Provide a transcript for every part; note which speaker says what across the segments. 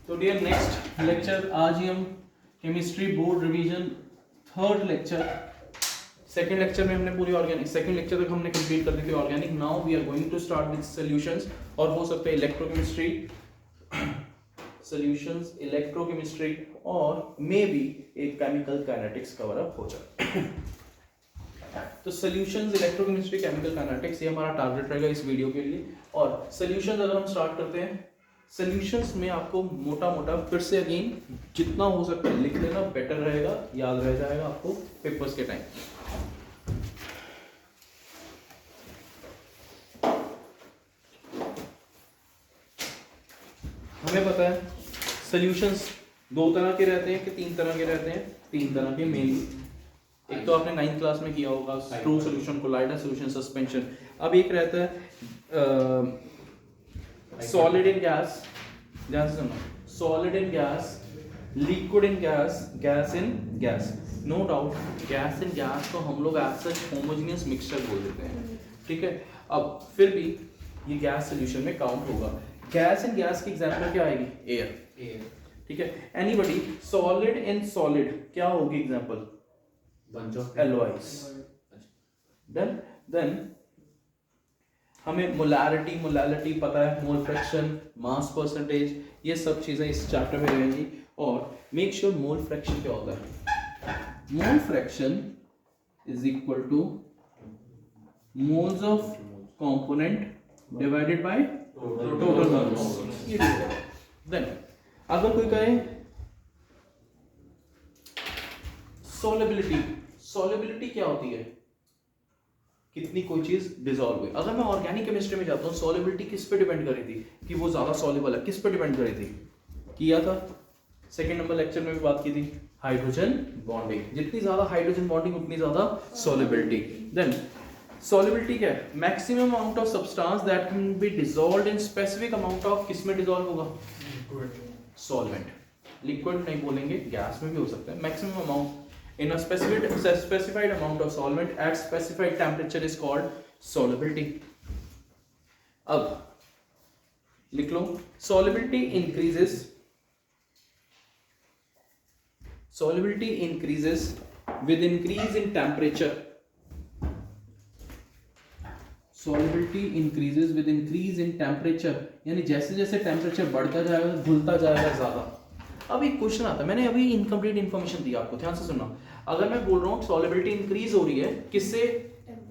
Speaker 1: तो dear next lecture, आज ही हम chemistry board revision third lecture, second lecture में हमने पूरी ऑर्गेनिक, सेकंड लेक्चर तक हमने कंप्लीट कर दी थी organic. Now we are going to start with solutions, और हो सकते हैं इलेक्ट्रोकेमिस्ट्री सॉल्यूशंस, इलेक्ट्रोकेमिस्ट्री और मे बी एक केमिकल काइनेटिक्स कवर अप हो जाए। तो सॉल्यूशंस, इलेक्ट्रोकेमिस्ट्री, केमिकल काइनेटिक्स, ये हमारा टारगेट रहेगा इस वीडियो के लिए। और सॉल्यूशंस अगर हम स्टार्ट करते हैं, सॉल्यूशंस में आपको मोटा मोटा फिर से अगेन जितना हो सकता है लिख लेना, बेटर रहेगा, याद रह जाएगा आपको पेपर्स के टाइम। हमें पता है सॉल्यूशंस दो तरह के रहते हैं कि तीन तरह के रहते हैं, तीन तरह के मेनली। एक तो आपने 9th क्लास में किया होगा, true solution, colloidal solution, suspension. अब एक रहता है सॉलिड इन गैस, ध्यान से सुनो, solid in gas, liquid in gas, gas in gas. No doubt gas in gas को हम लोग एज सच होमोजेनियस मिक्सचर बोल देते हैं, ठीक है। अब फिर भी ये गैस सॉल्यूशन में काउंट होगा। गैस इन गैस की एग्जांपल क्या आएगी? एयर, ठीक है। एनीबॉडी, सॉलिड इन सॉलिड क्या होगी example? bunch of alloys। then हमें मोलारिटी पता है, मोल फ्रैक्शन, मास परसेंटेज, ये सब चीजें इस चैप्टर में रहेंगी। और मेक श्योर मोल फ्रैक्शन क्या होता है? Mole fraction is equal two moles of component divided by total moles. ये देन अगर कोई कहे सॉल्युबिलिटी क्या होती है? कितनी कोई चीज डिसॉल्व हुई। अगर मैं ऑर्गेनिक केमिस्ट्री में जाता हूँ, सॉल्युबिलिटी किस पे डिपेंड करी थी कि वो ज्यादा सॉल्युबल है? किस पे डिपेंड करी थी? किया था सेकंड नंबर लेक्चर में भी बात की थी, हाइड्रोजन बॉन्डिंग। जितनी ज्यादा हाइड्रोजन बॉन्डिंग उतनी ज्यादा सॉल्युबिलिटी। देन सॉल्युबिलिटी क्या है? Maximum amount of substance that can be dissolved in specific amount of, किस में डिसॉल्व होगा? सॉल्वेंट। लिक्विड नहीं बोलेंगे, गैस में भी हो सकता है। Maximum amount in a specified amount of solvent at specified temperature is called solubility। अब लिख लो, solubility increases with increase in temperature। solubility increases with increase in temperature, यानी जैसे जैसे टेम्परेचर बढ़ता जाएगा घुलता जाएगा ज्यादा। अब एक क्वेश्चन आता है, मैंने अभी इनकम्प्लीट इन्फॉर्मेशन दी आपको, ध्यान से सुनना। अगर मैं बोल रहा हूँ सॉल्युबिलिटी इंक्रीज हो रही है, किससे?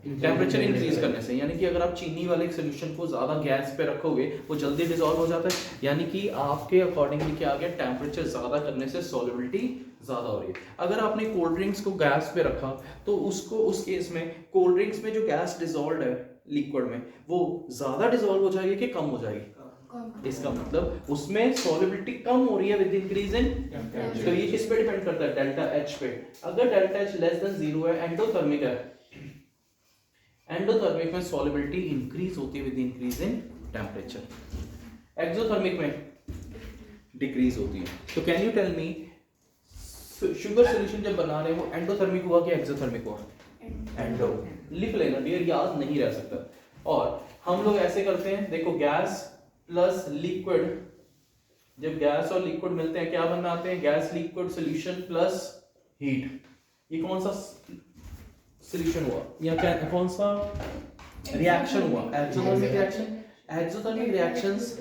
Speaker 1: टेम्परेचर इंक्रीज करने से। यानी कि अगर आप चीनी वाले सोल्यूशन को ज्यादा गैस पे रखोगे वो जल्दी डिसॉल्व हो जाता है, यानी कि आपके अकॉर्डिंगली क्या आ गया? टेम्परेचर ज्यादा करने से सॉल्युबिलिटी ज्यादा हो रही है। अगर आपने कोल्ड ड्रिंक्स को गैस पे रखा तो उसको, उस केस में कोल्ड ड्रिंक्स में जो गैस डिसॉल्व है लिक्विड में, वो ज्यादा डिसॉल्व हो जाएगी कि कम हो जाएगी? इसका मतलब उसमें सॉल्युबिलिटी कम हो रही है विद इंक्रीज इन टेम्परेचर। तो ये किस पे डिपेंड करता है? डेल्टा एच पे। अगर डेल्टा एच लेस देन 0 है, एंडोथर्मिक है, एंडोथर्मिक में सॉल्युबिलिटी इंक्रीज होती है with increase in temperature, exothermic में डिक्रीज होती है। तो can you tell me, sugar solution जब बना रहे हो एंडोथर्मिक हुआ कि एक्सोथर्मिक हुआ? एंडो। लिख लेना डियर, याद नहीं रह सकता। और हम लोग ऐसे करते हैं, देखो गैस प्लस लिक्विड, जब गैस और लिक्विड मिलते हैं क्या बनाते हैं? Gas liquid solution plus heat. ये कौन सा सॉल्यूशन हुआ या क्या, कौन सा रिएक्शन हुआ? Exothermic reaction. एक्सोथर्मिक रिएक्शंस,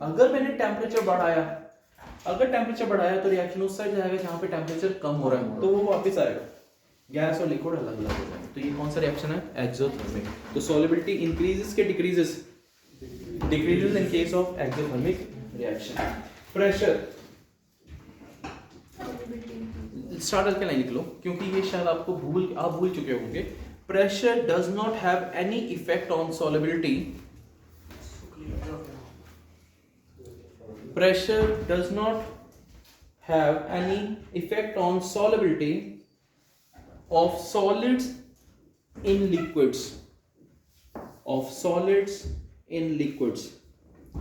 Speaker 1: अगर मैंने टेम्परेचर बढ़ाया तो रिएक्शन उस साइड जाएगा जहां पे टेम्परेचर कम हो रहा है, तो वो वापस आएगा, गैस और लिक्विड अलग अलग हो जाएंगे। तो ये कौन सा रिएक्शन है? एक्सोथर्मिक। तो सॉल्युबिलिटी इंक्रीजेस के decreases? Decreases in case of exothermic reaction। Pressure, start करके लाइन लिख लो क्योंकि ये शायद आपको आप भूल चुके होंगे। Pressure does not have any effect on solubility। Pressure does not have any effect on solubility of solids in liquids। Of solids in liquids.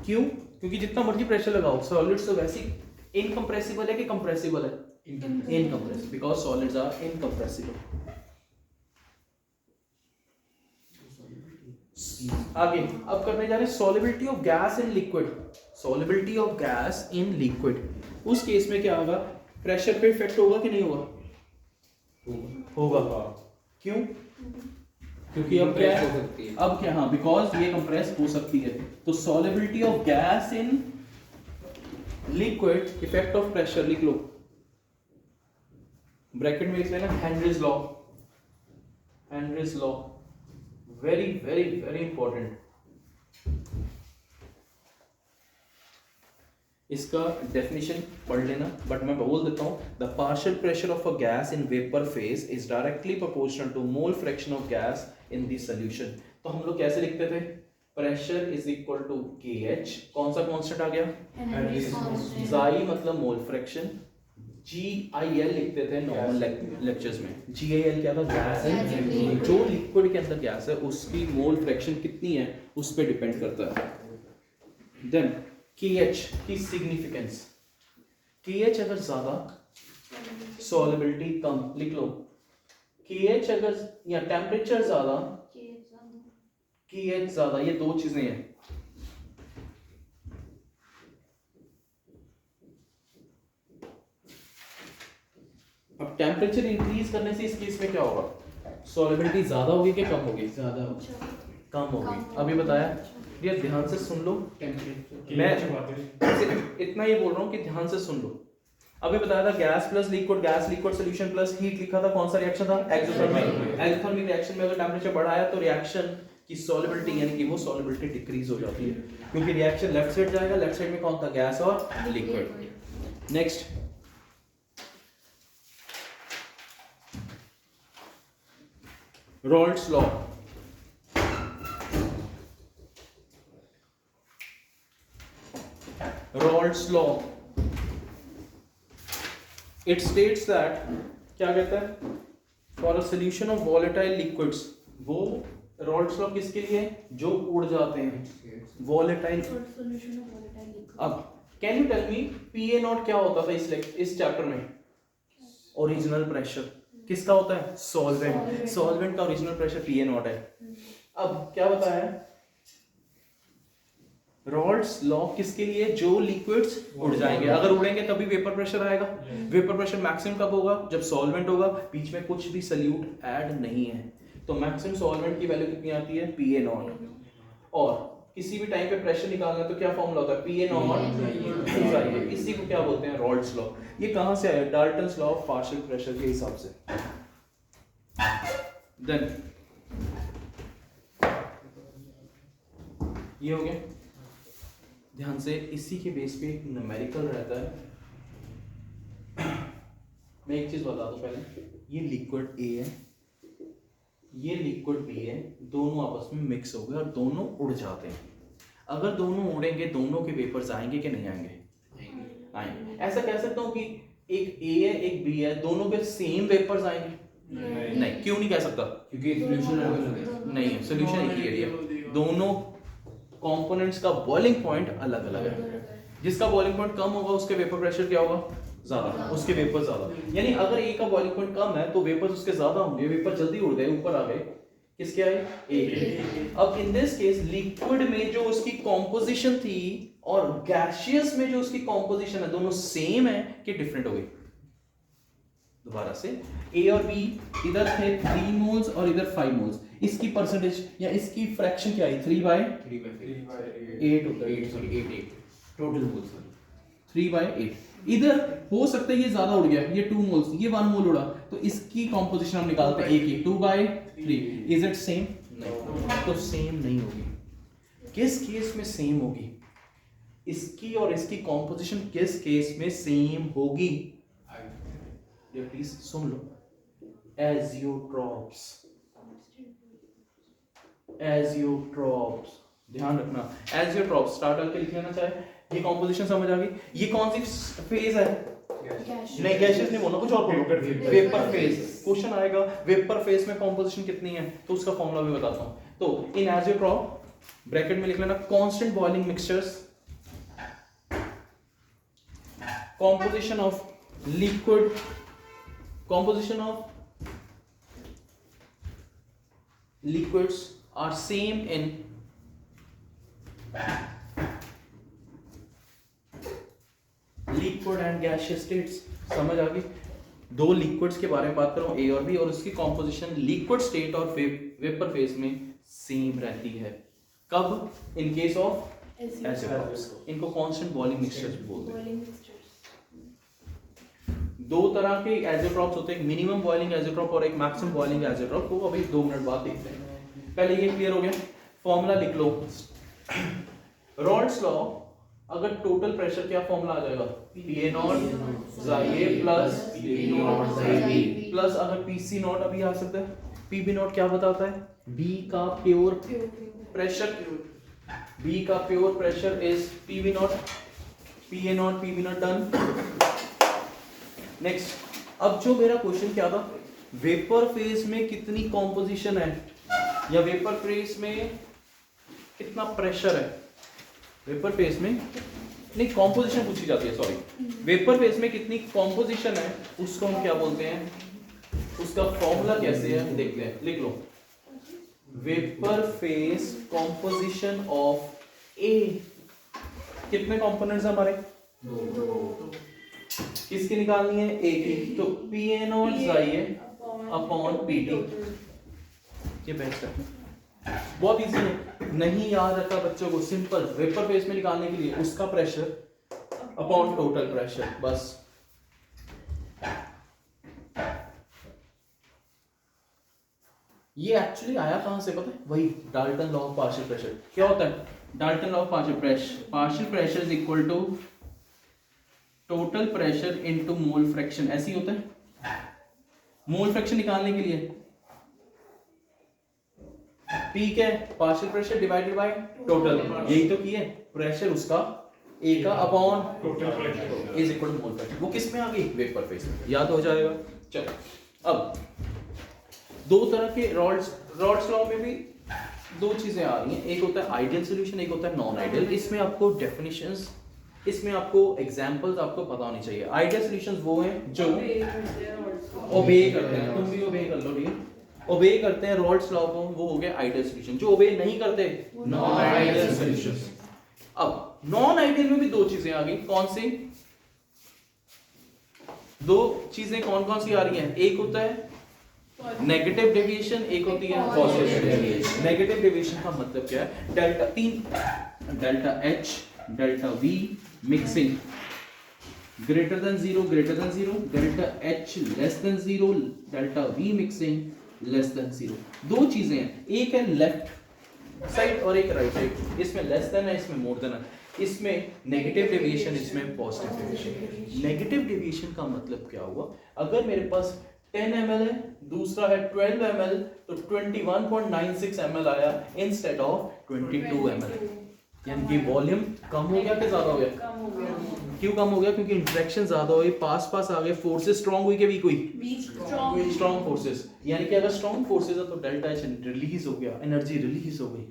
Speaker 1: क्यों? क्योंकि जितना मर्जी प्रेशर लगाओ, सॉलिड्स तो वैसे इनकम्प्रेसिबल है कि कंप्रेसिबल है? Incompressible, because solids are incompressible. आगे अब करने जा रहे हैं solubility of gas in liquid. Solubility of gas in liquid, उस केस में क्या होगा, प्रेशर पे इफेक्ट होगा कि नहीं होगा? होगा। क्यों? क्योंकि अब क्या है, अब क्या, हाँ, बिकॉज ये कंप्रेस हो सकती है। तो solubility of gas in liquid, effect of pressure लिख लो, ब्रैकेट में लिख लेना Henry's law. Henry's law very very very important. इसका डेफिनेशन पढ़ लेना, बट मैं बोल देता हूं, the partial pressure of a gas in vapour phase is directly proportional to mole fraction of gas in the solution. तो हम लोग कैसे लिखते थे, pressure is equal to K H, कौन सा कांस्टेंट आ गया, जाई मतलब मोल फ्रैक्शन, GIL लिखते थे नॉर्मल लेक्चर्स में। GIL क्या था, गैस है, जो लिक्विड के अंदर गैस है उसकी मोल फ्रैक्शन कितनी है उस पर डिपेंड करता है। देन KH की सिग्निफिकेंस, KH अगर ज्यादा, सॉल्युबिलिटी कम, लिख लो। KH अगर या टेम्परेचर ज्यादा, KH ज्यादा, ये दो चीजें हैं। अब टेम्परेचर इंक्रीज करने से इस केस में क्या होगा, सॉल्युबिलिटी ज्यादा होगी कि कम होगी? ज्यादा, कम होगी। अभी बताया, ये ध्यान से सुन लो, मैं इतना ही बोल रहा हूँ कि ध्यान से सुन लो। अभी बताया था gas plus liquid, gas liquid solution plus heat लिखा था, कौन सा रिएक्शन था, एक्सोथर्मिक। एक्सोथर्मिक रिएक्शन में अगर टेम्परेचर बढ़ाया तो रिएक्शन की सॉल्युबिलिटी यानी कि वो सॉल्युबिलिटी डिक्रीज हो जाती है, क्योंकि रिएक्शन लेफ्ट साइड जाएगा, लेफ्ट साइड में कौन था, गैस और liquid. Next, Raoult's law, Raoult's law, it states that, क्या कहता है, for a solution of volatile liquids, वो Raoult's law किसके लिए है, जो उड़ जाते हैं, volatile। अब can you tell me PA not क्या होता था इस चैप्टर में, ओरिजिनल प्रेशर किसका होता है, सॉल्वेंट, सॉल्वेंट का ओरिजिनल प्रेशर PA नॉट है। अब क्या बताया, रॉल्ट्स लॉ किसके लिए, जो लिक्विड्स उड़ जाएंगे, अगर उड़ेंगे तभी वेपर प्रेशर आएगा। वेपर प्रेशर मैक्सिमम कब होगा, जब सॉल्वेंट होगा, बीच में कुछ भी सल्यूट ऐड नहीं है, तो मैक्सिमम सॉल्वेंट की वैल्यू कितनी आती है, PA नॉट। और किसी भी टाइम पे प्रेशर निकालना है तो क्या फॉर्मूला होता है, PA नॉट, इसी को क्या बोलते हैं, रॉल्ट्स लॉ। ये कहां से आया, Dalton's law of partial pressure के हिसाब से। देन ये हो गया, ध्यान से, इसी के बेस पे एक न्यूमेरिकल रहता है। मैं एक चीज बता दूं पहले, ये लिक्विड A है, ये लिक्विड B है, दोनों आपस में मिक्स हो गए और दोनों उड़ जाते हैं। अगर दोनों उड़ेंगे, दोनों के वेपर्स आएंगे कि नहीं आएंगे, आएंगे। ऐसा कह सकता हूँ कि एक A है एक B है, दोनों के सेम वेपर्स आएंगे, नहीं। क्यों नहीं कह सकता, क्योंकि सॉल्यूशन नहीं है, सॉल्यूशन एक ही है, दोनों कंपोनेंट्स का बॉइलिंग पॉइंट अलग अलग है। जिसका बॉइलिंग पॉइंट कम होगा उसके वेपर प्रेशर क्या होगा, ज्यादा, उसके वेपर ज्यादा। यानी अगर ए का बॉइलिंग पॉइंट कम है तो वेपर्स उसके ज्यादा होंगे, वेपर जल्दी उड़ गए, ऊपर आ गए, किसके आए, ए। अब इन दिस केस लिक्विड में जो उसकी कॉम्पोजिशन थी और गैसियस में जो उसकी कॉम्पोजिशन है, दोनों सेम है कि डिफरेंट हो गई। दोबारा से, ए और बी इधर थे 3 मोल्स और इधर 5 मोल्स, इसकी परसेंटेज या इसकी फ्रैक्शन क्या आई, 3/8 होता है, 8 टोटल मोल्स 3/8। इधर हो सकता है ये ज्यादा उड़ गया, ये 2 मोल्स, ये 1 मोल उड़ा, तो इसकी कॉम्पोजिशन हम निकालते हैं, ए की 2/3। इज इट सेम, नहीं, तो सेम नहीं होगी। किस केस में सेम होगी, इसकी और इसकी कॉम्पोजिशन किस केस में सेम होगी, please soon low, azeotropes, azeotropes, ध्यान रखना, एजियोट्रॉप्स स्टार्ट करके लिख लेना, चाहे ये कॉम्पोजिशन समझ आ गई। ये कौन सी फेज है, नहीं गैसियस नहीं बोलना, कुछ और बोलो, वेपर फेज। क्वेश्चन आएगा वेपर फेज में कॉम्पोजिशन कितनी है, तो उसका फॉर्मूला भी बताता हूं। तो इन एजियोट्रॉप ब्रैकेट में लिख लेना, constant boiling mixtures, composition of liquid, composition of liquids are same in liquid and gaseous states, समझ आ गई। दो लिक्विड्स के बारे में बात कर रहा हूँ, ए और बी, और उसकी कॉम्पोजिशन लिक्विड स्टेट और वेपर फेज में सेम रहती है। कब? इन केस ऑफ एसिड्स। इनको कांस्टेंट बॉइलिंग मिक्सचर्स भी बोलते हैं। दो तरह के एज़ोट्रॉप्स होते हैं, एक मिनिमम बॉइलिंग एज़ोट्रॉप और एक मैक्सिमम बॉइलिंग एज़ोट्रॉप को अभी 2 मिनट बाद देखते हैं। पहले ये क्लियर हो गया, फॉर्मूला लिख लो। रॉल्स लॉ, अगर टोटल प्रेशर क्या फॉर्मूला आ जाएगा? PA not Xi plus PB not Xb plus, अगर PC नॉट अभी आ सकता है, PB नॉट क्या बताता है? B का प्योर प्रेशर, B का pure pressure is PB not, PA not, PB not, done. Next, अब जो मेरा क्वेश्चन क्या था, वेपर फेज में कितनी कॉम्पोजिशन है या वेपर फेज में कितना प्रेशर है? वेपर फेज में नहीं, कॉम्पोजिशन पूछी जाती है, सॉरी। वेपर फेज में कितनी कॉम्पोजिशन है उसको हम क्या बोलते हैं, उसका फॉर्मूला कैसे है देखते हैं, लिख लो। वेपर फेज कॉम्पोजिशन ऑफ ए, कितने कंपोनेंट्स हमारे? दो। किसकी निकालनी है? ए की, तो PA not Xi upon PT। ये बेस्ट है, बहुत इजी है, नहीं याद रखा बच्चों को, सिंपल। वेपर फेज में निकालने के लिए उसका प्रेशर अपॉन टोटल प्रेशर, बस। ये एक्चुअली आया कहां से पता है? वही Dalton law of partial pressure. क्या होता है Dalton law of partial pressure? Partial pressure is equal to total pressure into mole fraction, ऐसे ही होता है। मोल फ्रैक्शन निकालने के लिए P क्या है? Partial pressure divided by total, यही तो किए। प्रेशर उसका A का upon total pressure is equal to mole fraction. वो किस में आ गई? वेपर फेज में, याद हो जाएगा। चलो, अब दो तरह के रॉल्स लॉ में भी दो चीजें आ रही हैं, एक होता है आइडियल सॉल्यूशन, एक होता है नॉन आइडियल। इसमें आपको डेफिनेशंस, इसमें आपको एग्जांपल्स आपको पता होनी चाहिए। आइडियल सॉल्यूशंस वो हैं जो ओबे करते हैं, तुम भी ओबे कर लो, ठीक, ओबे करते हैं रॉल्स लॉ को, वो हो गया आइडियल सॉल्यूशन। जो ओबे नहीं करते, नॉन आइडियल सॉल्यूशंस। अब नॉन आइडियल में भी दो चीजें आ गई, कौन सी दो चीजें? कौन कौन सी आ रही हैं? एक होता है नेगेटिव डेविएशन, एक होती है पॉजिटिव डेविएशन। नेगेटिव डेविएशन का मतलब क्या है? Delta 3, delta H, delta V mixing greater than 0, greater than 0, delta H less than 0, delta V mixing less than 0। दो चीजें हैं, एक है लेफ्ट साइड और एक राइट साइड। इसमें लेस देन है, इसमें मोर देन है। इसमें नेगेटिव डेविएशन, इसमें पॉजिटिव डेविएशन। नेगेटिव डेविएशन का मतलब क्या हुआ? अगर मेरे पास 10 ml है, दूसरा है 12 ml, तो 21.96 ml आया इंस्टेड ऑफ 22 ml। यानी कि वॉल्यूम कम हो गया कि ज्यादा हो गया? कम हो गया। क्यों कम हो गया? क्योंकि इंटरेक्शन ज्यादा हुई, पास पास आ गए, फोर्सेस स्ट्रांग हुई कि वीक हुई? Strong forces. यानी कि अगर स्ट्रांग फोर्सेस है तो डेल्टा एच रिलीज हो गया, एनर्जी रिलीज हो गई।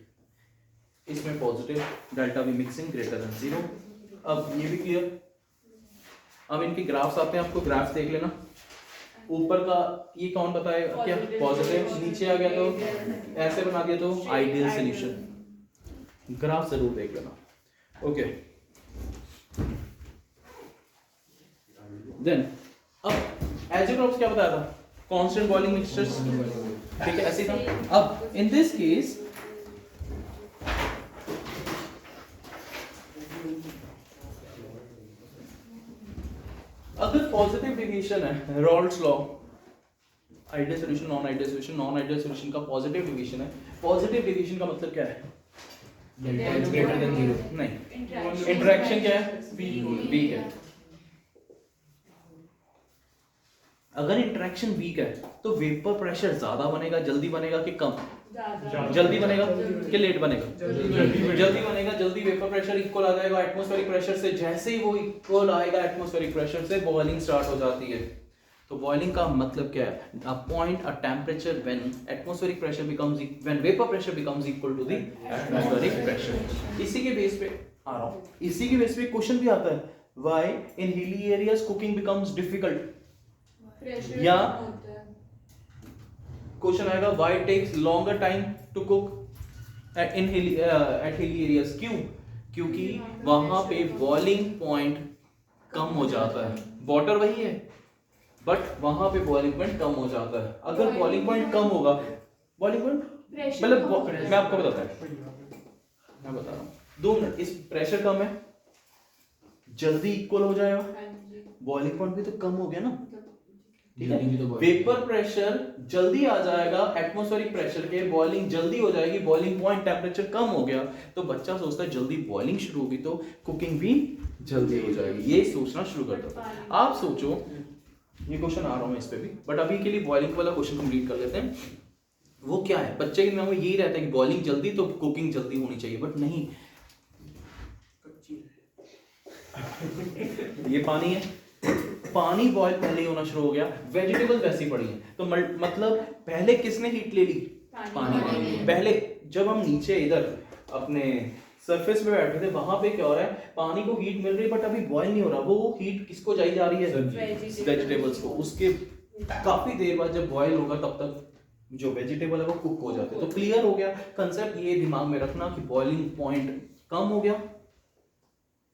Speaker 1: इसमें positive, delta V mixing greater than 0। अब ये भी क्लियर। अब इनके ग्राफ्स आते हैं, आपको ग्राफ्स देख लेना। ऊपर का ये कौन बताएगा? क्या पॉजिटिव, नीचे आ गया तो ऐसे बना दिया तो आइडियल सॉल्यूशन। ग्राफ जरूर देख लेना, ओके। देन अब एज़ोट्रॉप्स क्या बताया था? कांस्टेंट बॉइलिंग मिक्सचर्स, ठीक है, ऐसे था। अब इन दिस केस अगर पॉजिटिव डेविएशन है, Rawls law, ideal solution, non ideal solution, non ideal solution का पॉजिटिव डेविएशन है। पॉजिटिव डेविएशन का मतलब क्या है? ग्रेटर देन 0 नहीं, इंटरेक्शन क्या है? वीक है। अगर इंटरेक्शन वीक है तो वेपर प्रेशर ज्यादा बनेगा, जल्दी बनेगा कि कम? जल्दी बनेगा कि लेट बनेगा? जल्दी बनेगा। जल्दी वेपर प्रेशर इक्वल आ जाएगा एटमॉस्फेरिक प्रेशर से। जैसे ही वो इक्वल आएगा एटमॉस्फेरिक प्रेशर से, बॉइलिंग स्टार्ट हो जाती है। तो बॉइलिंग का मतलब क्या है? A point, a temperature when atmospheric pressure becomes, when vapour pressure becomes equal to the atmospheric pressure. इसी के बेस पे आ रहा हूं, इसी के बेस पे क्वेश्चन भी आता है, why in hilly areas cooking becomes difficult, या क्वेश्चन आएगा why takes longer time to cook at hilly areas. क्यों? क्योंकि वहां पे बॉइलिंग पॉइंट कम हो जाता है। वाटर वही है बट वहां पे बॉइलिंग पॉइंट कम हो जाता है। अगर बॉइलिंग पॉइंट कम होगा, बॉइलिंग पॉइंट मतलब मैं आपको बताता हूँ, मैं बता रहा हूँ 2 मिनट। इस प्रेशर कम है, जल्दी इक्वल हो जाएगा, बॉइलिंग पॉइंट भी तो कम हो गया ना, ठीक है। वेपर प्रेशर जल्दी आ जाएगा एटमॉस्फेरिक प्रेशर के, बॉइलिंग जल्दी हो जाएगी, बॉइलिंग पॉइंट टेम्परेचर कम हो गया तो बच्चा सोचता है जल्दी बॉइलिंग शुरू होगी तो कुकिंग भी जल्दी हो जाएगी, ये सोचना शुरू करता है। आप सोचो, ये क्वेश्चन आ रहा हूँ इस पे भी, बट अभी के लिए बॉइलिंग वाला क्वेश्चन कंप्लीट कर लेते हैं। वो क्या है, बच्चे के दिमाग में यही रहता है कि बॉइलिंग जल्दी तो कुकिंग जल्दी होनी चाहिए, बट नहीं। ये पानी है, पानी बॉयल पहले ही होना शुरू हो गया, वेजिटेबल वैसी पड़ी है तो मतलब पहले किसने हीट ले ली, पानी ने। पहले जब हम नीचे इधर अपने सरफेस पे बैठे थे वहां पे क्या हो रहा है, पानी को हीट मिल रही है बट अभी बॉयल नहीं हो रहा, वो हीट किसको जाई जा रही है, वेजिटेबल्स को। उसके काफी देर बाद जब बॉयल होगा तब तक जो वेजिटेबल है वो कुक हो जाते हैं। तो क्लियर हो गया कंसेप्ट, ये दिमाग में रखना कि बॉइलिंग पॉइंट कम हो गया,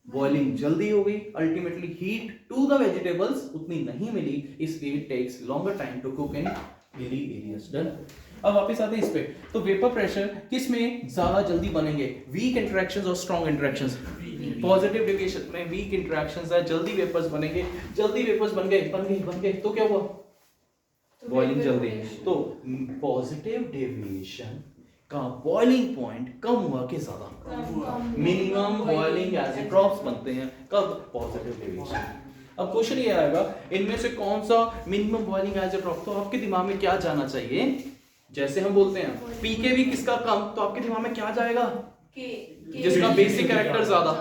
Speaker 1: बॉइलिंग जल्दी हो गई, ultimately heat to the vegetables उतनी नहीं मिली, इसलिए it takes longer time to cook in एरी एरियाज। डन। अब वापस आते हैं इस पे, तो वेपर प्रेशर किस में ज्यादा जल्दी बनेंगे, वीक इंटरेक्शंस और स्ट्रॉन्ग इंटरेक्शंस। पॉजिटिव डेविएशन में वीक इंटरेक्शंस है, जल्दी वेपर्स बनेंगे, जल्दी वेपर्स बन गए तो क्या हुआ, बॉइलिंग जल्दी। तो पॉजिटिव डेविएशन का बॉइलिंग पॉइंट कम हुआ कि ज्यादा, मिनिमम बॉइलिंग आइसोट्रॉप्स बनते हैं कब, पॉजिटिव डेविएशन। अब क्वेश्चन ये आएगा इनमें से कौन सा मिनिमम बॉइलिंग आइसोट्रॉप, तो आपके दिमाग में क्या जाना चाहिए, जैसे हम बोलते हैं पीके भी किसका कम, तो आपके दिमाग में क्या जाएगा, जिसका बेसिक कैरेक्टर ज्यादा।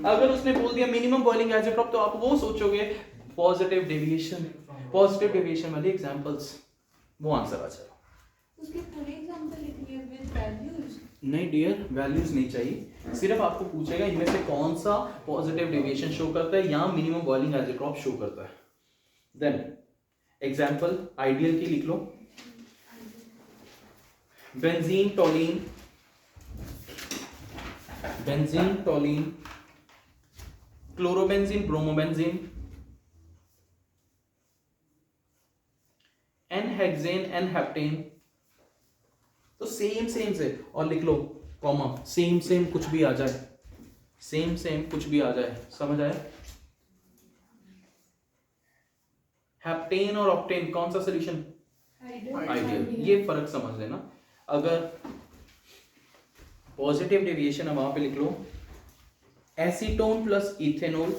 Speaker 1: अगर उसने बोल दिया मिनिमम बॉइलिंग आइसोट्रॉप तो आप वो सोचोगे पॉजिटिव डेविएशन, पॉजिटिव डेविएशन वाले एग्जांपल्स, वो आंसर आ जाएगा।
Speaker 2: उसके पूरे एग्जांपल लिखिए विद वैल्यूज।
Speaker 1: नहीं डियर, वैल्यूज नहीं चाहिए, सिर्फ आपको पूछेगा इनमें से कौन सा पॉजिटिव डेविएशन शो करता है या मिनिमम बॉइलिंग आइसोट्रॉप शो करता है। देन एग्जांपल आइडियल की लिख लो, benzene toluene, benzene toluene, chlorobenzene bromobenzene, n hexane n heptane. तो सेम से और लिख लो कॉमा, सेम कुछ भी आ जाए, सेम कुछ भी आ जाए, समझ आया। हेप्टेन और ऑक्टेन कौन सा सोल्यूशन, आइडियल। ये फर्क समझ लेना। अगर पॉजिटिव डेविएशन है वहां पे लिख लो एसीटोन प्लस इथेनॉल,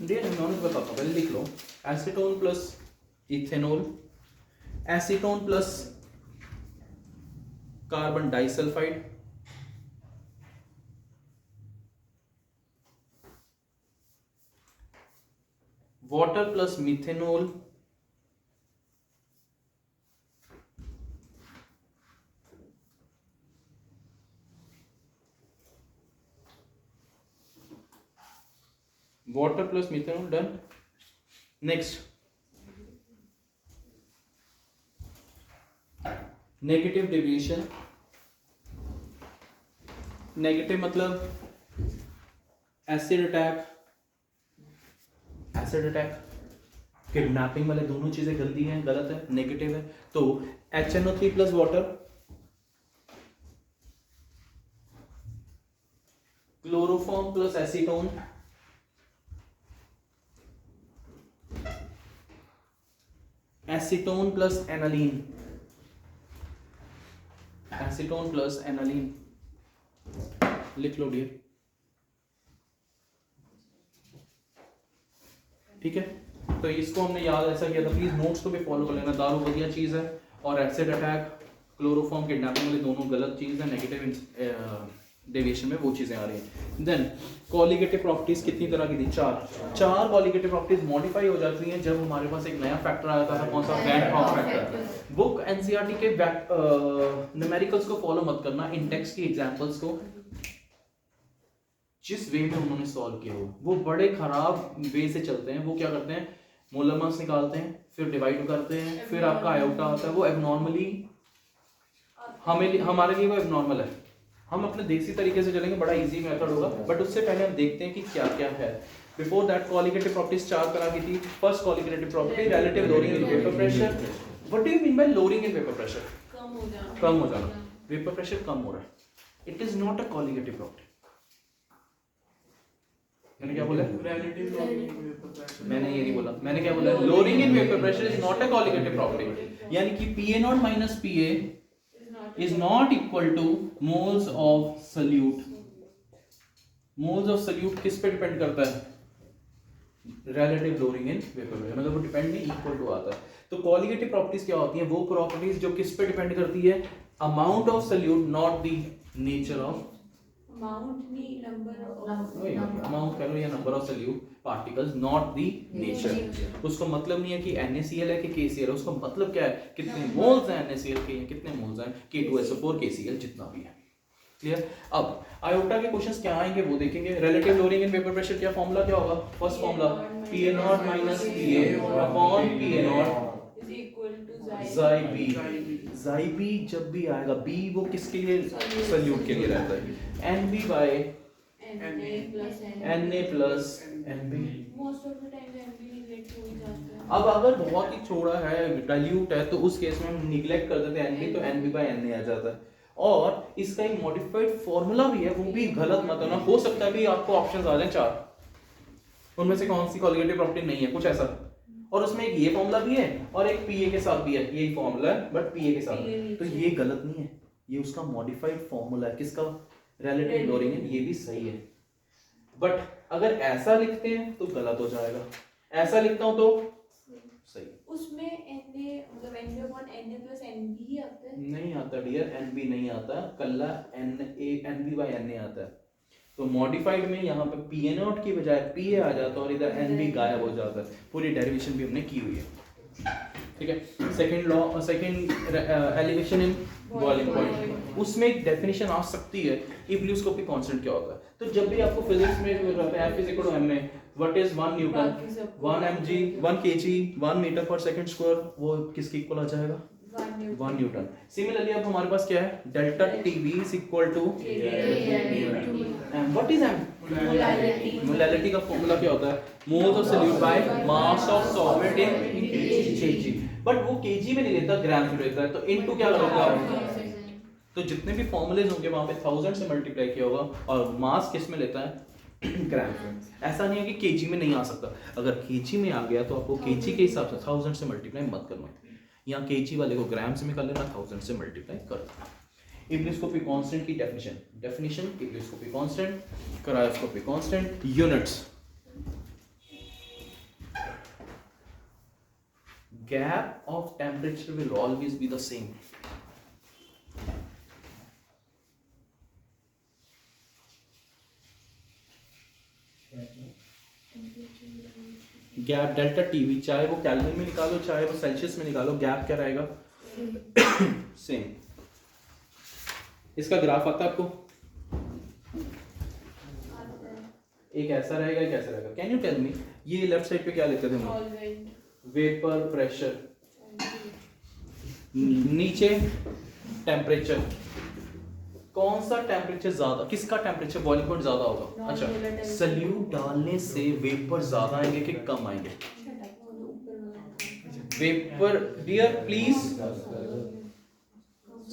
Speaker 1: बताता हूं, पहले लिख लो acetone plus ethanol, acetone plus carbon disulphide, water plus methanol, water plus methanol. Done. Next negative deviation, negative मतलब acid attack, acid attack, kidnapping वाले दोनों चीजें गंदी हैं, गलत है, नेगेटिव है। तो HNO3 plus water, chloroform plus acetone, acetone plus aniline, acetone plus aniline, लिख लो डियर। ठीक है, तो इसको हमने याद ऐसा किया था, प्लीज नोट्स को भी फॉलो कर लेना। दारू बढ़िया चीज है और एसिड अटैक, क्लोरोफॉर्म, किडनैपिंग वाले दोनों गलत चीज है, नेगेटिव डेविएशन में वो चीजें आ रही हैं। देन कॉलिगेटिव प्रॉपर्टीज कितनी तरह की थी, चार कॉलिगेटिव प्रॉपर्टीज मॉडिफाई हो जाती हैं जब हमारे पास एक नया फैक्टर आया था, कौन सा, van't Hoff factor. Book NCERT के न्यूमेरिकल्स को फॉलो मत करना, इन टेक्स्ट की एग्जांपल्स को जिस वे में उन्होंने सॉल्व किया हो वो बड़े खराब वे से चलते हैं। वो क्या करते हैं, मोलर मास निकालते हैं, फिर डिवाइड करते हैं, फिर आपका आयोटा होता है, वो एबनॉर्मली हमारे लिए वो एबनॉर्मल है, हम अपने देसी तरीके से चलेंगे, बड़ा इजी मेथड होगा, बट उससे पहले हम देखते हैं कि क्या क्या है। बिफोर दैट कॉलिगेटिव प्रॉपर्टीज 4 तरह की थी। First colligative property relative lowering in vapour pressure. What do you mean by lowering in vapour pressure? कम हो जाना। वेपर प्रेशर कम हो रहा है, it is not a colligative property. मैंने क्या बोला? मैंने ये नहीं बोला, मैंने क्या बोला? Lowering in vapour pressure is not a colligative property, यानी कि PA0 minus PA is not equal to moles of solute. moles of solute किस पे डिपेंड करता है? relative lowering in vapor pressure, मतलब वो डिपेंड नहीं, इक्वल टू आता है। तो कॉलिगेटिव प्रॉपर्टीज क्या होती हैं? वो प्रॉपर्टीज जो किस पे डिपेंड करती है? Amount of solute, not the nature of
Speaker 2: amount नहीं, नंबर ऑफ
Speaker 1: अमाउंट कह लो या number of solute particles, not the nature. उसको मतलब नहीं है कि NaCl है कि KCl है, उसका मतलब क्या है? कितने मोल्स हैं NaCl के, कितने मोल्स हैं K2SO4 KCl, जितना भी है। क्लियर? अब आयोटा के क्वेश्चंस क्या आएंगे वो देखेंगे। Relative lowering in vapour pressure क्या फॉर्मूला क्या होगा? First formula PA0 minus PA upon PA0
Speaker 2: is equal to
Speaker 1: Xi B। Xi B जब भी आएगा, B वो किसके लिए? सॉल्यूट के लिए रहता है। NB by Na plus NB।
Speaker 2: Most of the time NB neglect हो ही जाता है।
Speaker 1: अब अगर बहुत ही छोड़ा है, डाइल्यूट है, तो उस केस में हम निगलेक्ट कर देते हैं NB, तो NB बाय Na आ जाता है। और इसका एक मॉडिफाइड फॉर्मूला भी है, वो भी गलत मत होना, हो सकता है भी आपको ऑप्शंस आ जाए 4, उनमें से कौन सी कॉलिगेटिव प्रॉपर्टी नहीं है, कुछ ऐसा। और उसमें एक ये फॉर्मूला भी है और एक PA के साथ भी है, यही फॉर्मूला है बट PA के साथ, तो ये गलत नहीं है, ये उसका मॉडिफाइड फॉर्मूला है। किसका? रिलेटिव लोअरिंग इन, ये भी सही है। बट अगर ऐसा लिखते हैं तो गलत हो जाएगा, ऐसा लिखता हूं तो सही।
Speaker 2: उसमें Na मतलब Na upon Na plus NB ही आता है?
Speaker 1: नहीं आता डियर, NB नहीं आता, कल्ला NB बाय Na आता है। तो मॉडिफाइड में यहाँ पे PA0 की बजाय PA आ जाता है और इधर NB गायब हो जाता है। पूरी डेरिवेशन भी हमने की हुई है, ठीक है। Second law, second elevation in boiling point, उसमें एक डेफिनेशन आ सकती है इब्लियोस्कोपिक कांस्टेंट क्या होता है। तो जब भी आपको फिजिक्स में F is equal to ma, what is 1 newton, 1 mg, 1 kg, 1 metre per second square, वो किसके इक्वल आ जाएगा? 1 न्यूटन। सिमिलरली अब हमारे पास क्या है? Delta TB is equal to what is m? Molality का फॉर्मूला क्या होता है? Moles of solute by mass of solvent in kg, but वो kg में नहीं लेता, ग्राम में लेता है, तो इनटू क्या लगेगा? तो जितने भी फॉर्मूलेज होंगे वहां पे 1000 से मल्टीप्लाई किया होगा, और मास किस में लेता है? ग्राम में। ऐसा नहीं है कि kg में नहीं आ सकता, अगर kg में आ गया तो आपको kg के हिसाब से 1000 से मल्टीप्लाई मत करना, यहाँ kg वाले को ग्राम से में कर लेना, 1000 से मल्टीप्लाई कर देना। इब्लियोस्कोपिक कांस्टेंट की definition ebullioscopic constant, cryoscopic constant, units, gap of temperature will always be the same. Gap delta Tb, चाहे वो केल्विन में निकालो चाहे वो सेल्सियस में निकालो, गैप क्या रहेगा? सेम। इसका ग्राफ आता है आपको? एक ऐसा रहेगा, एक ऐसा रहेगा। कैन यू टेल मी, ये लेफ्ट साइड पे क्या लिखते थे हम? वेपर प्रेशर, नीचे टेम्परेचर। कौन सा टेम्परेचर ज्यादा, किसका टेम्परेचर बॉइलिंग पॉइंट ज्यादा होगा? अच्छा, सल्यूट डालने से वेपर ज्यादा आएंगे कि कम आएंगे? Vapour, dear please,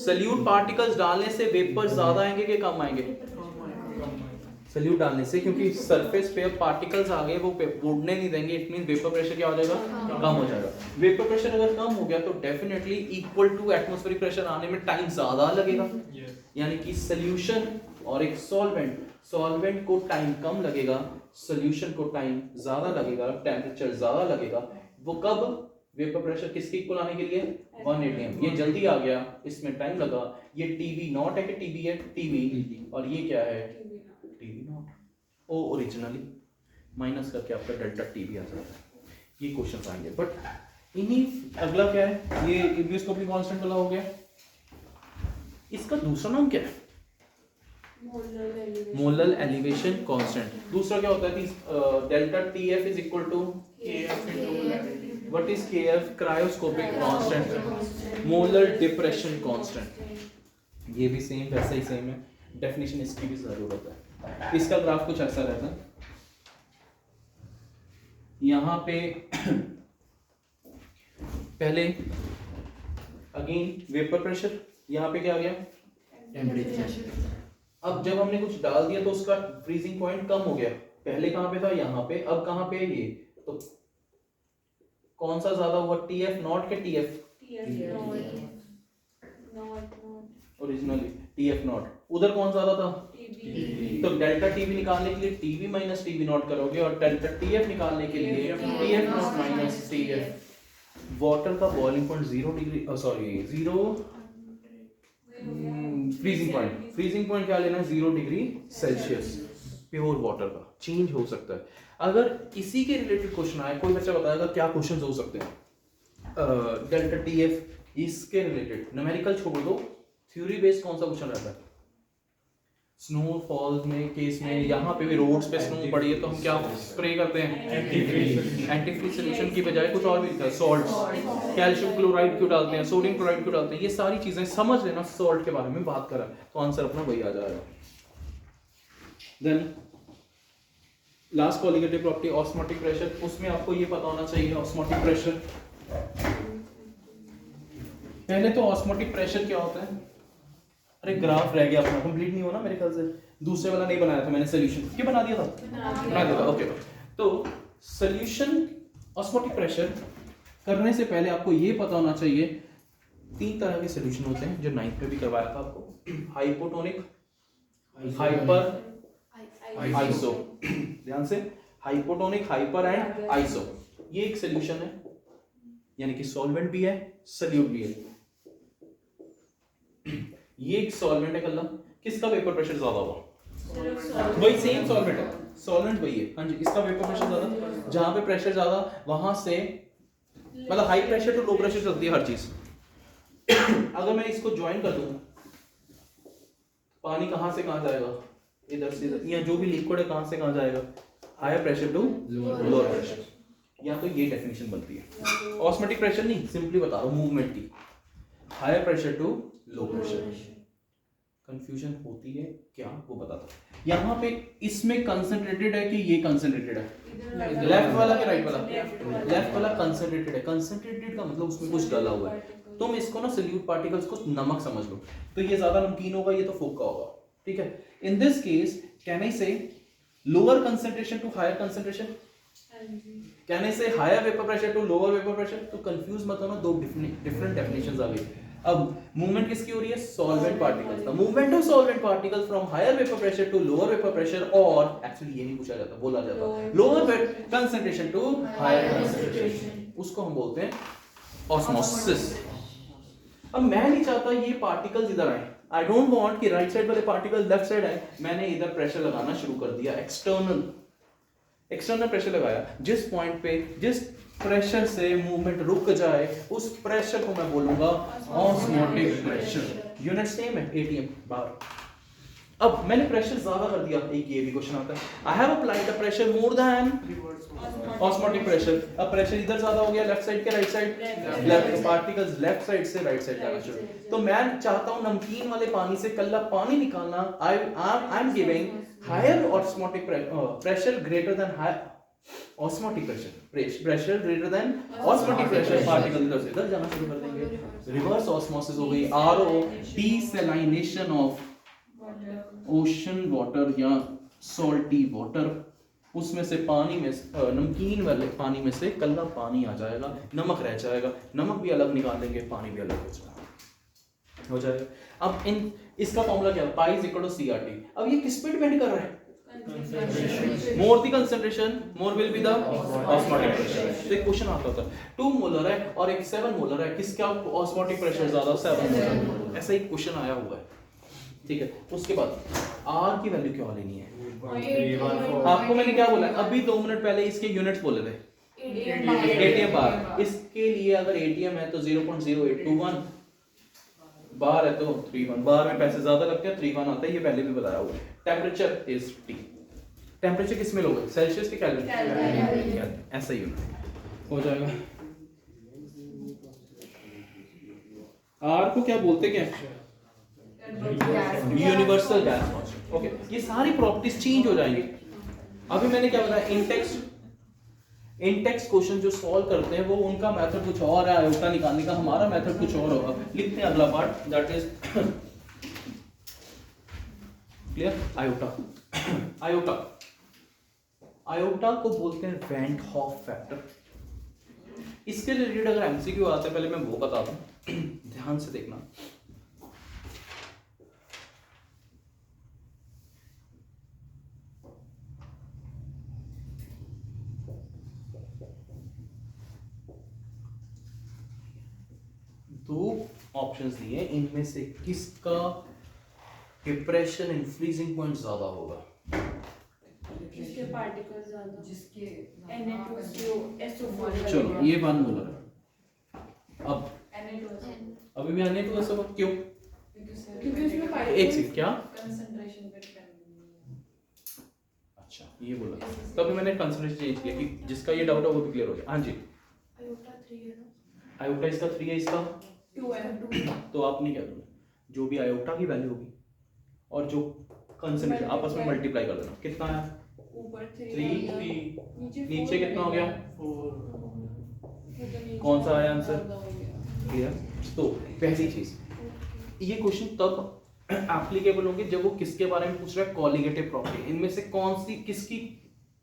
Speaker 1: solute particles डालने से वेपर ज्यादा आएंगे कि कम आएंगे? सल्यूट डालने से, क्योंकि सरफेस पे पार्टिकल्स आ गए, वो उड़ने नहीं देंगे, इट मीन वेपर प्रेशर क्या हो जाएगा? कम हो जाएगा। वेपर प्रेशर अगर कम हो गया तो definitely equal to atmospheric pressure आने में टाइम ज्यादा लगेगा, यानी कि सॉल्यूशन और एक सॉल्वेंट को टाइम कम लगेगा, सॉल्यूशन को टाइम ज्यादा लगेगा, टेम्परेचर ज्यादा लगेगा। वो कब? वेपर प्रेशर किसके इक्वल आने के लिए? 180 ये जल्दी आ गया, इसमें टाइम लगा। ये TB नॉट है कि TB है? TB, और ये क्या है? TB naught. ओ ओरिजिनली माइनस करके आपका डेल्टा TB आ जाता है। ये क्वेश्चन आएंगे, बट इन्हीं अगला क्या है? ये इब्लियोस्कोपिक कांस्टेंट वाला हो गया। इसका दूसरा नाम क्या है? Molar elevation constant. दूसरा क्या होता है? Delta TF is equal to what is KF? Cryoscopic constant, molar depression constant. ये भी सेम, वैसे ही सेम है। डेफिनेशन इसकी भी जरूरत है। इसका ग्राफ कुछ ऐसा रहता है, यहाँ पे पहले अगेन वेपर प्रेशर, यहाँ पे क्या आ गया टेम्परेचर। अब जब हमने कुछ डाल दिया तो उसका फ्रीजिंग पॉइंट कम हो गया, पहले कहाँ पे था यहाँ पे, अब कहाँ पे ये, तो कौन सा ज्यादा हुआ, TF नॉट के TF ओरिजिनली TF नॉट, उधर कौन ज्यादा था, तो डेल्टा टीवी निकालने के लिए टीवी माइनस टीवी नॉट करोगे और डेल्टा TF निकालने के लिए TF not minus TF। Water का boiling point 0 degree, sorry 0 freezing point क्या लेना है, 0 डिग्री सेल्सियस। प्योर वाटर का चेंज हो सकता है। अगर इसी के रिलेटेड क्वेश्चन आए, कोई बच्चा बताएगा क्या क्वेश्चंस हो सकते हैं, डेल्टा TF इसके रिलेटेड, न्यूमेरिकल छोड़ दो, थ्योरी बेस्ड कौन सा क्वेश्चन रहता है, स्नोफॉल में केस में, यहाँ पे भी रोड्स पे स्नो पड़ी है तो हम क्या स्प्रे करते हैं, एंटीफ्रीज सॉल्यूशन की बजाय कुछ और भी होता है, सॉल्ट, कैल्शियम क्लोराइड क्यों डालते हैं, सोडियम क्लोराइड क्यों डालते हैं, ये सारी चीजें समझ लेना, सॉल्ट के बारे में बात करा तो आंसर अपना वही आ जाएगा। Then last colligative property osmotic pressure, उसमें आपको ये पता होना चाहिए ऑस्मोटिक प्रेशर। पहले तो ऑस्मोटिक प्रेशर क्या होता है, अरे ग्राफ रह गया अपना, कंप्लीट नहीं हुआ ना मेरे ख्याल से, दूसरे वाला नहीं बनाया था मैंने सोल्यूशन, क्या बना दिया था, बना दिया था, ओके। तो सोल्यूशन ऑस्मोटिक प्रेशर करने से पहले आपको ये पता होना चाहिए 3 तरह के सोल्यूशन होते हैं, जो 9th में भी करवाया था आपको, हाइपोटोनिक, हाइपर, आइसो। ध्यान से, हाइपोटोनिक, हाइपर एंड आइसो, ये एक सोल्यूशन है, यानी कि सॉल्वेंट भी है सोल्यूट भी है। ये एक सॉल्वेंट है, कल्ला किसका वेपर प्रेशर ज्यादा हुआ, वही सेम सॉल्वेंट है, सॉल्वेंट वही है, हाँ जी, इसका वेपर प्रेशर ज्यादा, जहां पे प्रेशर ज्यादा वहां से, मतलब high pressure to low pressure चलती है हर चीज। अगर मैं इसको ज्वाइन कर दूं, पानी कहां से कहां जाएगा, इधर से इधर, या जो भी लिक्विड है कहां से कहां जाएगा, higher pressure to lower pressure, या तो ये डेफिनेशन बनती है। ऑस्मोटिक प्रेशर नहीं, सिंपली बता रहा हूं मूवमेंट की, higher pressure to low pressure. Confusion होती है क्या, वो बताता हूं। यहाँ पे इसमें कंसंट्रेटेड है कि ये कंसंट्रेटेड है, लेफ्ट वाला कि राइट वाला, लेफ्ट वाला कंसंट्रेटेड है, कंसंट्रेटेड का मतलब उसमें कुछ डाला हुआ है। तुम इसको ना सॉल्यूट पार्टिकल्स को नमक समझ लो, तो ये ज्यादा नमकीन होगा, ये तो फोका होगा, ठीक है। In this case can I say lower concentration to higher concentration, can I say higher vapour pressure to lower vapour pressure, तो कंफ्यूज मत होना, दो डिफरेंट डेफिनेशंस आ गई। अब मूवमेंट किसकी हो रही है, solvent particles, the movement of solvent particles from higher vapour pressure to lower vapour pressure, और एक्चुअली ये नहीं पूछा जाता, बोला जाता lower concentration to higher concentration, उसको हम बोलते हैं ऑस्मोसिस। अब मैं नहीं चाहता ये पार्टिकल्स इधर आए, आई डोंट वांट कि राइट साइड वाले पार्टिकल लेफ्ट साइड आए, मैंने इधर प्रेशर लगाना शुरू कर दिया, एक्सटर्नल प्रेशर लगाया, जिस पॉइंट पे जिस प्रेशर से मूवमेंट रुक जाए उस प्रेशर को मैं बोलूंगा ऑस्मोटिक प्रेशर। यूनिट सेम है, ATM बार। अब मैंने प्रेशर ज्यादा कर दिया, एक ये भी क्वेश्चन आता है, I have applied the pressure more than osmotic pressure, अब प्रेशर इधर ज्यादा हो गया, लेफ्ट साइड के right side, left particles left side से राइट साइड जाना शुरू, तो मैं चाहता हूं नमकीन वाले पानी से कल्ला पानी निकालना, I am giving higher osmotic pressure greater than higher osmotic pressure greater than osmotic pressure, particle इधर से इधर जाना शुरू कर देंगे, रिवर्स ऑस्मोसिस हो गई, RO, desalination of ocean water या सॉल्टी वाटर, उसमें से पानी में नमकीन वाले पानी में से कल्ला पानी आ जाएगा, नमक रह जाएगा, नमक भी अलग निकाल देंगे, पानी भी अलग हो जाएगा। अब इन इसका फॉर्मूला क्या है, pi is equal to CRT। अब ये किस पे डिपेंड कर रहा है, more the concentration more will be the osmotic pressure। तो एक क्वेश्चन आता था 2 मोलर है और एक 7 मोलर है, किसका ऑस्मोटिक प्रेशर ज्यादा, 7 मोलर, ऐसा एक क्वेश्चन आया हुआ है, ठीक है। उसके बाद R की वैल्यू क्या लेनी है, आपको मैंने क्या बोला, अभी 2 मिनट पहले इसके यूनिट्स बोले थे, ATM बार, इसके लिए अगर ATM है तो 0.0821, बार है तो 31, बार में पैसे ज्यादा लगते हैं, 31 आता है, ये पहले भी बताया हुआ है। टेम्परेचर इज T, टेम्परेचर किस में लोगे, सेल्सियस के केल्विन, ऐसा ही हो जाएगा। R को क्या बोलते, क्या यूनिवर्सल गैस कांस्टेंट। ओके, ये सारी प्रॉपर्टीज चेंज हो जाएंगी। अभी मैंने क्या बताया, इनटेक्स्ट क्वेश्चन जो सॉल्व करते हैं वो उनका मेथड कुछ और है, आयोटा निकालने का हमारा मेथड कुछ और होगा। लिखते हैं अगला part, that is clear. Iota को बोलते हैं वैन हॉफ फैक्टर। इसके रिलेटेड अगर एमसीक्यू आता है, पहले मैं वो बता दूं, ध्यान से देखना। दो ऑप्शंस दिए, इनमें से किसका डिप्रेशन इन फ्रीजिंग पॉइंट ज्यादा होगा?
Speaker 2: जिसके पार्टिकल ज्यादा,
Speaker 3: जिसके
Speaker 2: Na2CO SO4
Speaker 1: चलो ये वन मोलर है। अब अभी भी Na2SO क्यों?
Speaker 2: क्योंकि उसमें
Speaker 1: एक
Speaker 2: पार्टिकल
Speaker 1: सेकंड, क्या?
Speaker 3: कंसंट्रेशन पे डिपेंड।
Speaker 1: अच्छा ये बोला, तभी मैंने कंसंट्रेशन चेंज किया कि जिसका ये डाउट है वो भी क्लियर हो जाए। हाँ जी,
Speaker 2: आयोटा 3 है ना,
Speaker 1: आयोटा इसका 3 है, इसका
Speaker 2: 2 है।
Speaker 1: तो आपने क्या करना, जो भी आयोटा की वैल्यू होगी और जो कंसंट्रेशन आपस में मल्टीप्लाई कर देना। कितना है?
Speaker 2: ऊपर
Speaker 1: 3
Speaker 2: 3,
Speaker 1: नीचे कितना हो गया? 4। कौन सा आया आंसर? क्लियर। तो पहली चीज, ये क्वेश्चन तब एप्लीकेबल होंगे जब वो किसके बारे में पूछ रहा है, कॉलिगेटिव प्रॉपर्टी। इनमें से कौन सी किसकी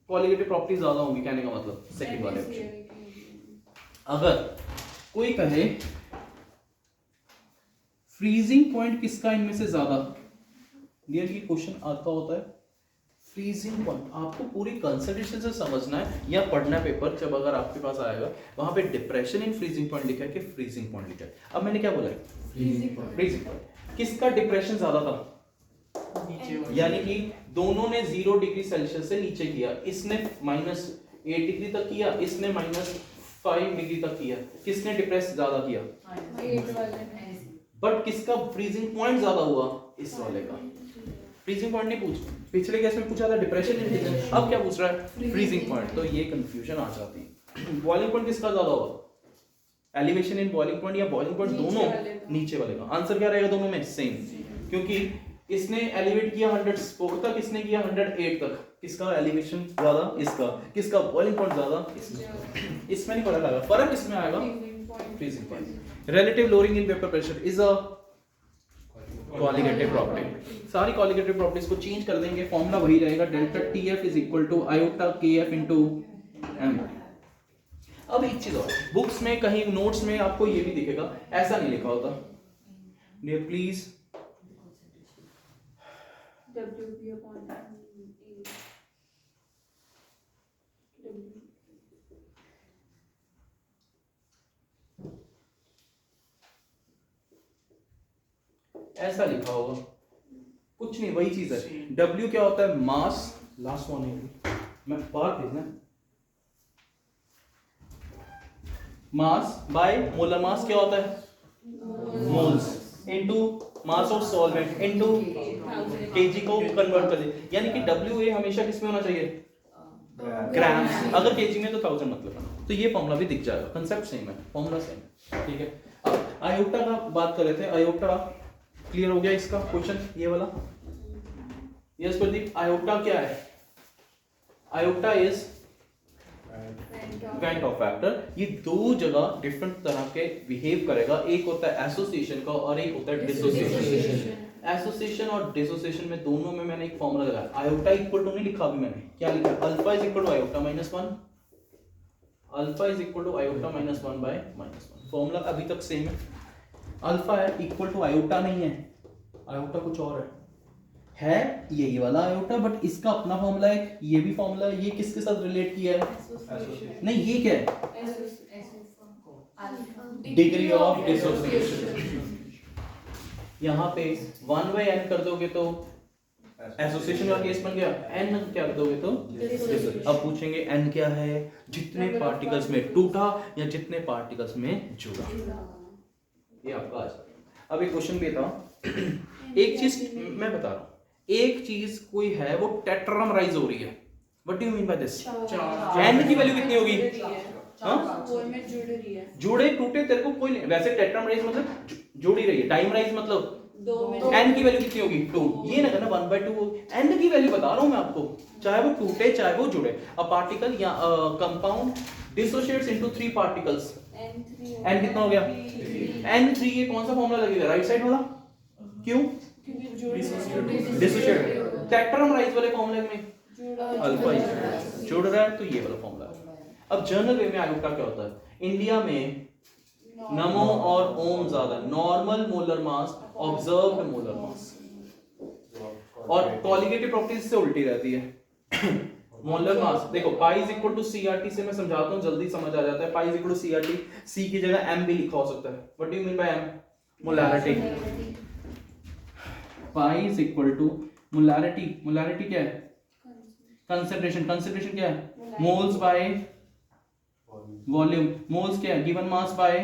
Speaker 1: कॉलिगेटिव प्रॉपर्टी ज्यादा होगी, कहने का मतलब सेकंड वाले ऑप्शन। अगर कोई कहे फ्रीजिंग पॉइंट किसका इनमें से ज्यादा, डियर ये क्वेश्चन आता होता है फ्रीजिंग पॉइंट। आपको पूरी कंसंट्रेशन से समझना है या पढ़ना है पेपर, जब अगर आपके पास आएगा वहां पे डिप्रेशन इन फ्रीजिंग पॉइंट लिखा है कि फ्रीजिंग पॉइंट लिखा है। अब मैंने क्या बोला है? Freezing point. किसका डिप्रेशन ज्यादा था? यानी कि दोनों ने 0 डिग्री सेल्सियस से नीचे किया, इसने -8 डिग्री तक किया, इसने -5 डिग्री तक किया। किसने डिप्रेस ज्यादा किया?
Speaker 2: 8 वाले में।
Speaker 1: बट किसका फ्रीजिंग पॉइंट ज्यादा हुआ? इस वाले का। फ्रीजिंग पॉइंट नहीं पूछ, पिछले केस में पूछा था डिप्रेशन इन फ्रीजिंग, अब क्या पूछ रहा है? Freezing point. तो ये कंफ्यूजन आ जाती है। बॉइलिंग पॉइंट किसका ज्यादा होगा? एलिवेशन इन बॉइलिंग पॉइंट या बॉइलिंग पॉइंट दोनों? नीचे वाले का। आंसर क्या रहेगा दोनों में? सेम, क्योंकि इसने एलिवेट किया 104 तक, इसने किया 108 तक। किसका एलिवेशन ज्यादा? इसका। किसका बॉइलिंग पॉइंट ज्यादा? इसका। इसमें नहीं पता लगा, फर्क इसमें आएगा freezing point. Relative lowering in vapour pressure is a colligative property. सारी कॉलिगेटिव प्रॉपर्टीज को चेंज कर देंगे, फॉर्मूला वही रहेगा, delta TF is equal to iota KF into m। अब एक चीज और, बुक्स में कहीं नोट्स में आपको ये भी दिखेगा, ऐसा नहीं लिखा होता। Dear please
Speaker 2: WP upon E।
Speaker 1: ऐसा लिखा होगा, कुछ नहीं, वही चीज है। W क्या होता है? मास, लास्ट वन है, मैं बाहर भेजना, मास बाय मोलर मास क्या होता है? Moles into mass of solvent into KG को कन्वर्ट कर दे, यानी कि WA हमेशा किसमें होना चाहिए? ग्राम्स। अगर केजी में तो 1000 मतलब। तो ये फॉर्मूला भी दिख जाएगा, कांसेप्ट सेम है, फॉर्मूला सेम है, ठीक है। अब आयोटा का बात कर रहे थे, आयोटा क्लियर हो गया इसका क्वेश्चन, ये वाला। यस प्रदीप, आयोटा क्या है? Iota is when Hoff factor. ये दो जगह डिफरेंट तरह के बिहेव करेगा, एक होता है एसोसिएशन का और एक होता है डिसोसिएशन। एसोसिएशन और डिसोसिएशन में दोनों में मैंने एक फॉर्मूला लगाया, आयोटा इक्वल टू नहीं लिखा अभी मैंने, क्या लिखा? Alpha is equal to iota minus 1, alpha is equal to iota minus 1 by -1। Formula अभी तक सेम है, अल्फा है इक्वल टू आयोटा नहीं है, आयोटा कुछ और है यही वाला आयोटा, बट इसका अपना फॉर्मूला है, ये भी फॉर्मूला है। ये किसके साथ रिलेट किया है? नहीं, ये क्या है? Degree of dissociation. यहाँ पे 1/n कर दोगे तो एसोसिएशन का केस बन गया, n क्या कर दोगे तो डिसोसिएशन। अब पूछेंगे n क्या है? जितने पार्टिकल्स में टूटा या जितने पार्टिकल्स में जुड़ा, ये आपका आ जाएगा। अब एक क्वेश्चन भी था, एक चीज मैं बता रहा हूँ, एक चीज कोई है वो टेट्रामराइज हो रही है, what do you mean by this? n की वैल्यू कितनी होगी? हाँ,
Speaker 2: में जुड़ रही है।
Speaker 1: जुड़े टूटे तेरे को कोई नहीं, वैसे टेट्रामराइज मतलब जुड़ ही रही है, डाइमराइज मतलब
Speaker 3: दो में
Speaker 1: n की वैल्यू कितनी होगी 2, ये ना करना 1/2, n की वैल्यू बता रहा हूं मैं आपको, चाहे वो टूटे चाहे वो जुड़े। अ पार्टिकल या compound dissociates into 3 particles, n कितना हो गया n3, ये कौन सा फॉर्मूला लगेगा राइट साइड वाला, क्यों डिसोशिएट टेट्रामराइज वाले फॉर्मूले में अल्फा जुड़ रहा है तो ये वाला फॉर्मूला है। अब जनरल वे में आयोटा क्या होता है, इंडिया में नमो और ओम ज्यादा, normal molar mass observed molar mass, और कॉलिगेटिव प्रॉपर्टीज से उल्टी रहती है। मोलर मास देखो pi is equal to CRT से मैं समझाता हूं जल्दी समझ आ जाता है। Pi is equal to CRT, C की जगह एम भी लिखा हो सकता है। What do you mean by M, molarity. Pi is equal to molarity, molarity क्या है कंसंट्रेशन, कंसंट्रेशन क्या है मोल्स बाय वॉल्यूम, मोल्स क्या है given mass by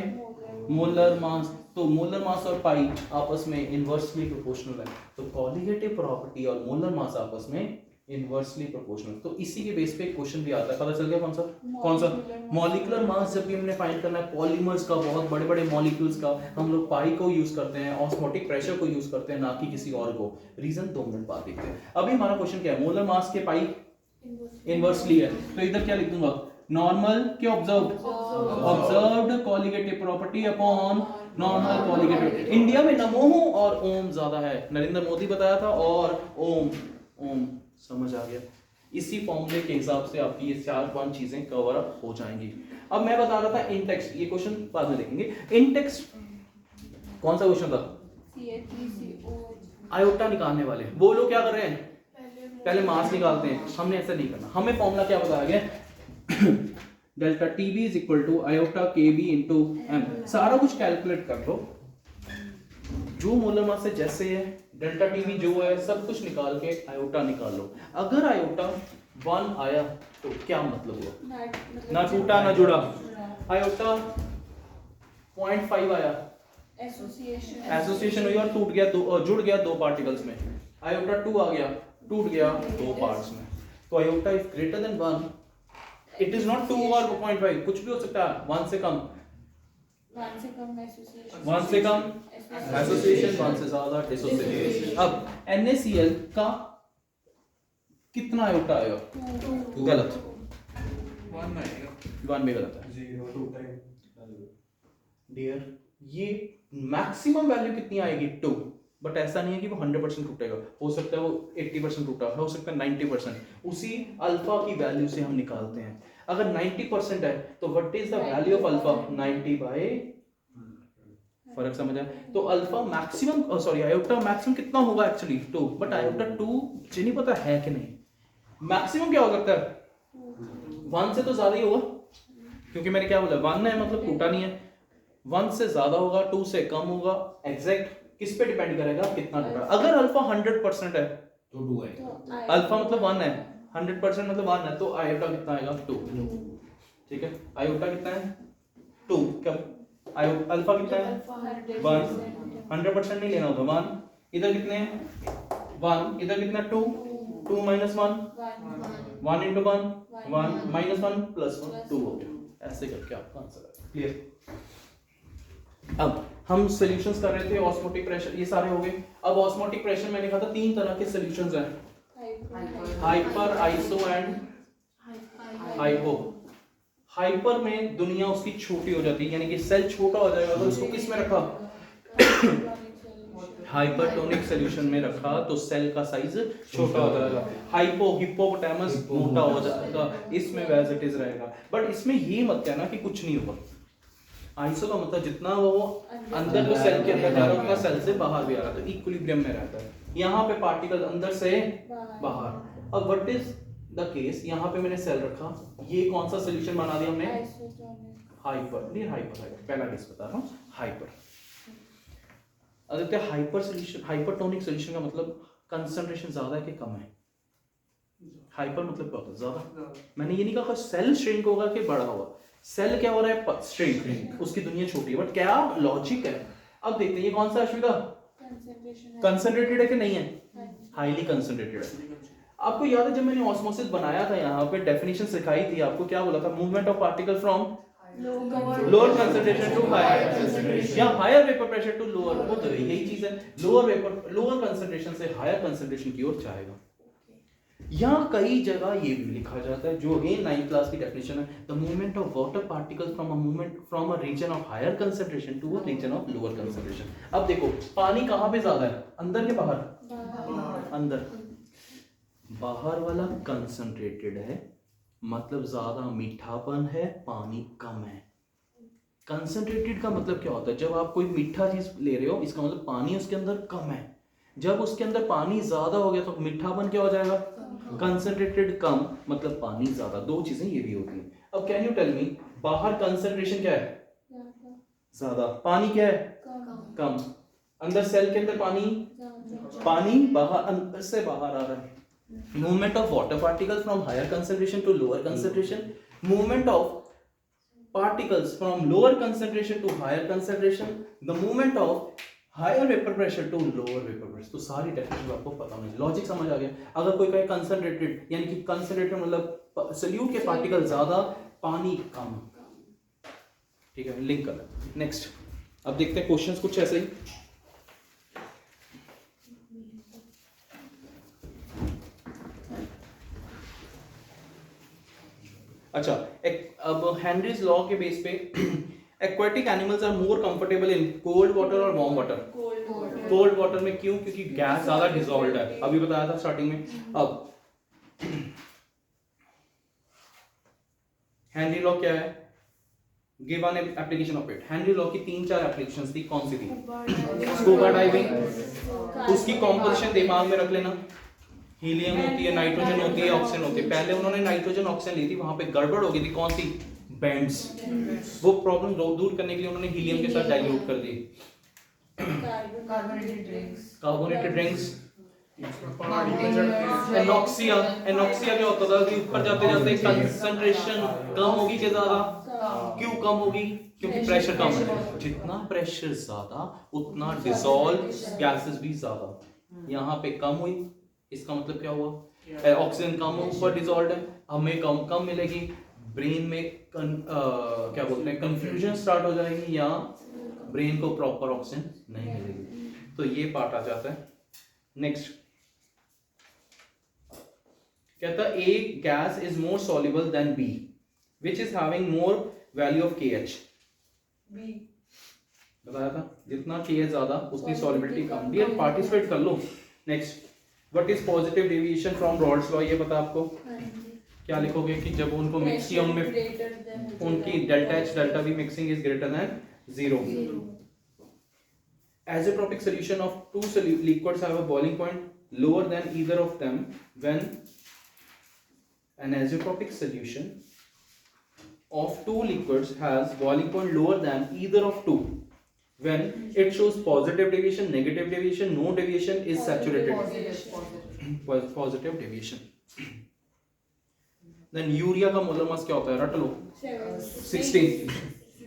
Speaker 1: molar mass. तो मोलर मास और पाई आपस में इनवर्सली प्रोपोर्शनल है, तो कॉलिगेटिव प्रॉपर्टी और मोलर मास आपस में इनवर्सली प्रोपोर्शनल। तो इसी के बेस पे एक क्वेश्चन भी आता है, पता चल गया कौन सा मॉलिक्यूलर मास। जब भी हमने फाइंड करना है पॉलीमर्स का, बहुत बड़े बड़े मॉलिक्यूल्स का, हम लोग पाई को यूज करते हैं, ऑस्मोटिक प्रेशर को यूज करते हैं, ना कि किसी और को। रीजन 2 मिनट बाद देखते हैं। अभी हमारा क्वेश्चन क्या है, मोलर मास के पाई इनवर्सली है, तो इधर क्या लिख दूंगा नॉर्मल के observed colligative property upon normal colligative. India में नमो और ओम ज्यादा है, नरेंद्र मोदी बताया था, और ओम समझ आ गया। इसी फॉर्मूले के हिसाब से आपकी ये 4-5 चीजें कवर अप हो जाएंगी। अब मैं बता रहा था इन टेक्स्ट, ये क्वेश्चन बाद में देखेंगे। इन टेक्स्ट कौन सा क्वेश्चन था, आयोटा निकालने वाले, वो लोग क्या कर रहे हैं पहले मास निकालते हैं, हमने ऐसा नहीं करना। हमें फॉर्मूला क्या बताया गया delta TB is equal to iota KB into M. सारा कुछ कैलकुलेट कर लो, जो मोलर मास से जैसे है डेल्टा टीबी जो है सब कुछ निकाल के आयोटा निकाल लो। अगर आयोटा 1 आया तो क्या मतलब हुआ, ना टूटा ना जुड़ा। आयोटा 0.5 आया एसोसिएशन हुई और टूट गया, जुड़ गया 2 पार्टिकल्स में। आयोटा 2 आ गया, टूट गया 2 पार्ट्स में। तो iota is greater than 1, it is not 2 और 0.5, कुछ भी हो सकता है, 1 से कम, 1 से कम एसोसिएशन, 1 से ज्यादा डिसोसिएशन। अब NaCl का कितना आयोटा आएगा, गलत 1 भी गलत है डियर। ये मैक्सिमम वैल्यू कितनी आएगी 2, बट ऐसा नहीं है कि वो 100% टूटेगा, हो सकता है वो 80% टूटा, हो सकता है 90%। उसी अल्फा की वैल्यू से हम निकालते हैं। अगर 90% है तो what is the value of alpha, 90/, फर्क समझ आया। तो alpha maximum, sorry iota maximum कितना होगा एक्चुअली 2, बट आयोटा 2 मुझे नहीं पता है कि नहीं। मैक्सिमम क्या हो सकता है 1 से तो ज्यादा ही होगा, क्योंकि मैंने क्या बोला 1 है मतलब टूटा नहीं है। 1 से ज्यादा होगा, 2 से कम होगा, एग्जैक्ट किस पे डिपेंड करेगा कितना टूटा। अगर अल्फा 100% है
Speaker 4: तो 2 है,
Speaker 1: अल्फा मतलब 1 है, 100% मतलब 1 है, तो आयोटा कितना आएगा 2। ठीक है, आयोटा कितना है 2, कब अल्फा कितना है 1, 100% नहीं लेना होगा 1, इधर कितने हैं 1, इधर कितना 2, 2 minus 1, 1 into 1, 1 minus 1 plus 1, 2 हो गया। ऐसे करके आपका आंसर है। क्लियर। अब हम सॉल्यूशंस कर रहे थे, ऑस्मोटिक प्रेशर ये सारे हो गए। अब ऑस्मोटिक प्रेशर मैंने कहा था 3 तरह के सॉल्यूशंस हैं, hyper, iso and hypo. Hyper में दुनिया उसकी छोटी हो जाती है, यानी कि सेल छोटा हो जाएगा। तो इसको किस में रखा हाइपरटोनिक सॉल्यूशन में रखा तो सेल का साइज छोटा हो जाएगा। हाइपो, हिप्पोपोटामस मोटा हो जाएगा, इसमें वैज इट इज रहेगा। बट इसमें ये मत कहना कि कुछ नहीं होगा। आइसो का मतलब जितना वो अंदर तो सेल के अंदर जा रहा है उतना सेल से बाहर भी आ रहा है, तो इक्विलिब्रियम में रहता है। यहाँ पे पार्टिकल अंदर से बाहर। अब व्हाट इज द केस, यहाँ पे मैंने सेल रखा, ये कौन सा सॉल्यूशन बना दिया हमने हाइपर, नहीं हाइपर, पहला केस बता रहा हूँ hyper. Aditya hyper solution, hypertonic solution का मतलब कंसंट्रेशन ज्यादा है कि कम है। हाइपर मतलब क्या होता है ज्यादा। मैंने ये नहीं कहा सेल श्रिंक होगा कि बड़ा होगा, सेल क्या हो रहा है श्रिंक, उसकी दुनिया छोटी है। बट क्या लॉजिक है, अब देखते हैं ये कौन सा अश्विता कंसंट्रेटेड है कि नहीं है, हाईली कंसंट्रेटेड है। आपको याद है जब मैंने ऑस्मोसिस बनाया था यहाँ पे डेफिनेशन सिखाई थी आपको, क्या बोला था movement of particle from lower concentration to higher, या higher vapour pressure to lower, वो तो यही चीज है, लोअर कंसंट्रेशन से हायर कंसंट्रेशन की ओर जाएगा। यहाँ कई जगह ये भी लिखा जाता है, जो अगेन 9th क्लास की डेफिनेशन है, the movement of water particles from a region of higher concentration to a region of lower concentration. अब देखो पानी कहाँ पे ज्यादा है, अंदर के बाहर? अंदर। बाहर वाला कंसंट्रेटेड है, मतलब ज्यादा मीठापन है, पानी कम है। कंसंट्रेटेड का मतलब क्या होता है? जब आप कोई मीठा चीज ले रहे हो, इसका मतलब पानी उसके अंदर कम है। जब उसके अंदर पानी ज्यादा हो गया तो मीठापन क्या हो जाएगा? कंसंट्रेटेड कम, मतलब पानी ज्यादा। दो चीजें ये भी होती हैं। अब कैन यू टेल मी, बाहर कंसंट्रेशन क्या है? ज्यादा। पानी क्या है? कम। अंदर सेल के अंदर पानी बाहर, अंदर से बाहर आ रहा है। Movement of water particles from higher concentration to lower concentration, movement of particles from lower concentration to higher concentration, the movement of higher vapor pressure to lower vapor pressure। तो सारी डेफिनेशन आपको पता होनी चाहिए, लॉजिक समझ आ गया। अगर कोई कहे कंसंट्रेटेड, यानी कि कंसंट्रेटेड मतलब सॉल्यूट के पार्टिकल ज्यादा, पानी कम, ठीक है, लिंक कर लें। नेक्स्ट, अब देखते हैं क्वेश्चंस कुछ ऐसे ही। अच्छा, अब हेनरीज लॉ के बेस पे aquatic animals are more comfortable in cold water और वार्म वाटर? कोल्ड वाटर में। क्यों? क्योंकि गैस ज्यादा डिसॉल्व्ड है, अभी बताया था स्टार्टिंग में। अब हेनरी लॉ क्या है? Give one application of it. Henry law की 3-4 एप्लीकेशंस थी, कौन सी थी? Scuba diving. उसकी कॉम्पोजिशन दिमाग में रख लेना, हीलियम होती है, नाइट्रोजन होती है, ऑक्सीजन होती है। पहले उन्होंने नाइट्रोजन ऑक्सीजन ली थी, वहां पे गड़बड़ हो गई थी, कौन सी? बैंड्स। वो प्रॉब्लम दूर करने के लिए उन्होंने हीलियम के साथ डाइल्यूट कर दी। Carbonated drinks. एनॉक्सिया। एनॉक्सिया क्या होता था कि ऊपर जाते जाते कंसंट्रेशन कम होगी कि ज्यादा? क्यों कम होगी? क्योंकि प्रेशर कम है। जितना प्रेशर ज्यादा उतना डिसॉल्व गैसेस भी ज्यादा। यहाँ पे कम हुई, इसका मतलब क्या हुआ? ऑक्सीजन कम ऊपर डिसॉल्व है, हमें कम मिलेगी, ब्रेन में क्या बोलते हैं, कंफ्यूजन स्टार्ट हो जाएगी, या ब्रेन को प्रॉपर ऑक्सीजन नहीं मिलेगी। तो ये पार्ट आ जाता है। नेक्स्ट कहता है a gas is more soluble than B which is having more value of KH। बताया था, जितना KH ज्यादा उतनी सॉल्युबिलिटी कम। डियर पार्टिसिपेट कर लो। Next, what is positive deviation from Raoult's law? ये पता आपको? क्या लिखोगे कि जब उनको मिक्स किया उनमें उनकी delta H delta V mixing is greater than 0। Azeotropic solution of two liquids have a boiling point lower than either of them when an azeotropic solution of two liquids has boiling point lower than either of two when it shows positive deviation, negative deviation, no deviation is saturated। positive deviation। then urea का molar mass क्या होता है? रट लो,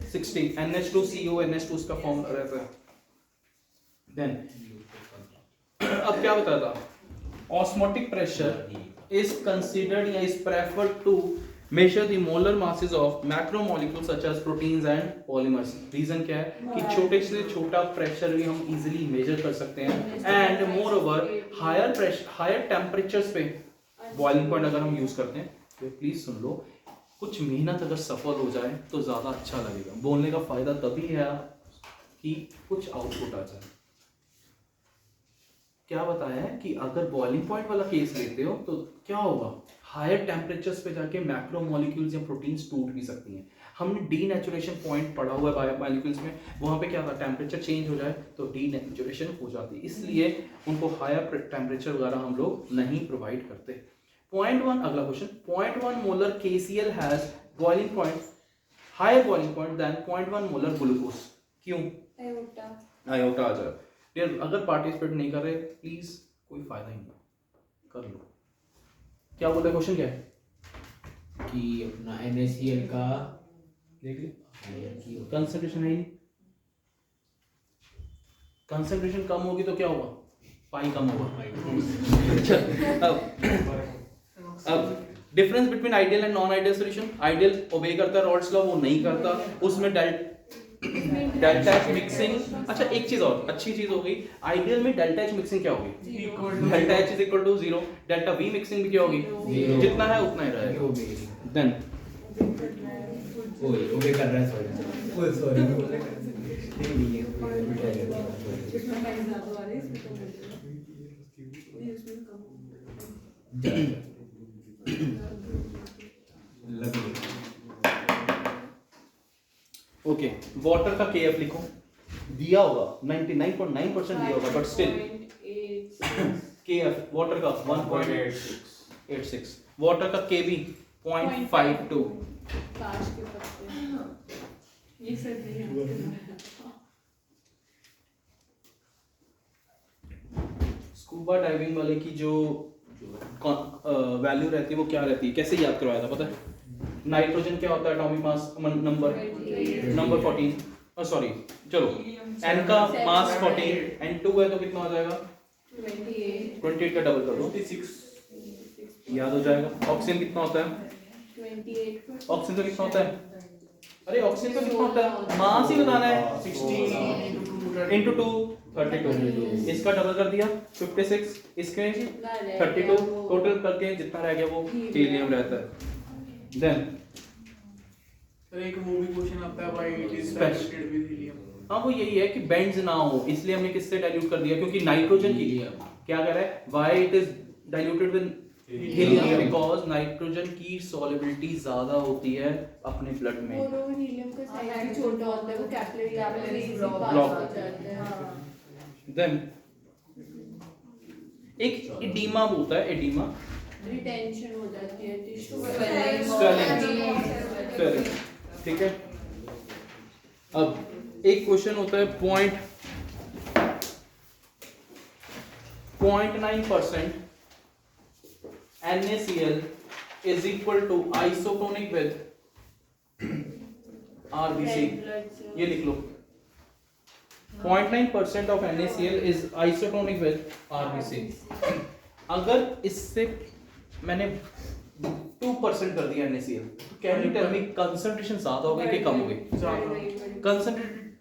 Speaker 1: 16 NH2CO NH2 उसका form रहता है। then अब क्या बताया था? osmotic pressure is considered या is preferred to measure the molar masses of macromolecules such as proteins and polymers। Reason क्या है कि छोटे से छोटा प्रेशर भी हम इजीली मेजर कर सकते हैं, and moreover higher pressure higher temperatures पे बॉइलिंग पॉइंट अगर हम यूज करते हैं, तो प्लीज सुन लो, कुछ मेहनत अगर सफल हो जाए तो ज्यादा अच्छा लगेगा। बोलने का फायदा तभी है कि कुछ आउटपुट आ जाए। क्या बताया है कि अगर बॉइलिंग पॉइंट वाला केस लेते हो तो क्या होगा? हायर टेम्परेचर्स पे जाके मैक्रोमोलिक्यूल्स या प्रोटीन्स टूट भी सकती हैं। हमने डीनेचुरेशन पॉइंट पढ़ा हुआ है बायोमोलिक्यूल्स में, वहां पे क्या था? टेम्परेचर चेंज हो जाए तो डीनेचुरेशन हो जाती है, इसलिए उनको हायर टेम्परेचर वगैरह हम लोग नहीं प्रोवाइड करते। पॉइंट 1, अगला question, 0.1 molar KCl has boiling point higher boiling point than 0.1 molar glucose. क्यों? आयोटा आ जाए। यार अगर पार्टिसिपेट नहीं कर रहे प्लीज कोई फायदा ही नहीं, कर लो। क्या बोल रहे, क्वेश्चन क्या है?
Speaker 4: कि अपना NaCl का
Speaker 1: देख ले, कंसंट्रेशन है ही नहीं, कंसंट्रेशन कम होगी तो क्या होगा? पाई कम होगा। अब difference between ideal and non ideal solution, ideal obey करता है रॉल्स लॉ, वो नहीं करता, उसमें डेल्टा एच मिक्सिंग। अच्छा एक चीज और अच्छी चीज हो गई, आइडियल में डेल्टा एच मिक्सिंग क्या होगी, delta H is equal to 0, delta V mixing भी क्या होगी, जितना है उतना ही रहेगा। देन
Speaker 4: ओए ओबे कर रहा है, सॉरी ओए सॉरी नहीं है
Speaker 3: इसमें टाइम ज्यादा आ रहा है, इसमें कम हो जाएगा। ये उसमें कम
Speaker 4: लग गया।
Speaker 1: ओके वाटर का केएफ लिखो, दिया होगा 99.9% दिया होगा, बट स्टिल
Speaker 3: 0.86
Speaker 1: केएफ वाटर का 1.86, वाटर का केबी 0.52।
Speaker 3: काश के पत्ते ये सब नहीं है।
Speaker 1: स्कूबा डाइविंग वाले की जो वैल्यू रहती है वो क्या रहती है, कैसे याद करवाया था पता है, नाइट्रोजन क्या होता है एटॉमिक मास नंबर 14, सॉरी चलो n का मास 14, n2 है तो कितना हो जाएगा 28 का डबल कर दो 26 याद हो जाएगा। ऑक्सीजन कितना होता है,
Speaker 2: 28
Speaker 1: ऑक्सीजन का कितना होता है, अरे ऑक्सीजन का कितना होता है, मास ही बताना है 16 into 2 32, इसका डबल कर दिया 56, इसके 32, टोटल करके जितना रह गया वो हीलियम रहता है। देन
Speaker 5: सर एक वो भी क्वेश्चन आता है why it is
Speaker 1: Special.
Speaker 5: Diluted with helium.
Speaker 1: हाँ वो यही है कि बेंड्स ना हो, इसलिए हमने किससे डाइल्यूट कर दिया, क्योंकि नाइट्रोजन की क्या कह रहा है, why it is diluted with helium, because nitrogen की सॉल्युबिलिटी ज्यादा होती है अपने ब्लड में।
Speaker 2: और वो हीलियम का साइज भी छोटा होता है, वो कैपिलरी
Speaker 1: Block.
Speaker 2: ब्लॉक हो जाता है। हाँ।
Speaker 1: देन एक एडिमा होता है, एडिमा
Speaker 2: रिटेंशन हो जाती है, टिश्यू
Speaker 1: स्वेलिंग, ठीक है। अब एक क्वेश्चन होता है 0.9% NaCl is equal to isotonic with RBC, ये लिख लो 0.9% of NaCl is isotonic with RBC। अगर इससे मैंने 2% कर दिया NaCl तो can you tell me concentration ज्यादा हो गई कि कम हो गई,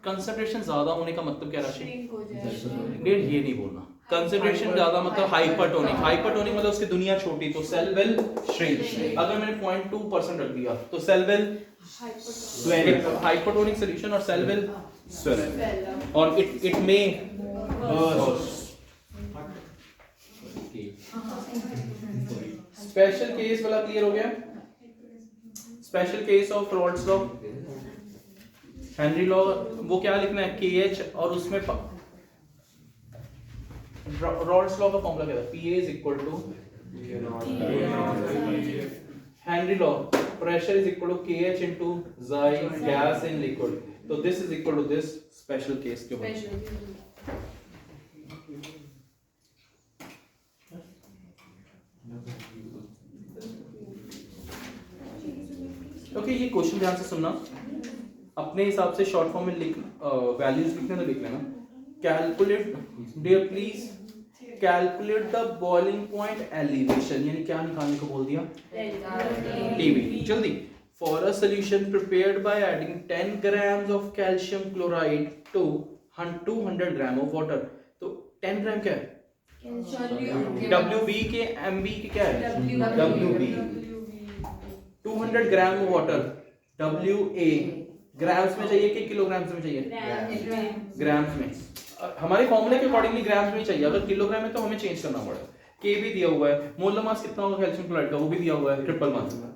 Speaker 1: कंसंट्रेशन ज्यादा होने का मतलब क्या राशि, डेढ़ ये नहीं बोलना, कंसंट्रेशन ज्यादा मतलब हाइपरटोनिक, हाइपरटोनिक मतलब उसकी दुनिया छोटी, तो सेल विल श्रिंक। अगर मैंने 0.2% रख दिया तो cell will swell, hypertonic solution और सेल विल स्वेल और इट मे स्पेशल केस वाला क्लियर हो गया, special case of Raoult's law, Henry law, वो क्या लिखना है KH और उसमें रॉल्स लॉ का फॉर्मूला क्या था, PA is equal to Henry law, pressure is equal to KH into xi gas in liquid, तो this is equal to this, special case के बाद। ओके ये क्वेश्चन ध्यान से सुनना, अपने हिसाब से शॉर्ट फॉर्म में लिख वैल्यूज लिखने तो लिख लेना। Calculate dear please calculate the boiling point elevation, यानी क्या निकालने को बोल दिया, टीवी, जल्दी। For a solution prepared by adding 10 grams of calcium chloride to 200 gram of water, तो 10 ग्राम क्या है, WB के MB के क्या है, WB, 200 gram water WA, grams में चाहिए कि किलोग्राम्स में चाहिए, ग्राम्स में, हमारे फॉर्मूले के अकॉर्डिंगली ग्राम्स में चाहिए, अगर किलोग्राम है तो हमें चेंज करना पड़ेगा। के भी दिया हुआ है, मोलर मास कितना होगा कैल्शियम क्लोराइड का वो भी दिया हुआ है 111,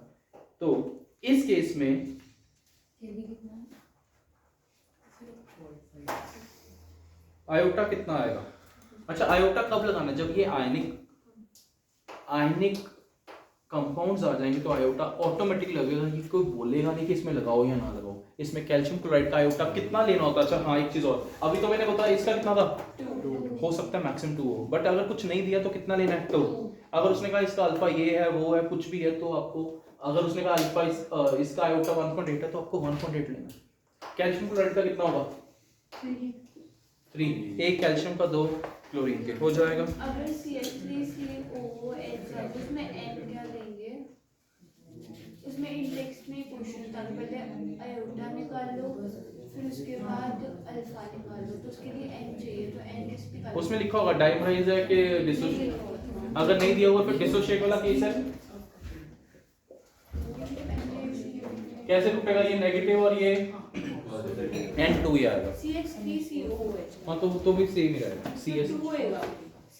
Speaker 1: तो इस केस में आयोटा कितना आएगा, अच्छा आयोटा कब लगाना है, जब ये आयनिक कंपाउंड्स आ जाएंगे तो आयोटा ऑटोमेटिक लगेगा, ये कोई बोलेगा नहीं कि इसमें लगाओ या ना लगाओ। इसमें कैल्शियम क्लोराइड का आयोटा कितना लेना होता है, अच्छा हाँ एक चीज और, अभी तो मैंने बताया इसका कितना था 2, हो सकता है मैक्सिमम 2 हो, बट अगर कुछ नहीं दिया तो कितना लेना है 2, अगर उसने कहा इसका अल्फा ये है वो है कुछ भी है तो आपको, अगर उसने कहा अल्फा इसका आयोटा 1.8 है तो आपको 1.8 लेना है। कैल्शियम क्लोराइड का कितना होगा 3, एक कैल्शियम का 2 क्लोरीन के हो जाएगा।
Speaker 2: अगर CH3COOH है तो उसमें N क्या लेंगे, इसमें क्वेश्चन था कि पहले आयोटा निकाल लो फिर उसके बाद अल्फा निकाल लो, तो उसके लिए n चाहिए, तो n किस निकाल
Speaker 1: उसमें लिखा होगा डाइमराइज है कि डिसोशिएट, अगर नहीं दिया हुआ फिर डिसोशिएट वाला केस है। कैसे टूटेगा ये नेगेटिव और ये N2 ही आएगा।
Speaker 2: CH3COOH
Speaker 1: हाँ तो भी सेम ही रहेगा CS
Speaker 2: 2 होएगा,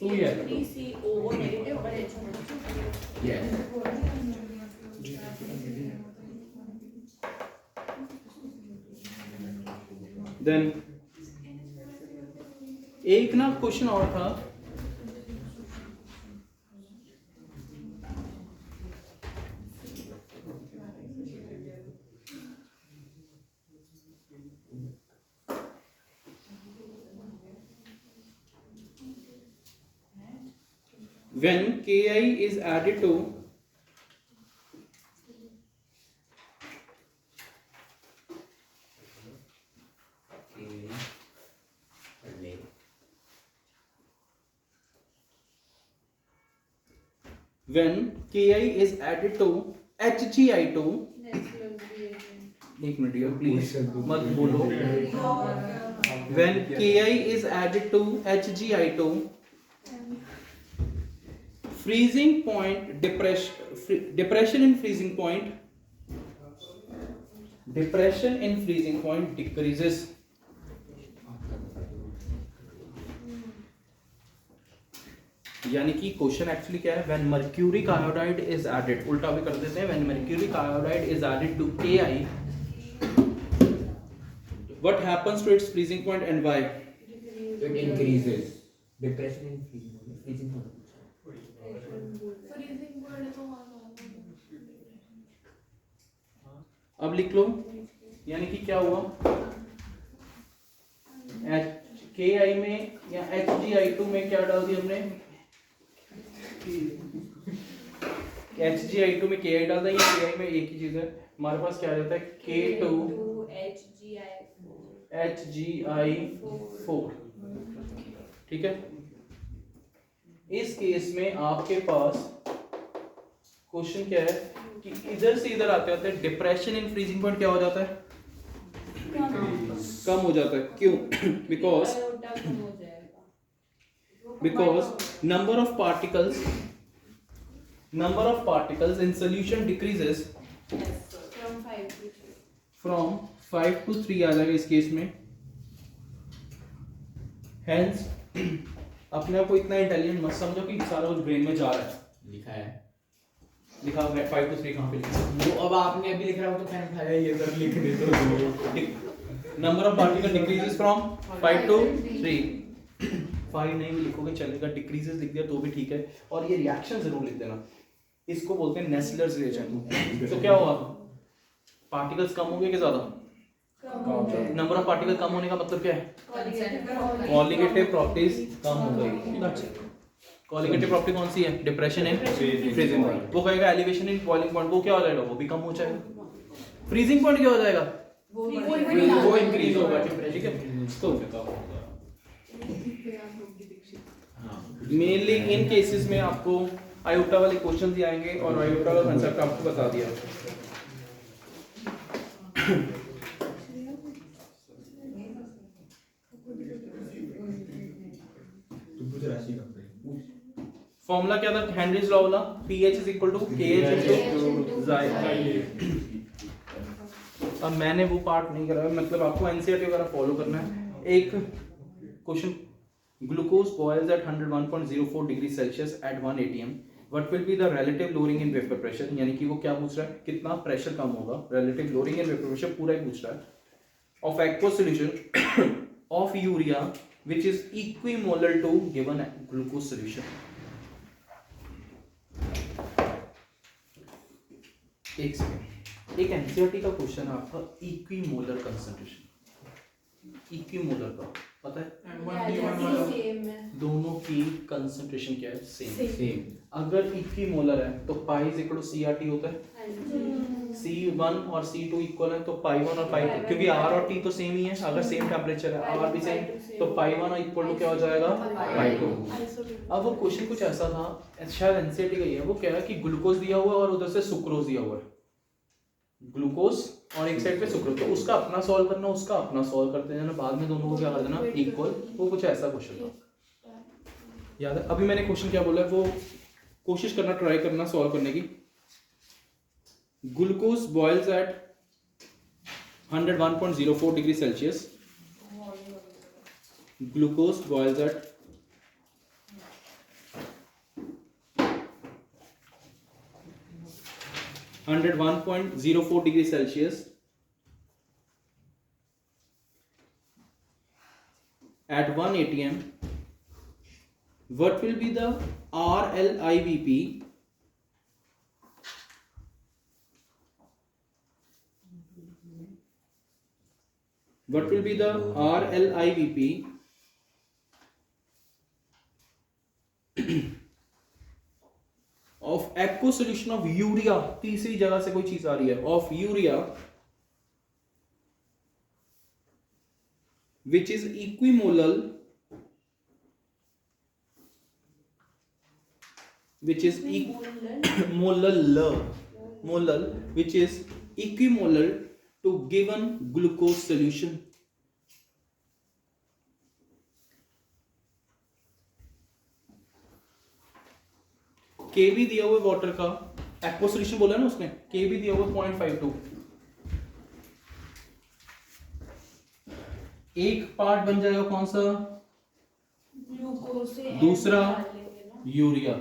Speaker 1: 2 ही आएगा।
Speaker 2: CH3CO नेगेटिव और H1
Speaker 1: यस देन एक ना क्वेश्चन और था, when Ki is added to HgI2, एक मिनट यार प्लीज मत बोलो, when Ki is added to HgI2, freezing point depression in freezing point decreases. यानी कि क्वेश्चन एक्चुअली क्या है, when mercuric iodide is added, उल्टा भी कर देते हैं, when mercuric iodide is added to Ki, what happens to its freezing point and why?
Speaker 4: It increases. Depression in freezing point.
Speaker 1: अब लिख लो, यानी कि क्या हुआ, Ki में या HgI2 में क्या डाल दिया हमने, HgI2 में Ki डाल दिया, या Ki में एक ही चीज है, हमारे पास क्या आ जाता है K2 HgI4, ठीक है। इस केस में आपके पास क्वेश्चन क्या है कि इधर से इधर आते आते डिप्रेशन इन फ्रीजिंग पॉइंट क्या हो जाता है, कम हो जाता है। क्यों? Because number of particles in solution decreases from 5 to 3 आ जाएगा इस केस में। Hence अपने आप को इतना इंटेलिजेंट मत समझो कि सारा कुछ ब्रेन में जा रहा है। लिखा हुआ है 5 to 3 कहाँ पे लिखा है?
Speaker 4: वो अब आपने अभी लिख रहा हो तो फैन खाया ये सर लिख दे तो
Speaker 1: number of particle decreases from 5 to 3। 5 नहीं भी लिखोगे चलेगा, डिक्रीजेस लिख दिया तो भी ठीक है। और ये रिएक्शन जरूर लिख देना, इसको बोलते हैं नेस्लर्स रिएक्शन। तो क्या हुआ, पार्टिकल्स कम होंगे कि ज्यादा? नंबर ऑफ पार्टिकल कम होने का मतलब क्या है, कॉलिगेटिव प्रॉपर्टीज कम हो गई। कॉलिगेटिव प्रॉपर्टी कौन सी है, डिप्रेशन इन फ्रीजिंग पॉइंट। वो कहेगा एलिवेशन इन बॉइलिंग पॉइंट, वो क्या हो जाएगा, वो भी कम हो जाएगा। फ्रीजिंग पॉइंट क्या हो जाएगा, वो इंक्रीज होगा, ठीक है। तो मेनली इन केसेस में आपको आयोटा वाले क्वेश्चन दिए आएंगे और आयोटा का कांसेप्ट आपको बता दिया। फॉर्मूला क्या था, हेनरीज लॉ वाला, pH is equal to KH into xi। अब मैंने वो पार्ट नहीं करा, मतलब आपको एनसीईआरटी वगैरह फॉलो करना है। एक question, glucose boils at 101.04 degree Celsius at 1 atm, what will be the relative lowering in vapour pressure. यानी कि वो क्या पूछ रहा है, कितना प्रेशर कम होगा, relative lowering in vapour pressure पूरा ही पूछ रहा है। Of aqueous solution of urea which is equimolar to given glucose solution. एक सेकंड, एक एनसीईआरटी का क्वेश्चन है आपका, इक्विमोलर कंसंट्रेशन। इक्विमोलर का पता है, दोनों की कंसंट्रेशन क्या है, सेम। अगर इक्विमोलर है तो pi is equal to CRT होता है। C1 और C2 इक्वल है तो पाई 1 और पाई 2, क्योंकि R और T तो सेम ही है। अगर सेम टेम्परेचर है, R भी सेम, तो पाई 1 इक्वल टू क्या हो जाएगा, पाई 2। अब वो क्वेश्चन कुछ ऐसा था, शायद एनसीईआरटी का ही है, वो कह रहा है कि ग्लूकोज दिया हुआ है और उधर से सुक्रोज दिया हुआ है। ग्लूकोज और एक साइड पे सुक्रोज, तो उसका अपना सॉल्व करना, उसका अपना सॉल्व करते जाना, बाद में दोनों को क्या कर देना इक्वल। वो कुछ ऐसा क्वेश्चन था, याद है? अभी मैंने क्वेश्चन क्या बोला है वो कोशिश करना, ट्राई करना सॉल्व करने की। Glucose boils at 101.04 degree Celsius. Glucose boils at 101.04 degree Celsius at 1 atm. What will be the RLIVP what will be the RLIVP of aqueous solution of urea? तीसरी जगह से कोई चीज आ रही है, of urea which is equimolar which is molar which is equimolar to given glucose solution. केवी दिया हुआ water का, एक्वा सॉल्यूशन बोला ना उसने, केवी दिया हुआ 0.52, एक पार्ट बन जाएगा कौन सा,
Speaker 2: ग्लूकोज से
Speaker 1: दूसरा
Speaker 2: निकाल लेंगे ना।
Speaker 1: यूरिया।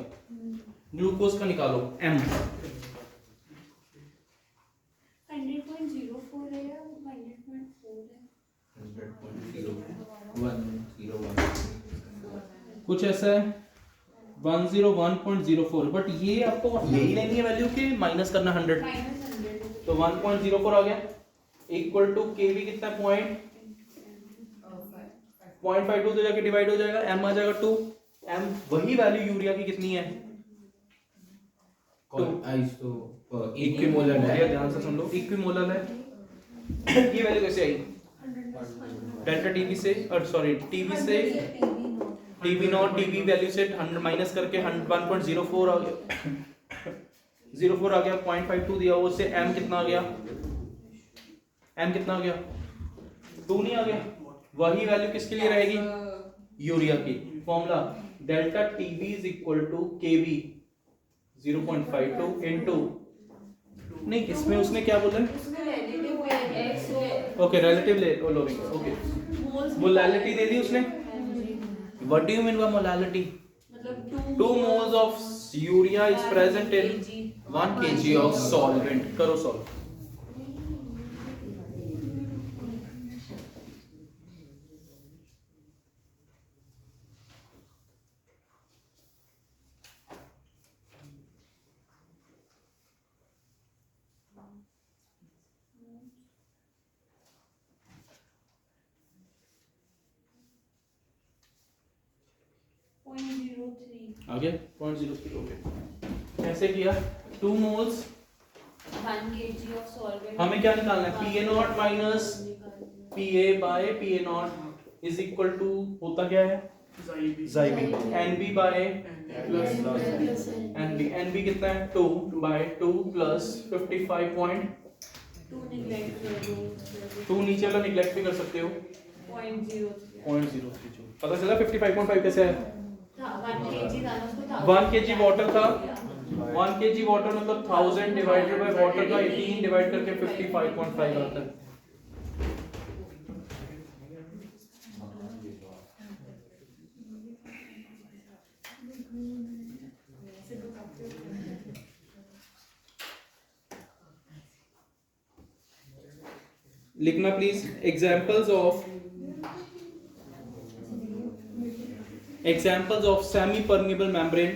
Speaker 1: ग्लूकोज का निकालो M,
Speaker 2: 100.04 है या 100.4 है?
Speaker 4: 101
Speaker 1: कुछ ऐसा है 101.04, बट ये आपको यही लेनी है वैल्यू के माइनस करना 100,
Speaker 2: -100
Speaker 1: तो 1.04 आ गया इक्वल टू केवी कितना है, 0.52 तो जाके डिवाइड हो जाएगा, M आ जाएगा 2, M वही वैल्यू यूरिया की कितनी है,
Speaker 4: इक्विमोलर है।
Speaker 1: ध्यान से सुन लो, इक्विमोलर है। ये वैल्यू कैसे आई, डेल्टा टीबी से, और सॉरी टीबी से, टीबी नॉट टीबी वैल्यू से 100 माइनस करके 101.04 आ गया, 04 आ गया, 0.52 दिया वो से M कितना आ गया, M कितना आ गया 2 नहीं आ गया, वही वैल्यू किसके लिए रहेगी, यूरिया की। Formula delta TB is equal to KB 0.52 into, नहीं इसमें उसने क्या बोला है,
Speaker 2: उसमें relative है, X है।
Speaker 1: ओके रिलेटिव ले लो, ओके मोलालिटी दे दी उसने। What do you mean bye molality,
Speaker 2: मतलब
Speaker 1: 2 moles of urea is present in 1 kg of solvent। करो सॉल्व, आगे 0.03, ओके कैसे किया, 2 moles
Speaker 2: 1 kg of solvent।
Speaker 1: हमें क्या निकालना है, PA naught minus PA by PA naught is equal to होता क्या है,
Speaker 5: xi B
Speaker 1: NB by
Speaker 5: plus
Speaker 1: NB कितना है 2 बाय 2 प्लस 55.2
Speaker 2: 2 neglect कर दो,
Speaker 1: नीचे वाला निगलेक्ट भी कर सकते हो,
Speaker 2: 0.03
Speaker 1: पता चला 55.5 कैसे है,
Speaker 2: था 1 kg था ना, उसको
Speaker 1: 1 kg वाटर था, 1 kg वाटर मतलब 1000 डिवाइडेड बाय वाटर का 18 डिवाइड करके 55.5 आता है। लिखना please, examples of semi permeable membrane,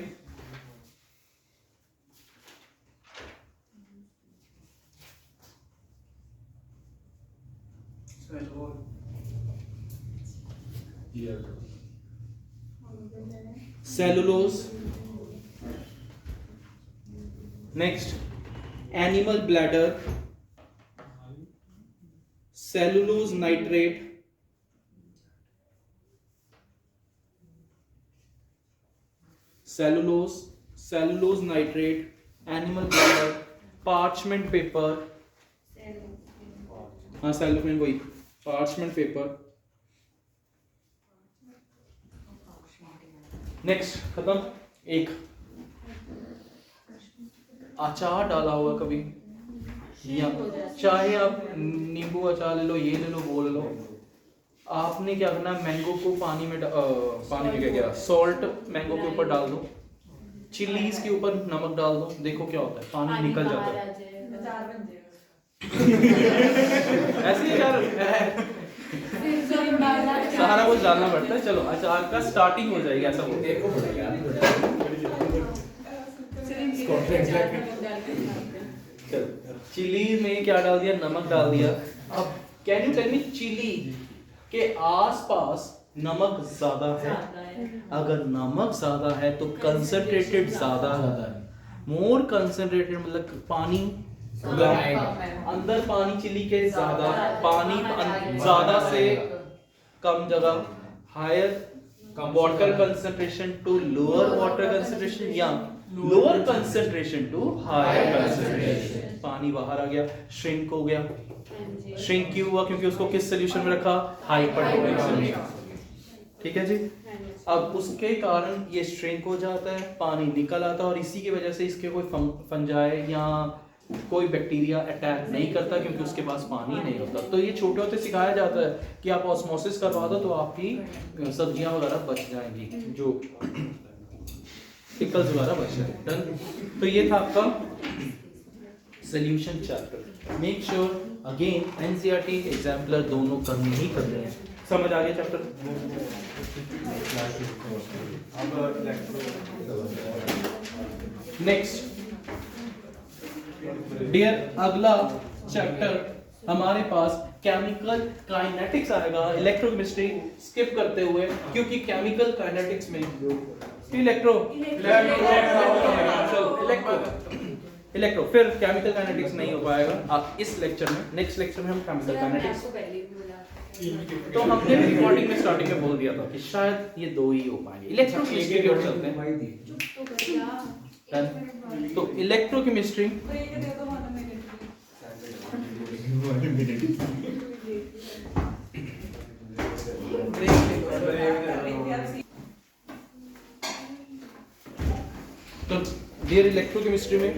Speaker 1: cellulose, next animal bladder, cellulose nitrate, cellulose nitrate, animal bladder, parchment paper, हाँ सेलोफेन वही पार्चमेंट पेपर। नेक्स्ट खत्म। एक अचार डाला हुआ कभी, या चाहे आप नींबू अचार ले लो, ये ले लो, वो ले लो, आपने क्या करना है, मैंगो को पानी में पानी में क्या किया, सॉल्ट मैंगो के ऊपर डाल दो, चिलीज के ऊपर नमक डाल दो, देखो क्या होता है, पानी निकल जाता है।
Speaker 3: अचार बन जाएगा।
Speaker 1: ऐसे ही यार सारा कुछ डालना पड़ता है। चलो अचार का स्टार्टिंग हो जाएगी, ऐसा बोलते हैं। चलो चिली में क्या डाल दिया, नमक डाल दिया। अब can you tell me chilli के आसपास नमक ज्यादा है? अगर नमक ज्यादा है तो कंसंट्रेटेड ज्यादा है, मोर कंसंट्रेटेड मतलब पानी अंदर, पानी चिली के ज्यादा, पानी ज्यादा से कम जगह, higher water concentration to lower water concentration, या lower concentration to higher concentration. पानी बाहर आ गया, श्रिंक हो गया। श्रिंक क्यों हुआ? क्योंकि उसको किस सोल्यूशन में रखा, हाइपरटोनिक सोल्यूशन। ठीक है जी। अब उसके कारण ये श्रिंक हो जाता है, पानी निकल आता है, और इसी की वजह से इसके कोई फंजाई या कोई बैक्टीरिया अटैक नहीं करता, क्योंकि उसके पास पानी नहीं होता। तो ये छोटे होते सिखाया जाता है कि आप ऑस्मोसिस करवा दो तो आपकी सब्जियां वगैरह बच जाएंगी, जो पिकल्स वगैरह बच जाएंगे। डन। तो ये था आपका solution chapter. Make sure again NCERT exemplar दोनों करने ही करने हैं। समझ आ गया चैप्टर? नेक्स्ट डियर, अगला चैप्टर हमारे पास केमिकल काइनेटिक्स आएगा। इलेक्ट्रोकेमिस्ट्री स्किप करते हुए, क्योंकि केमिकल काइनेटिक्स में इलेक्ट्रो फिर केमिकल काइनेटिक्स नहीं हो पाएगा आप इस लेक्चर में। नेक्स्ट लेक्चर में हम केमिकल काइनेटिक्स, तो हमने रिकॉर्डिंग में स्टार्टिंग में बोल दिया था कि शायद ये दो ही हो पाएंगे। इलेक्ट्रोकेमिस्ट्री की ओर चलते हैं। तो इलेक्ट्रोकेमिस्ट्री तो डियर इलेक्ट्रोकेमिस्ट्री में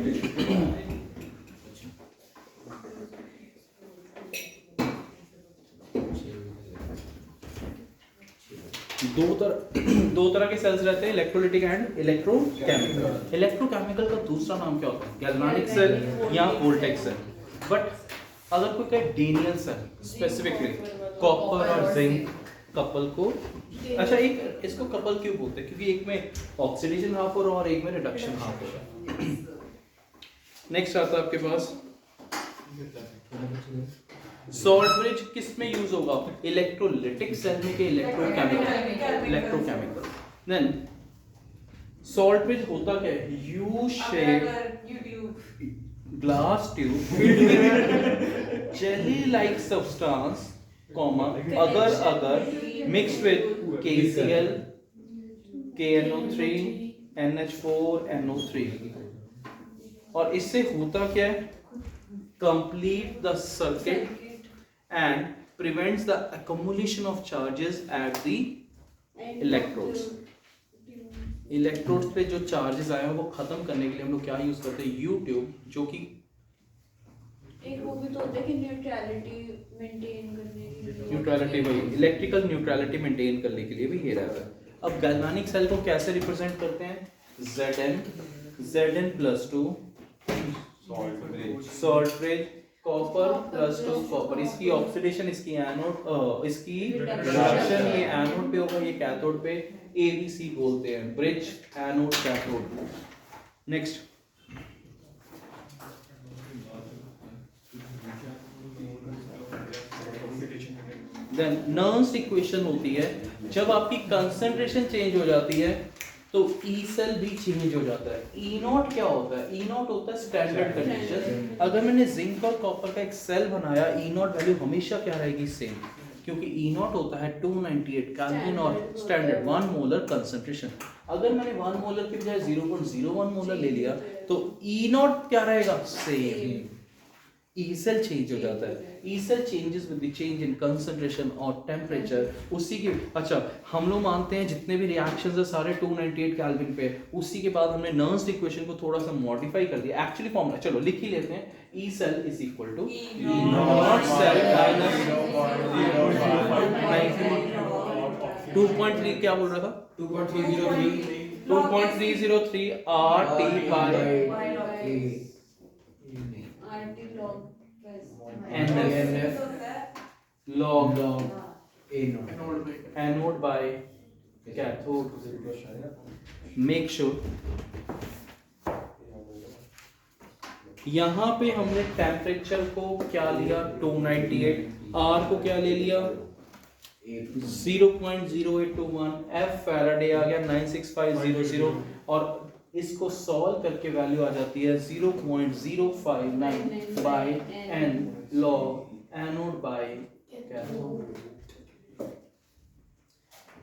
Speaker 1: दो तरह के सेल्स रहते हैं, इलेक्ट्रोलिटिक एंड इलेक्ट्रोकेमिकल। इलेक्ट्रोकेमिकल का दूसरा नाम क्या होता है? गैल्वेनिक सेल या वोल्टेक सेल। बट अगर कोई कहे डेनियल सेल, स्पेसिफिकली कॉपर और जिंक कपल को, अच्छा एक इसको कपल क्यों बोलते हैं? क्योंकि एक में ऑक्सीडेशन हाफ हो रहा है और एक में रिडक्शन हाफ हो रहा है। नेक्स्ट आता है आपके पास सॉल्ट ब्रिज। किस में यूज होगा? इलेक्ट्रोलिटिक सेल में के इलेक्ट्रोकेमिकल। देन सॉल्ट ब्रिज होता क्या है? U shape glass tube jelly like substance, comma, अगर mixed with KCl, KNO3, NH4, NO3। और इससे होता क्या है? Complete the circuit and prevents the accumulation of charges at the electrodes. Electrodes पे जो चार्जेस आए हैं वो खत्म करने के लिए हम लोग क्या यूज करते हैं? यू ट्यूब, जो कि
Speaker 2: एक वो भी तो होता है कि न्यूट्रलिटी मेंटेन करने के लिए,
Speaker 1: न्यूट्रलिटी वही इलेक्ट्रिकल न्यूट्रलिटी मेंटेन करने के लिए भी ये रहता है। अब गैल्वेनिक सेल को कैसे रिप्रेजेंट करते हैं? Zn+2 salt bridge, copper +2 copper. इसकी ऑक्सीडेशन, इसकी एनोड, इसकी रिडक्शन ये एनोड पे होगा, ये कैथोड पे। ABC बोलते हैं, bridge, anode, cathode. Next then Nernst equation होती है। जब आपकी कंसंट्रेशन चेंज हो जाती है तो ई सेल भी चेंज हो जाता है। ई नॉट क्या होता है? ई नॉट होता है स्टैंडर्ड कंडीशन। अगर मैंने जिंक और कॉपर का एक सेल बनाया, ई नॉट वैल्यू हमेशा क्या रहेगी? सेम, क्योंकि ई नॉट होता है 298 केल्विन और स्टैंडर्ड 1 मोलर कंसंट्रेशन। अगर मैंने 1 मोलर की बजाय 0.01 मोलर ले लिया तो ई नॉट क्या रहेगा? सेम। ई सेल चेंज हो जाता है, E cell changes with the change in concentration और टेम्परेचर। उसी के अच्छा हम लोग मानते हैं जितने भी रिएक्शंस है सारे 298 केल्विन पे। उसी के बाद हमने नर्न्स इक्वेशन को थोड़ा सा मॉडिफाई कर दिया। एक्चुअली फॉर्मूला चलो लिख ही लेते हैं, E cell is equal to nought cell minus 2.3 क्या बोल रहा था 2.303 RT by
Speaker 3: RT log
Speaker 1: NF log
Speaker 5: anode में
Speaker 1: anode by cathode. Make sure यहाँ पे हमने टेम्परेचर को क्या लिया 298, R को क्या ले लिया 0.0821, F फैराडे आ गया 96500 और इसको सॉल्व करके वैल्यू आ जाती है 0.059 by n log anode by cathode.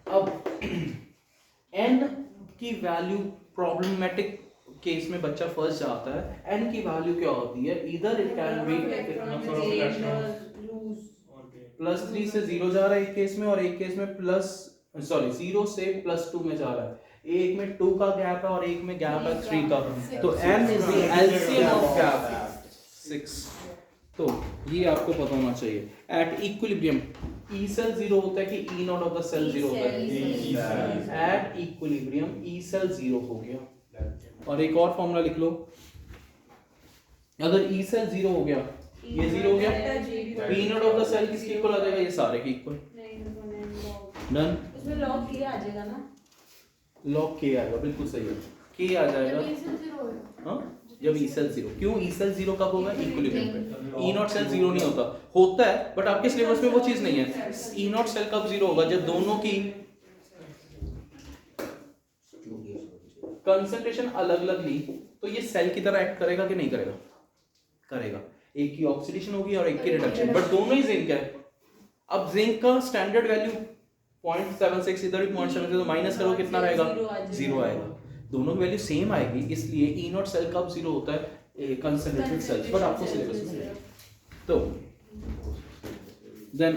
Speaker 1: अब n की वैल्यू प्रॉब्लमेटिक केस में बच्चा फर्स्ट जाता है, n की वैल्यू क्या होती है, इधर इट कैन बी +3 से 0 जा रहा है एक केस में और एक केस में 0 से +2 में जा रहा है। एक में 2 का गैप है और एक में गैप है 3 का। तो n is the LCM of gap 6। तो ये आपको पता होना चाहिए। एट इक्विलिब्रियम ई सेल 0 होता है कि ई नॉट ऑफ द सेल 0 होता है। एट इक्विलिब्रियम ई सेल 0 हो गया। और एक और फॉर्मूला लिख लो, अगर ई सेल 0 हो गया, ये 0 हो गया, P naught of the cell किसके इक्वल आ जाएगा, ये सारे के इक्वल। डन।
Speaker 3: उसमें लॉग किया आ जाएगा ना,
Speaker 1: लॉग के आएगा, बिल्कुल सही है, के आ जाएगा। हाँ जब ई सेल 0, क्यों ई सेल 0 कब होगा इक्विलिब्रियम पे। ई नॉट सेल 0 नहीं होता है बट आपके सिलेबस में वो चीज नहीं है। ई नॉट सेल कब 0 होगा, जब दोनों की कंसंट्रेशन अलग अलग ली तो ये सेल की तरह एक्ट करेगा कि नहीं करेगा, करेगा। एक की ऑक्सीडेशन होगी और एक की रिडक्शन, बट दोनों ही जिंक है। अब जिंक का स्टैंडर्ड वैल्यू 0.76, इधर भी 0.76, तो माइनस करो कितना रहेगा 0 आएगा। दोनों की वैल्यू सेम आएगी, इसलिए ई नॉट सेल कब 0 होता है कंसंट्रेटेड सेल्स पर आपको सिलेबस में है। तो then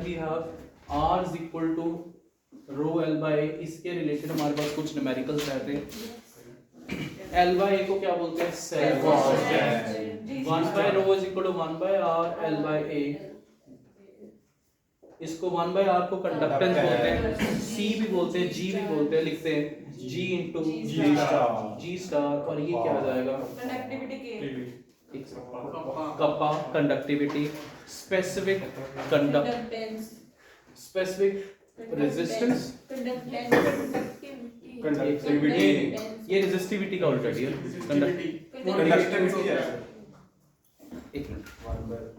Speaker 1: we have R is equal to rho L by A। इसके रिलेटेड हमारे पास कुछ न्यूमेरिकल्स रहते हैं। L by A को क्या बोलते हैं, cell constant. 1 by rho is equal to 1 by R L by A। इसको 1 by R को कंडक्टेंस बोलते हैं, C भी बोलते हैं, G भी बोलते हैं, लिखते हैं G into G स्टार। और ये क्या आ जाएगा
Speaker 3: कंडक्टिविटी के
Speaker 1: kappa conductivity, specific
Speaker 3: conductance,
Speaker 1: specific resistance,
Speaker 5: conductivity.
Speaker 1: ये रेजिस्टिविटी का उल्टा है,
Speaker 5: कंडक्टिविटी है।
Speaker 1: एक minute,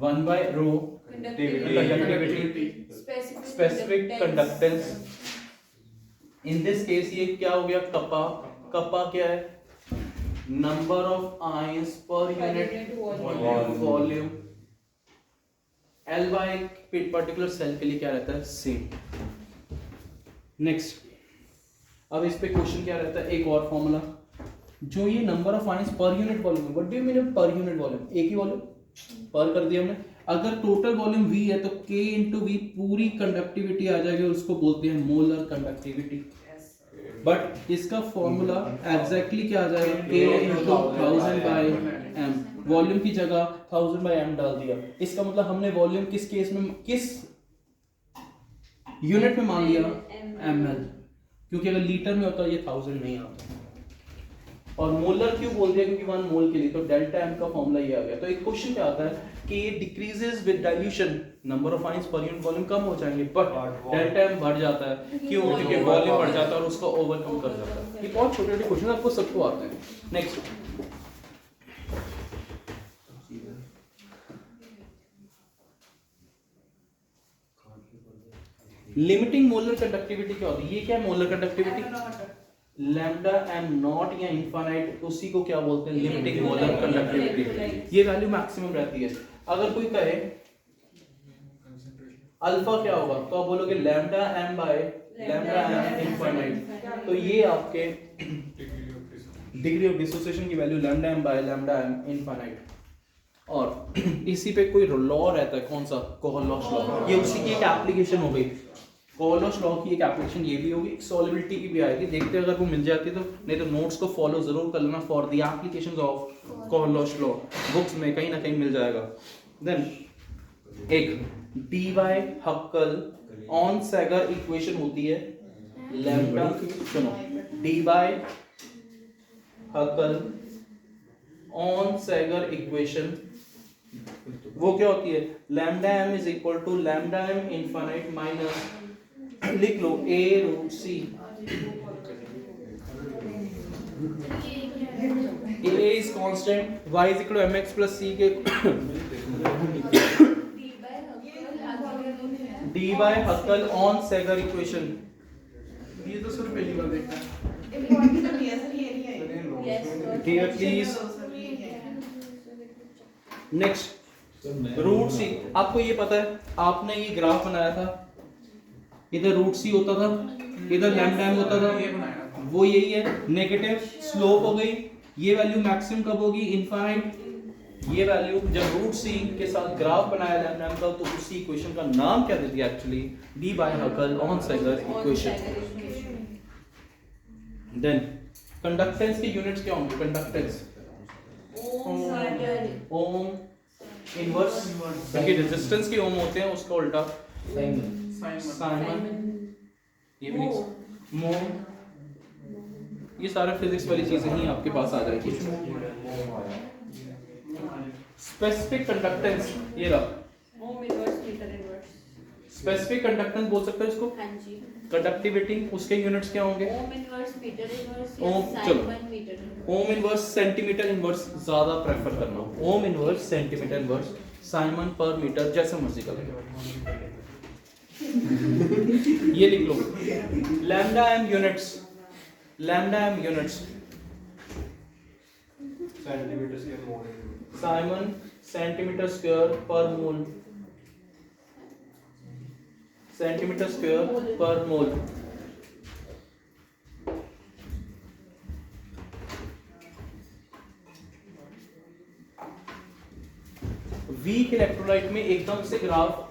Speaker 1: 1 by rho conductivity, specific conductance. In this case ये क्या हो गया, कप्पा। कप्पा क्या है, number of ions per unit volume. L by particular cell के लिए क्या रहता है, सेम। नेक्स्ट, अब इस पे क्वेश्चन क्या रहता है, एक और फॉर्मूला, जो ये number of ions per unit volume, what do you mean पर यूनिट वॉल्यूम, एक ही वॉल्यूम पर कर दिया हमने। अगर टोटल वॉल्यूम V है तो K into V पूरी कंडक्टिविटी आ जाएगी और उसको बोलते हैं मोलर कंडक्टिविटी। बट इसका फॉर्मूला एग्जैक्टली क्या आ जाएगा, K into 1000 by M। Volume की जगह 1000 by M डाल दिया। इसका मतलब हमने वॉल्यूम किस केस में, किस यूनिट में मान लिया, ml, क्योंकि अगर लीटर में होता ये 1000 नहीं आता। और मोलर क्यों बोल दिया, क्योंकि 1 मोल के लिए, तो डेल्टा M का फॉर्मूला ये आ गया। तो एक क्वेश्चन क्या आता है कि decreases with dilution, number of ions per unit volume कम हो जाएंगे बट डेल्टा M बढ़ जाता है। क्यों, क्योंकि वॉल्यूम बढ़ जाता है और उसको ओवरकम कर जाता है। ये बहुत छोटे छोटे क्वेश्चन आपको सबको आते हैं। नेक्स्ट, लिमिटिंग मोलर कंडक्टिविटी क्या होती है, ये क्या है molar conductivity, lambda am not या इनफाइनाइट, उसी को क्या बोलते हैं, लिमिटिंग मोलर कंडक्टिविटी। ये वैल्यू मैक्सिमम रहती है। अगर कोई कहे अल्फा क्या होगा, तो आप बोलोगे lambda M by lambda M infinite, तो ये आपके डिग्री ऑफ डिसोसिएशन की value lambda M by lambda M infinite. और इसी पे कोई लॉ रहता है, कौन सा, कोहलॉश लॉ, ये उसी की एक एप्लीकेशन हो गई। कोहलॉश लॉ की एक एप्लीकेशन ये भी होगी, सॉल्युबिलिटी की भी आएगी, देखते हैं अगर वो मिल जाती है तो, नहीं तो नोट्स को फॉलो जरूर कर लेना for the applications of Kohlrausch law, books में कहीं ना कहीं मिल जाएगा। देन एक Debye Huckel Onsager equation होती है लैम्डा, सुनो, Debye Huckel Onsager equation वो क्या होती है, lambda M is equal to lambda M infinite minus, लिख लो a root c, a is constant, y is equal to mx plus c के d by Huckel Onsager equation,
Speaker 5: ये तो सिर्फ पहली बार देखा है।
Speaker 1: Dear please, next root C, आपको ये पता है, आपने ये ग्राफ बनाया था, इधर रूट सी होता था, इधर लैम्डा एम होता था,
Speaker 5: ये बनाया
Speaker 1: वो यही है, नेगेटिव स्लोप हो गई, ये वैल्यू मैक्सिमम कब होगी, इनफाइनाइट, ये वैल्यू जब रूट सी के साथ ग्राफ बनाया लैम्डा एम का, तो उसी इक्वेशन का नाम क्या दे दिया actually, Debye Huckel Onsager equation. Then conductance के यूनिट्स क्या होंगे, कंडक्टेंस ओम इनवर्स, क्योंकि रेजिस्टेंस के ओम होते हैं, उसका उल्टा साइमन, ये भी मो, ये सारे फिजिक्स वाली चीजें ही आपके पास आ जाएगी। स्पेसिफिक कंडक्टेंस, ये रहा
Speaker 3: ohm inverse metre inverse.
Speaker 1: Specific conductance बोल सकते हैं इसको,
Speaker 3: हाँ जी।
Speaker 1: कंडक्टिविटी, उसके यूनिट्स क्या होंगे,
Speaker 3: ohm inverse metre inverse
Speaker 1: ohm,
Speaker 3: या
Speaker 1: चलो।
Speaker 3: Siemens metre inverse.
Speaker 1: Ohm inverse centimetre inverse ज्यादा प्रेफर करना, ohm inverse centimetre inverse, siemens per metre, जैसे मर्जी कर लो। ये लिख लो lambda M units, lambda M units
Speaker 4: centimetre square mole,
Speaker 1: siemens centimetre square per mole, centimetre square per मोल। Weak electrolyte में एकदम से ग्राफ,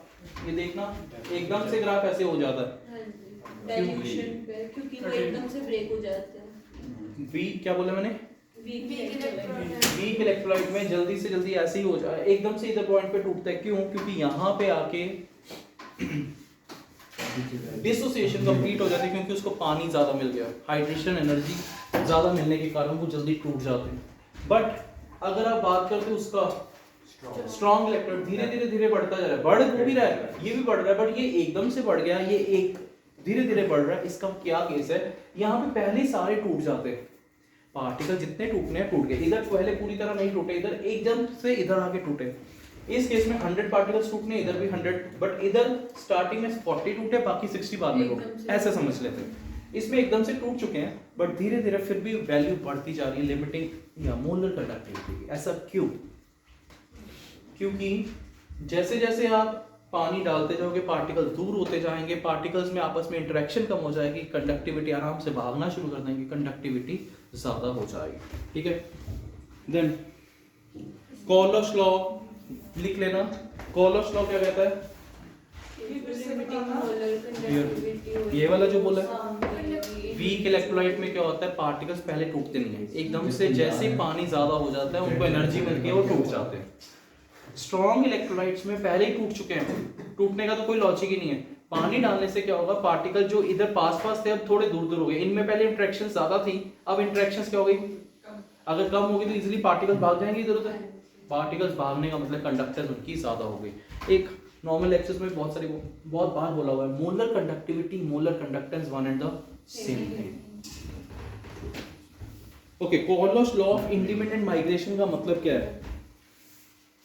Speaker 1: ये देखना, एकदम से ग्राफ ऐसे हो जाता है,
Speaker 3: हाँ जी। डाइल्यूशन पे, क्योंकि वो एकदम से ब्रेक हो जाते हैं।
Speaker 1: वीक क्या बोला मैंने,
Speaker 3: वीक
Speaker 1: वीक इलेक्ट्रोलाइट में जल्दी से जल्दी ऐसे ही हो जाए, एकदम से इधर पॉइंट पे टूटता है, क्यों, क्योंकि यहाँ पे आके डिसोसिएशन कंप्लीट हो जाती है, क्योंकि उसको पानी ज्यादा मिल गया, हाइड्रेशन एनर्जी ज्यादा मिलने के कारण वो जल्दी टूट जाते हैं। बट अगर आप बात करते हो उसका स्ट्रॉन्ग इलेक्ट्रोड, धीरे धीरे धीरे बढ़ता जा रहा है, बढ़ वो भी रहा है, ये भी बढ़ रहा है, बट ये एकदम से बढ़ गया, ये एक धीरे धीरे बढ़ रहा है। इसका क्या केस है, यहाँ पे पहले सारे टूट जाते हैं, पार्टिकल जितने टूटने हैं टूट गए, इधर पहले पूरी तरह नहीं टूटे, इधर एकदम से इधर आके टूटे। इस केस में 100 पार्टिकल्स टूटने, इधर भी 100, बट इधर स्टार्टिंग में 40 टूटे, बाकी 60 बाद में टूटे, ऐसे समझ लेते हैं। इसमें एकदम से टूट चुके हैं, बट धीरे धीरे फिर भी वैल्यू बढ़ती जा रही है, लिमिटिंग या मोलर कंडक्टिविटी की। ऐसा क्यों, क्योंकि जैसे जैसे आप पानी डालते जाओगे पार्टिकल दूर होते जाएंगे, पार्टिकल्स में आपस में इंटरेक्शन कम हो जाएगी, कंडक्टिविटी आराम से भागना शुरू कर देंगे, कंडक्टिविटी ज्यादा हो जाएगी, ठीक है। देन कोहलॉश लॉ लिख लेना, कोहलॉश लॉ क्या कहता है, ये वाला जो बोला है, वीक इलेक्ट्रोलाइट में क्या होता है, पार्टिकल्स पहले टूटते नहीं है, एकदम से जैसे ही पानी ज्यादा हो जाता है उनको एनर्जी मिलती है, वो टूट जाते हैं। स्ट्रॉन्ग इलेक्ट्रोलाइट्स में पहले ही टूट चुके हैं, टूटने का तो कोई लॉजिक ही नहीं है। पानी डालने से क्या होगा, पार्टिकल जो इधर पास पास थे अब थोड़े दूर दूर हो गए, इनमें पहले इंटरेक्शन ज्यादा थी, अब इंटरेक्शंस क्या हो गई, अगर कम होगी तो इजीली पार्टिकल्स भाग जाएंगे इधर उधर, पार्टिकल्स भागने का मतलब कंडक्टेंस उनकी ज्यादा हो गई। एक नॉर्मल लेक्चर्स में बहुत बार बोला हुआ है, molar conductivity molar conductance one and the same thing. Okay, Kohlrausch law of independent migration का मतलब क्या है,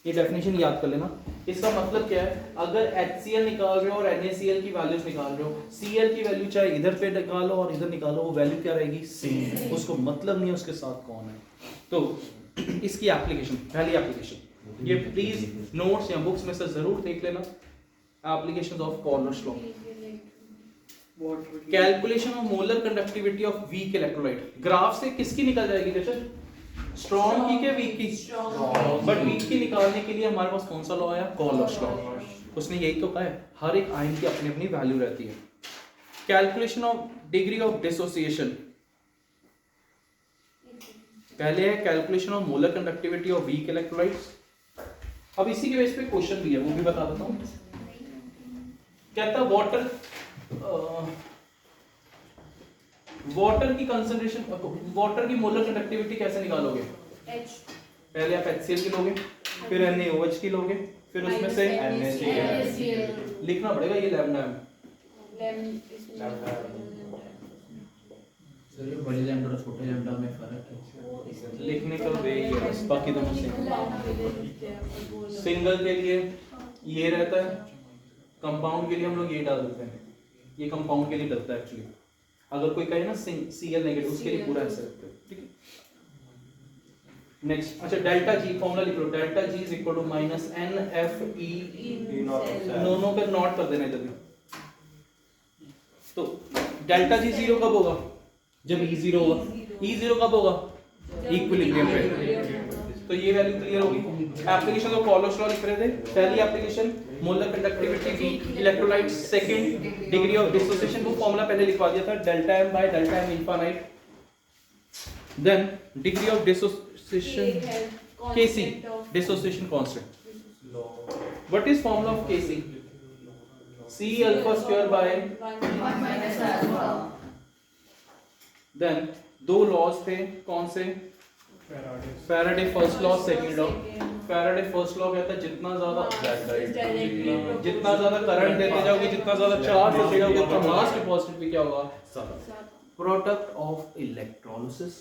Speaker 1: ये डेफिनेशन याद कर लेना। इसका मतलब क्या है, अगर HCl निकाल रहे हो और NaCl की वैल्यूज निकाल रहे हो, Cl की वैल्यू चाहे इधर पे निकालो और इधर निकालो, वो वैल्यू क्या रहेगी, सेम, उसको मतलब नहीं है उसके साथ कौन है। तो इसकी एप्लीकेशन, पहली एप्लीकेशन, ये प्लीज नोट्स या बुक्स में से जरूर देख लेना। Applications of Kohlrausch's law,
Speaker 5: water
Speaker 1: calculation of molar conductivity of weak electrolyte. Graph से किसकी निकल जाएगी बेटा, स्ट्रॉन्ग की के वीक की, बट वीक की निकालने के लिए हमारे पास कौन सा लॉ आया, कॉलर्स लॉ। उसने यही तो कहा है, हर एक आयन की अपनी अपनी वैल्यू रहती है। Calculation of degree of dissociation, पहले है calculation of molar conductivity of weak electrolytes. अब इसी के बेस पे क्वेश्चन भी है, वो भी बता देता हूं। कहता वाटर वाटर की कंसंट्रेशन, वाटर की मोलर कंडक्टिविटी कैसे निकालोगे, पहले आप HCl की लोगे, फिर NaOH की लोगे, फिर उसमें से लिखना पड़ेगा ये लैम्डा है।
Speaker 4: सर ये बड़े लैम्डा और छोटे लैम्डा में फर्क है।
Speaker 1: लिखने का वे ये है, बाकी दोनों सेम। सिंगल के लिए ये रहता है, कंपाउंड के लिए हम लोग ये डाल देते हैं, ये कंपाउंड के लिए डलता है एक्चुअली। अगर कोई कहे ना Cl नेगेटिव, उसके लिए पूरा ऐसे रखते हैं, ठीक है। नेक्स्ट, अच्छा डेल्टा जी फॉर्मूला लिख लो, delta G is equal to minus NFE, दोनों पे नॉट कर देना इधर भी। तो डेल्टा जी जीरो कब होगा, जब E जीरो होगा। E जीरो कब होगा, इक्विलिब्रियम पे। तो ये वैल्यू क्लियर होगी। एप्लीकेशन ऑफ कॉलर्स लॉ लिख रहे थे, पहली एप्लीकेशन मोलर कंडक्टिविटी की electrolyte, second degree of dissociation, वो फॉर्मूला पहले लिखवा दिया था, delta m by delta m infinite. Then degree of dissociation Kc, dissociation constant. What is formula of Kc, C alpha square by
Speaker 2: 1
Speaker 1: then दो laws थे, कौन से, Faraday first law, second law. Faraday first law कहता है जितना ज्यादा current देते जाओगे, जितना ज्यादा चार्ज देते जाओगे, उतना मास डिपॉजिट भी क्या होगा, product of electrolysis,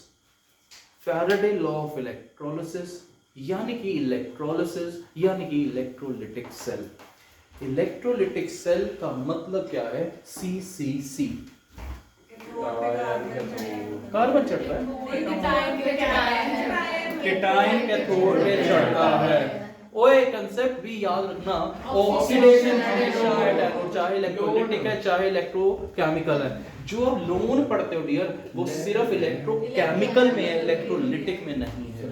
Speaker 1: Faraday law of electrolysis, यानी कि इलेक्ट्रोलिसिस यानी कि इलेक्ट्रोलिटिक सेल। इलेक्ट्रोलिटिक सेल का मतलब क्या है, CCC, कार्बन चढ़ता है, केटाइन कैथोड पे चढ़ता है। ओए कंसेप्ट भी याद रखना, ऑक्सीडेशन हमेशा है एनोड, चाहे इलेक्ट्रोलिटिक है चाहे इलेक्ट्रोकेमिकल है। जो आप लोन पढ़ते हो डियर, वो सिर्फ इलेक्ट्रोकेमिकल में है, इलेक्ट्रोलिटिक में नहीं है।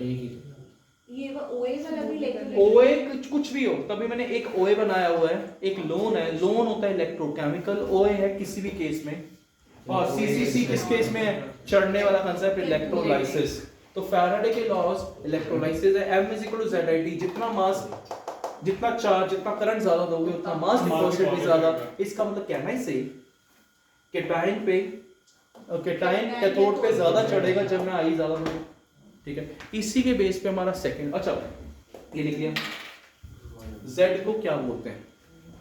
Speaker 3: ये वो ओए वाला भी लेकर
Speaker 1: ओए कुछ भी हो, तभी मैंने एक ओए बनाया हुआ है, एक लोन है। लोन होता है इलेक्ट्रोकेमिकल, ओए है किसी भी केस में, और CCC किस केस में है, चढ़ने वाला कंसेप्ट इलेक्ट्रोलाइसिस। तो फैराडे के लॉज इलेक्ट्रोलाइसिस है, M is equal to ZIT, जितना मास, जितना चार्ज, जितना करंट ज्यादा दोगे उतना मास डिपॉजिट भी ज्यादा। इसका मतलब कहना ही सही, केटाइन पे, केटाइन कैथोड पे ज्यादा चढ़ेगा जब मैं आई ज्यादा दूंगा, ठीक है। इसी के बेस पे हमारा सेकंड, अच्छा ये लिख लिया, Z को क्या बोलते हैं,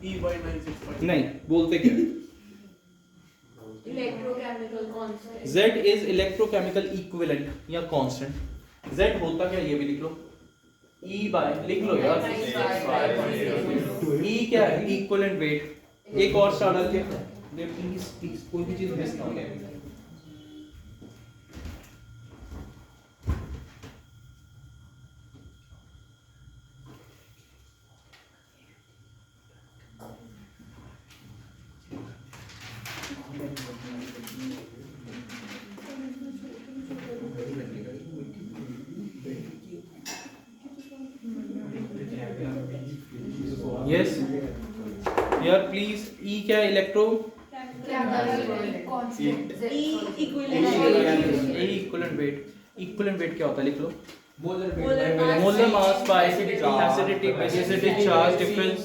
Speaker 5: E/965
Speaker 1: नहीं बोलते क्या,
Speaker 3: electrochemical constant.
Speaker 1: Z is electrochemical equivalent या कांस्टेंट। Z होता क्या, ये भी लिख लो, E बाय, लिख लो यार, E क्या है, इक्विवेलेंट वेट। एक और स्टार डाल के प्लीज कोई भी चीज मिस ना हो जाए। यस यार प्लीज, E क्या है, electro equivalent weight. Equivalent weight क्या होता है, लिख लो, molar mass by acidity basicity charge difference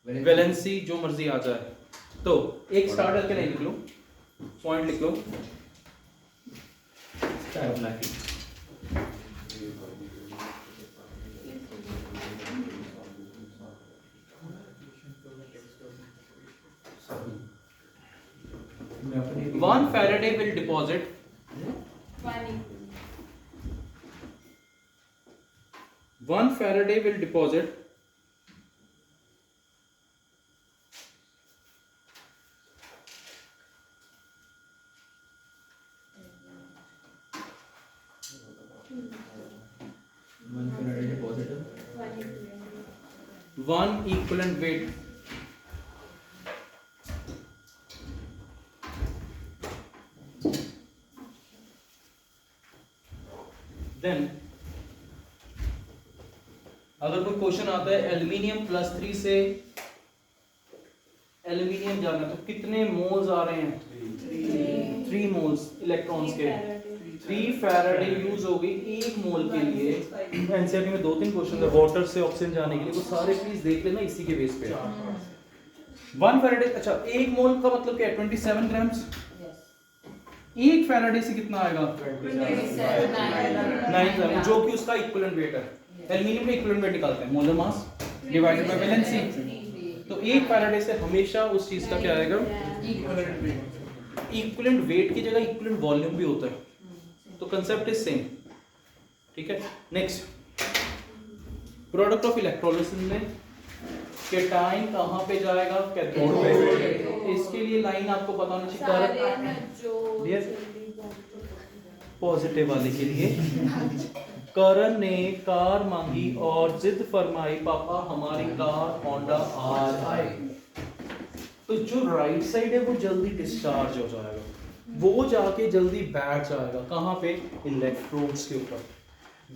Speaker 1: valency, जो मर्जी आ जाए। तो एक स्टार डाल के नहीं लिख लो, पॉइंट लिख लो, One Faraday will deposit one Faraday will deposit one equivalent weight then अगर कोई क्वेश्चन आता है एल्यूमिनियम +3 से एल्यूमिनियम जाना तो कितने मोल्स आ रहे हैं? 3 मोल्स इलेक्ट्रॉन्स के। 3 फैराडे यूज होगी 1 मोल के लिए। एनसीईआरटी में 2-3 क्वेश्चन है वाटर से ऑक्सीजन जाने के लिए, वो सारे प्लीज देख लेना इसी के बेस पे। 1 फैराडे, अच्छा 1 मोल का मतलब क्या है? 27 ग्राम्स। 1 फैराडे से कितना आएगा? 9 ग्राम, जो कि उसका इक्विवेलेंट वेट है। एल्यूमिनियम का इक्विवेलेंट वेट निकालते हैं, molar mass divided by valency. तो 1 फैराडे से हमेशा उस चीज का क्या आएगा? इक्विवेलेंट वेट की जगह इक्विवेलेंट वॉल्यूम भी होता है, तो कंसेप्ट इज सेम। ठीक है, नेक्स्ट प्रोडक्ट ऑफ इलेक्ट्रोलिसिस में केटाइन कहां पे जाएगा? कैथोड पे। इसके लिए लाइन आपको पता होना चाहिए। पॉजिटिव वाले के लिए करण ने कार मांगी और जिद फरमाई, पापा हमारी कार होंडा आज आए। तो जो राइट साइड है वो जल्दी डिस्चार्ज हो जाएगा, वो जाके जल्दी बैठ जाएगा। कहाँ पे? इलेक्ट्रोड्स के ऊपर।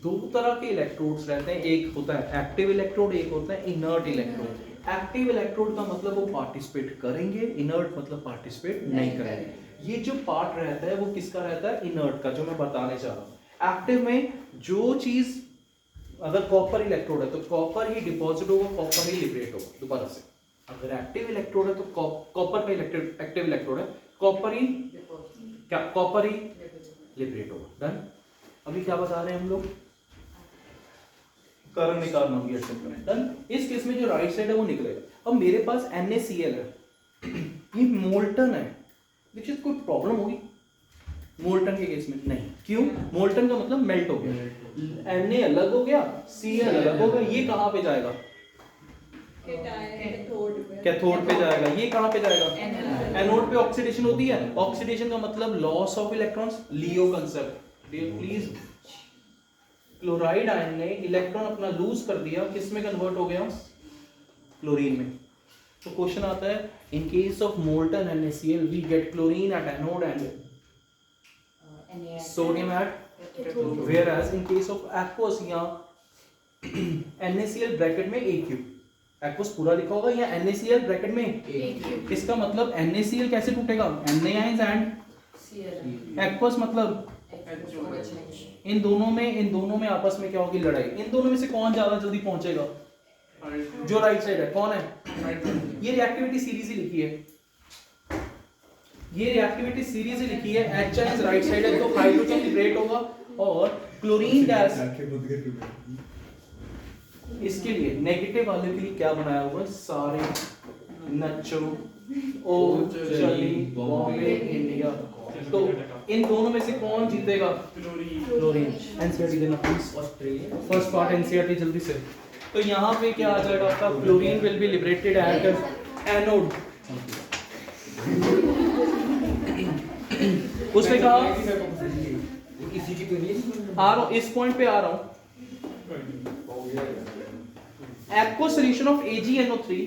Speaker 1: 2 तरह के इलेक्ट्रोड्स रहते हैं, एक होता है एक्टिव इलेक्ट्रोड, एक होता है इनर्ट इलेक्ट्रोड। एक्टिव इलेक्ट्रोड का मतलब वो पार्टिसिपेट करेंगे, इनर्ट मतलब पार्टिसिपेट नहीं करेंगे। ये जो पार्ट रहता है वो किसका रहता है? इनर्ट का, जो मैं बताने चाह रहा हूँ। एक्टिव में जो चीज, अगर कॉपर इलेक्ट्रोड है तो कॉपर ही डिपॉजिट होगा, कॉपर ही लिबरेट होगा। दोबारा से, अगर एक्टिव इलेक्ट्रोड है तो कॉपर का एक्टिव इलेक्ट्रोड है, कॉपर ही लिबरेट होगा। डन। अभी क्या बता रहे हैं हम लोग? करंट निकालना होगी एक्सेप्ट करें। डन। इस केस में जो राइट साइड है वो निकलेगा। अब मेरे पास NaCl है, ये मोल्टन है। देखिए कोई प्रॉब्लम होगी मोल्टन के केस में? नहीं। क्यों? मोल्टन का मतलब मेल्ट हो गया, Na अलग हो गया, Cl अलग हो गया। ये कहां पे जाएगा? कैथोड पे जाएगा। ये कहां पे जाएगा? एनोड पे ऑक्सीडेशन होती है। ऑक्सीडेशन का मतलब loss of electrons, Leo concept. Please, chloride ion ने इलेक्ट्रॉन अपना लूज कर दिया, किस में कन्वर्ट हो गया? क्लोरीन में। तो क्वेश्चन आता है, in case of molten NaCl we get chlorine at anode and sodium at whereas in case of aqueous यहाँ NaCl ब्रैकेट में AQ, aqueous पूरा लिखा होगा या NaCl ब्रैकेट में AQ। इसका मतलब NaCl कैसे टूटेगा? Na ions and aqueous मतलब इन दोनों में आपस में क्या होगी? लड़ाई। इन दोनों में से कौन ज्यादा जल्दी पहुंचेगा? जो राइट साइड है। कौन है? ये रिएक्टिविटी सीरीज ही लिखी है, ये रिएक्टिविटी सीरीज ही लिखी है। H आयंस राइट साइड है तो हाइड्रोजन लिबरेट होगा और क्लोरीन गैस। इसके लिए नेगेटिव वाले के लिए क्या बनाया हुआ है? सारे नच्चो, ओ चली, बॉम्बे, इंडिया। तो इन दोनों में से कौन जीतेगा? क्लोरीन। एनसीईआरटी देना प्लीज, फर्स्ट पार्ट एनसीईआरटी जल्दी से। तो यहाँ पे क्या आ जाएगा आपका? Chlorine will be liberated at anode. उसने कहा आ रहा हूं, इस पॉइंट पे आ रहा हूं। Aqua solution of AgNO3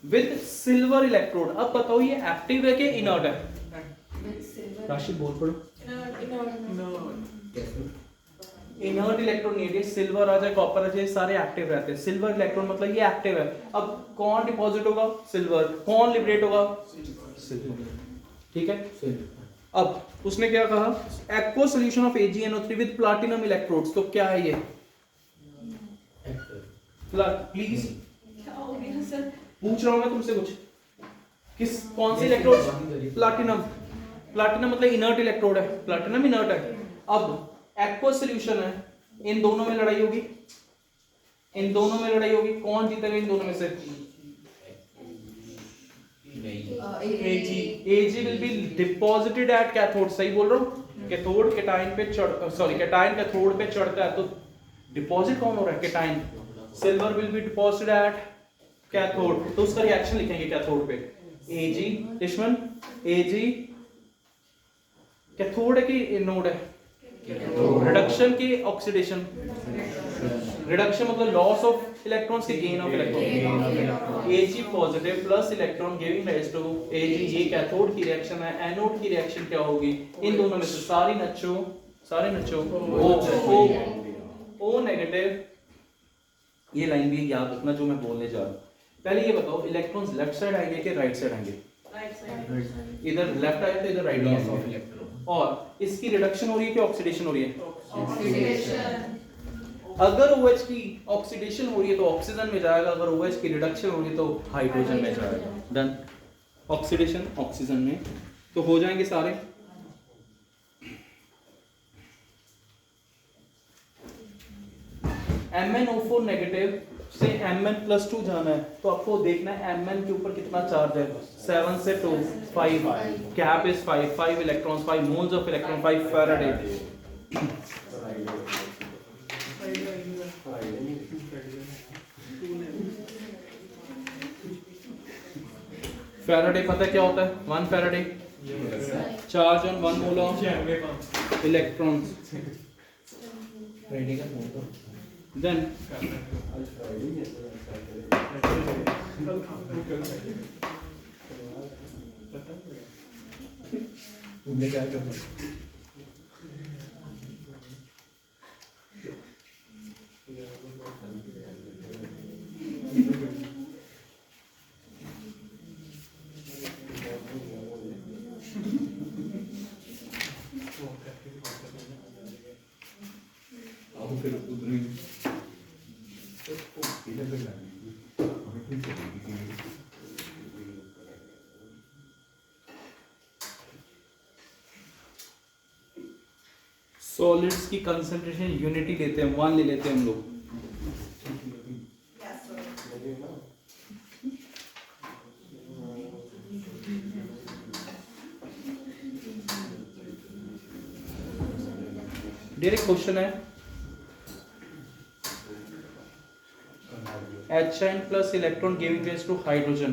Speaker 1: with silver electrode. अब बताओ ये एक्टिव है कि इनर्ट है? राशिद बोल पड़ो। इनर्ट इलेक्ट्रॉन नहीं है, सिल्वर आ जाए, कॉपर आ जाए, सारे एक्टिव रहते हैं। सिल्वर इलेक्ट्रॉन मतलब ये एक्टिव है। अब कौन डिपॉजिट होगा? सिल्वर। कौन लिबरेट होगा? सिल्वर। ठीक है। अब उसने क्या कहा? Aqua solution of AgNO3 with platinum electrodes. तो क्या है ये? प्लीज पूछ रहा हूं मैं तुमसे कुछ। कौन से इलेक्ट्रोड? प्लैटिनम। प्लैटिनम मतलब इनर्ट इलेक्ट्रोड है, प्लैटिनम इनर्ट है। अब एक्वस सॉल्यूशन है, इन दोनों में लड़ाई होगी, कौन जीतेगा इन दोनों में से? Ag will be deposited at cathode। सही बोल रहा हूँ? कैथोड कैटायन पे कैटायन कैथोड पे चढ़ता है तो डिपॉजिट कौन हो रहा है? Cation. Silver will be deposited at cathode, तो उसका रिएक्शन लिखेंगे कैथोड पे। Ag दुश्मन, Ag कैथोड है कि एनोड है? रिडक्शन की ऑक्सीडेशन। रिडक्शन मतलब लॉस ऑफ इलेक्ट्रॉन्स की gain of electron. Ag positive plus electron giving rise to Ag। ये कैथोड की रिएक्शन है। एनोड की रिएक्शन क्या होगी? इन दोनों में से सारी नच्चो सारे नचो। ओ नेगेटिव, ये लाइन भी याद रखना जो मैं बोलने जा रहा हूँ। पहले ये बताओ इलेक्ट्रॉन्स लेफ्ट साइड आएंगे कि राइट साइड आएंगे?
Speaker 3: Right side.
Speaker 1: इधर लेफ्ट आए तो इधर राइट आएंगे। और इसकी रिडक्शन हो रही है कि ऑक्सीडेशन हो रही है?
Speaker 3: ऑक्सीडेशन।
Speaker 1: अगर OH की ऑक्सीडेशन हो रही है तो ऑक्सीजन में जाएगा, अगर OH की रिडक्शन हो रही है तो हाइड्रोजन में जाएगा। डन। ऑक्सीडेशन ऑक्सीजन में, तो हो जाएंगे सारे। MnO4 नेगेटिव से Mn+2 जाना है तो आपको देखना है Mn के ऊपर कितना चार्ज है। 7 से 2 5, gap is 5 electrons, 5 moles of electron, 5 Faraday. Faraday पता क्या होता है? 1 Faraday charge on 1 mole of electrons. Then
Speaker 4: तुमने क्या करना? अब फिर उधर ही इधर पे जाएंगे। हमें कुछ चलेगी।
Speaker 1: सॉलिड्स की कंसंट्रेशन यूनिटी लेते हैं, 1 ले लेते हैं हम लोग। डायरेक्ट क्वेश्चन है H plus electron giving rise to hydrogen.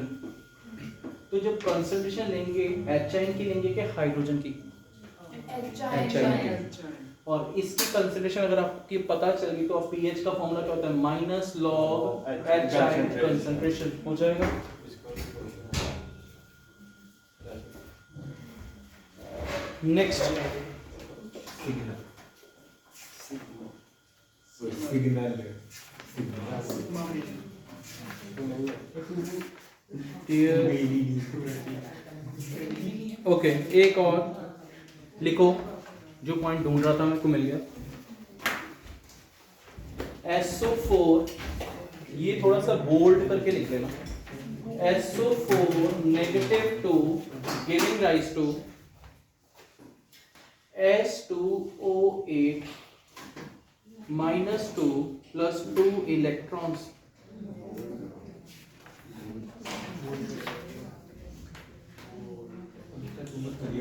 Speaker 1: तो जब कंसंट्रेशन लेंगे H की लेंगे कि हाइड्रोजन की? H की। और इसकी कंसंट्रेशन अगर आपकी पता चल गई तो आप pH का फॉर्मूला क्या होता है? माइनस लॉग H कंसंट्रेशन हो जाएगा। नेक्स्ट
Speaker 4: सिग्नल
Speaker 1: ओके, एक और लिखो जो पॉइंट ढूंढ रहा था मेरे को मिल गया। SO4, ये थोड़ा सा बोल्ड करके लिख लेना। SO4 negative 2 giving rise to S2O8 -2 plus 2 electrons।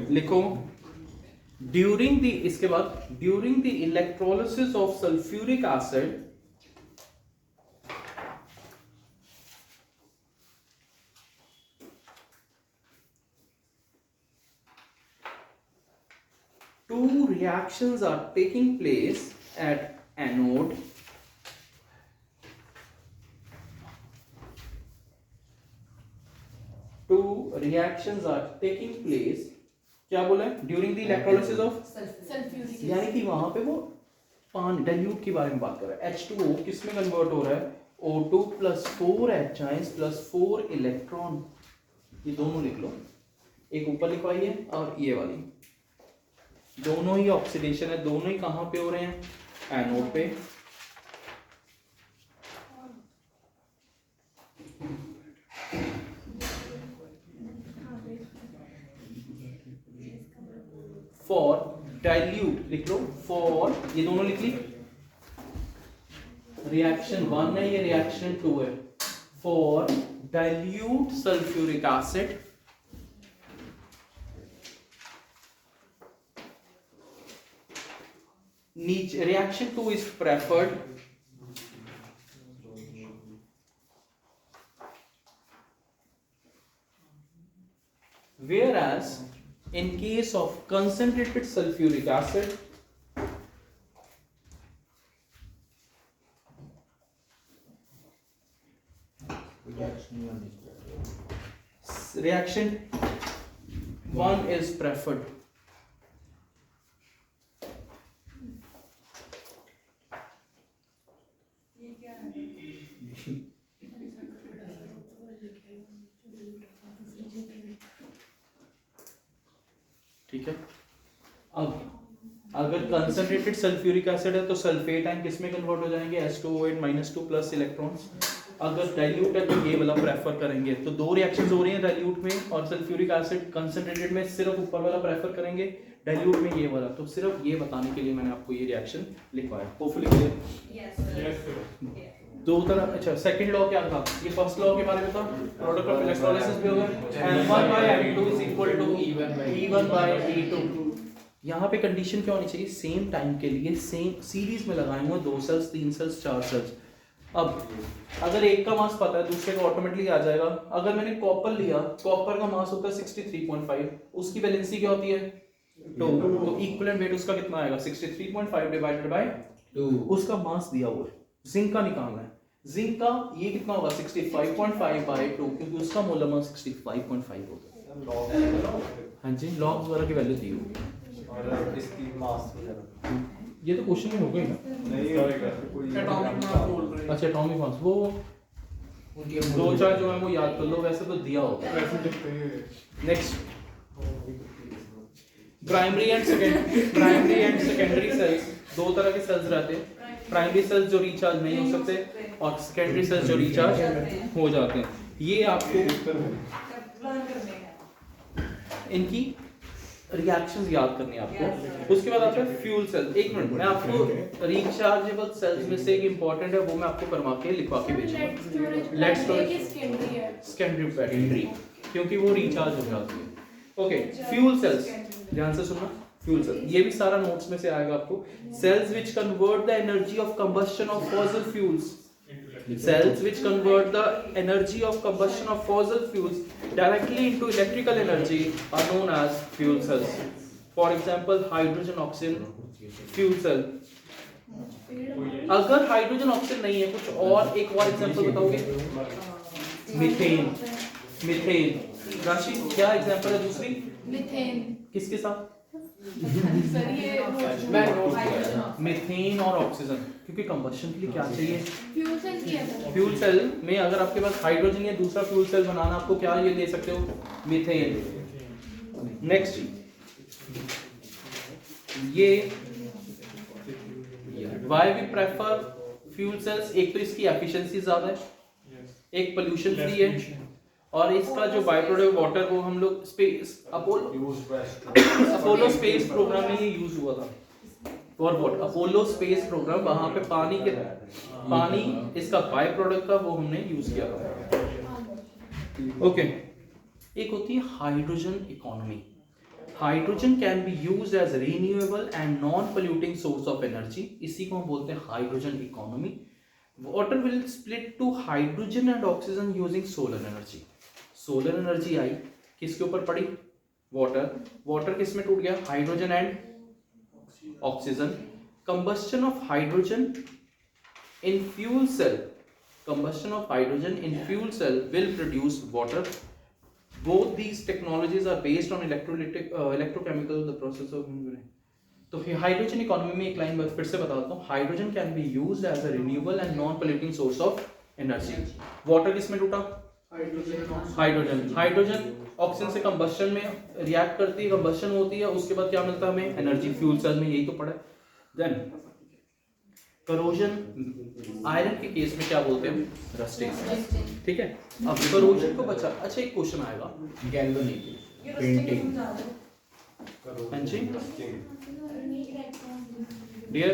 Speaker 1: लिखो ड्यूरिंग द, इसके बाद during the electrolysis of sulphuric acid two reactions are taking place at anode क्या बोला है? During the electrolysis of
Speaker 2: sulphuric
Speaker 1: यानी कि वहां पे वो पानी डाइल्यूट के बारे में बात कर रहा है। H2O किस में कन्वर्ट हो रहा है? O2 plus 4 H ions plus 4 electron. ये दोनों लिख लो, एक ऊपर लिखवाई है और ये वाली, दोनों ही ऑक्सीडेशन है। दोनों ही कहां पे हो रहे हैं? एनोड पे। फॉर डाइल्यूट लिख लो, फॉर ये दोनों लिख ली। रिएक्शन 1 है, ये रिएक्शन 2 है। फॉर डाइल्यूट सल्फ्यूरिक एसिड नीचे reaction 2 is preferred whereas in case of concentrated sulfuric acid reaction 1 is preferred। ठीक है। अब अगर कंसंट्रेटेड सल्फ्यूरिक एसिड है तो सल्फेट आयन किस में कन्वर्ट हो जाएंगे, H2O8 -2 प्लस इलेक्ट्रॉन्स। अगर डाइल्यूट है तो ये वाला प्रेफर करेंगे। तो दो रिएक्शंस हो रही हैं डाइल्यूट में और सल्फ्यूरिक एसिड कंसंट्रेटेड में, सिर्फ ऊपर वाला प्रेफर करेंगे, डाइल्यूट में ये वाला। तो सिर्फ ये बताने के लिए मैंने आपको ये रिएक्शन लिखवाया। Hopefully clear. दो तरह, अच्छा सेकंड लॉ क्या था, ये फर्स्ट लॉ के बारे में था, प्रोडक्ट ऑफ इलेक्ट्रोलाइसिस भी होगा M1/M2 = E1/E2। यहाँ पे कंडीशन क्या होनी चाहिए, सेम टाइम के लिए सेम सीरीज में लगाए हुए 2 सेल्स 3 सेल्स 4 सेल्स। अब अगर एक का मास पता है दूसरे का ऑटोमेटिकली आ जाएगा। अगर मैंने कॉपर लिया, कॉपर का मास होता है 63.5, उसकी वैलेंसी क्या होती है 2, तो इक्विवेलेंट वेट उसका कितना आएगा 63.5 डिवाइडेड बाय 2, उसका मास दिया हुआ है। जिंक का निकालना है, जिंक का ये कितना होगा 65.5 बाय 2, क्योंकि उसका मोलर मास 65.5 होता है। हाँ जी, लॉग वगैरह की वैल्यू दी होगी
Speaker 4: और इसकी मास वगैरह
Speaker 1: ये तो क्वेश्चन में हो गई ना।
Speaker 4: नहीं होएगा कोई
Speaker 5: एटॉमिक मास बोल रहे हैं।
Speaker 1: अच्छा एटॉमिक मास वो दो चार जो है वो याद कर लो, वैसे तो दिया होगा।
Speaker 5: वैसे दिखते हैं।
Speaker 1: Next, primary and secondary cells, दो तरह के सेल्स रहते हैं। प्राइमरी सेल्स जो रिचार्ज नहीं हो सकते और सेकेंडरी सेल्स जो रिचार्ज हो जाते हैं। ये आपको इनकी रिएक्शंस याद करनी है आपको। उसके बाद आता है फ्यूल सेल। एक मिनट, मैं आपको रिचार्जेबल सेल्स में से एक इंपॉर्टेंट है, वो मैं आपको करवा के लिखवा के भेजूंगा। लेट्स सेकेंडरी प्राइमरी, क्योंकि वो रिचार्ज हो जाती है। ओके, फ्यूल सेल्स ध्यान से सुनना। फ्यूल सेल ये भी सारा नोट्स में से आएगा आपको। Cells which convert the energy of combustion of fossil fuels, cells which convert the energy of combustion of fossil fuels directly into electrical energy are known as fuel cells. For example, hydrogen oxygen fuel cell. अगर hydrogen oxygen नहीं है, कुछ और एक और example बताओगे? Methane. Methane राशि क्या एग्जांपल है दूसरी?
Speaker 2: मीथेन
Speaker 1: किसके साथ?
Speaker 2: सर ये
Speaker 1: मीथेन और ऑक्सीजन, क्योंकि कंबशन के लिए क्या चाहिए?
Speaker 2: फ्यूल सेल किया था।
Speaker 1: फ्यूल सेल में अगर आपके पास हाइड्रोजन या दूसरा फ्यूल सेल बनाना, आपको क्या ये ले सकते हो? मीथेन। नेक्स्ट, ये why we prefer fuel cells, एक तो इसकी एफिशिएंसी ज्यादा है, एक पोल्यूशन फ्री है, और इसका जो बाय प्रोडक्ट वाटर वो हम लोग स्पेस अपोलो स्पेस प्रोग्राम में ये यूज हुआ था। और व्हाट अपोलो स्पेस प्रोग्राम, वहां पे पानी इसका बाय प्रोडक्ट का वो हमने यूज किया था। ओके, एक होती है hydrogen economy. Hydrogen can be used as renewable and non polluting source of energy, इसी को हम बोलते हैं hydrogen economy. Water will split to hydrogen and oxygen using solar energy. Solar energy आई, किसके ऊपर पड़ी? वाटर किस में टूट गया? Hydrogen and oxygen. Combustion of hydrogen in fuel cell, combustion of hydrogen in fuel cell will produce water. Both these technologies are based on electrochemical the process of. तो hydrogen economy में एक line फिर से बताता हूँ। Hydrogen can be used as a renewable and non polluting source of energy. Water किस में टूटा? हाइड्रोजन ऑक्सीजन से कंबस्शन में रिएक्ट करती है, कंबस्शन होती है, उसके बाद क्या मिलता है हमें? एनर्जी। फ्यूल सेल में यही तो पड़ा है। देन करोजन, आयरन के केस में क्या बोलते हैं? रस्टिंग। ठीक है, अब करोजन को बचा। अच्छा, एक क्वेश्चन आएगा
Speaker 4: गैल्वेनिक पेंटिंग
Speaker 1: हाँ जी डियर,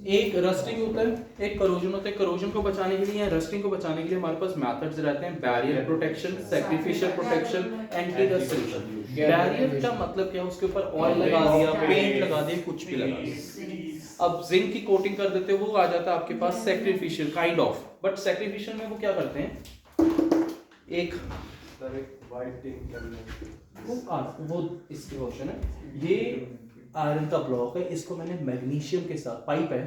Speaker 1: एक रस्टिंग होता है, एक करोजन होता है। करोजन को बचाने के लिए या रस्टिंग को बचाने के लिए हमारे पास मेथड्स रहते हैं। Barrier protection, sacrificial protection, anti rust solution. Barrier का मतलब क्या है? उसके ऊपर ऑयल लगा दिया, पेंट लगा दिया, कुछ भी लगा दिया। अब जिंक की कोटिंग कर देते हो, वो आ जाता है आपके पास sacrificial kind of. But sacrificial में वो क्या करते हैं? एक वो इसकी क्वेश्चन है, ये आयरन का ब्लॉक है, इसको मैंने मैग्नीशियम के साथ, पाइप है,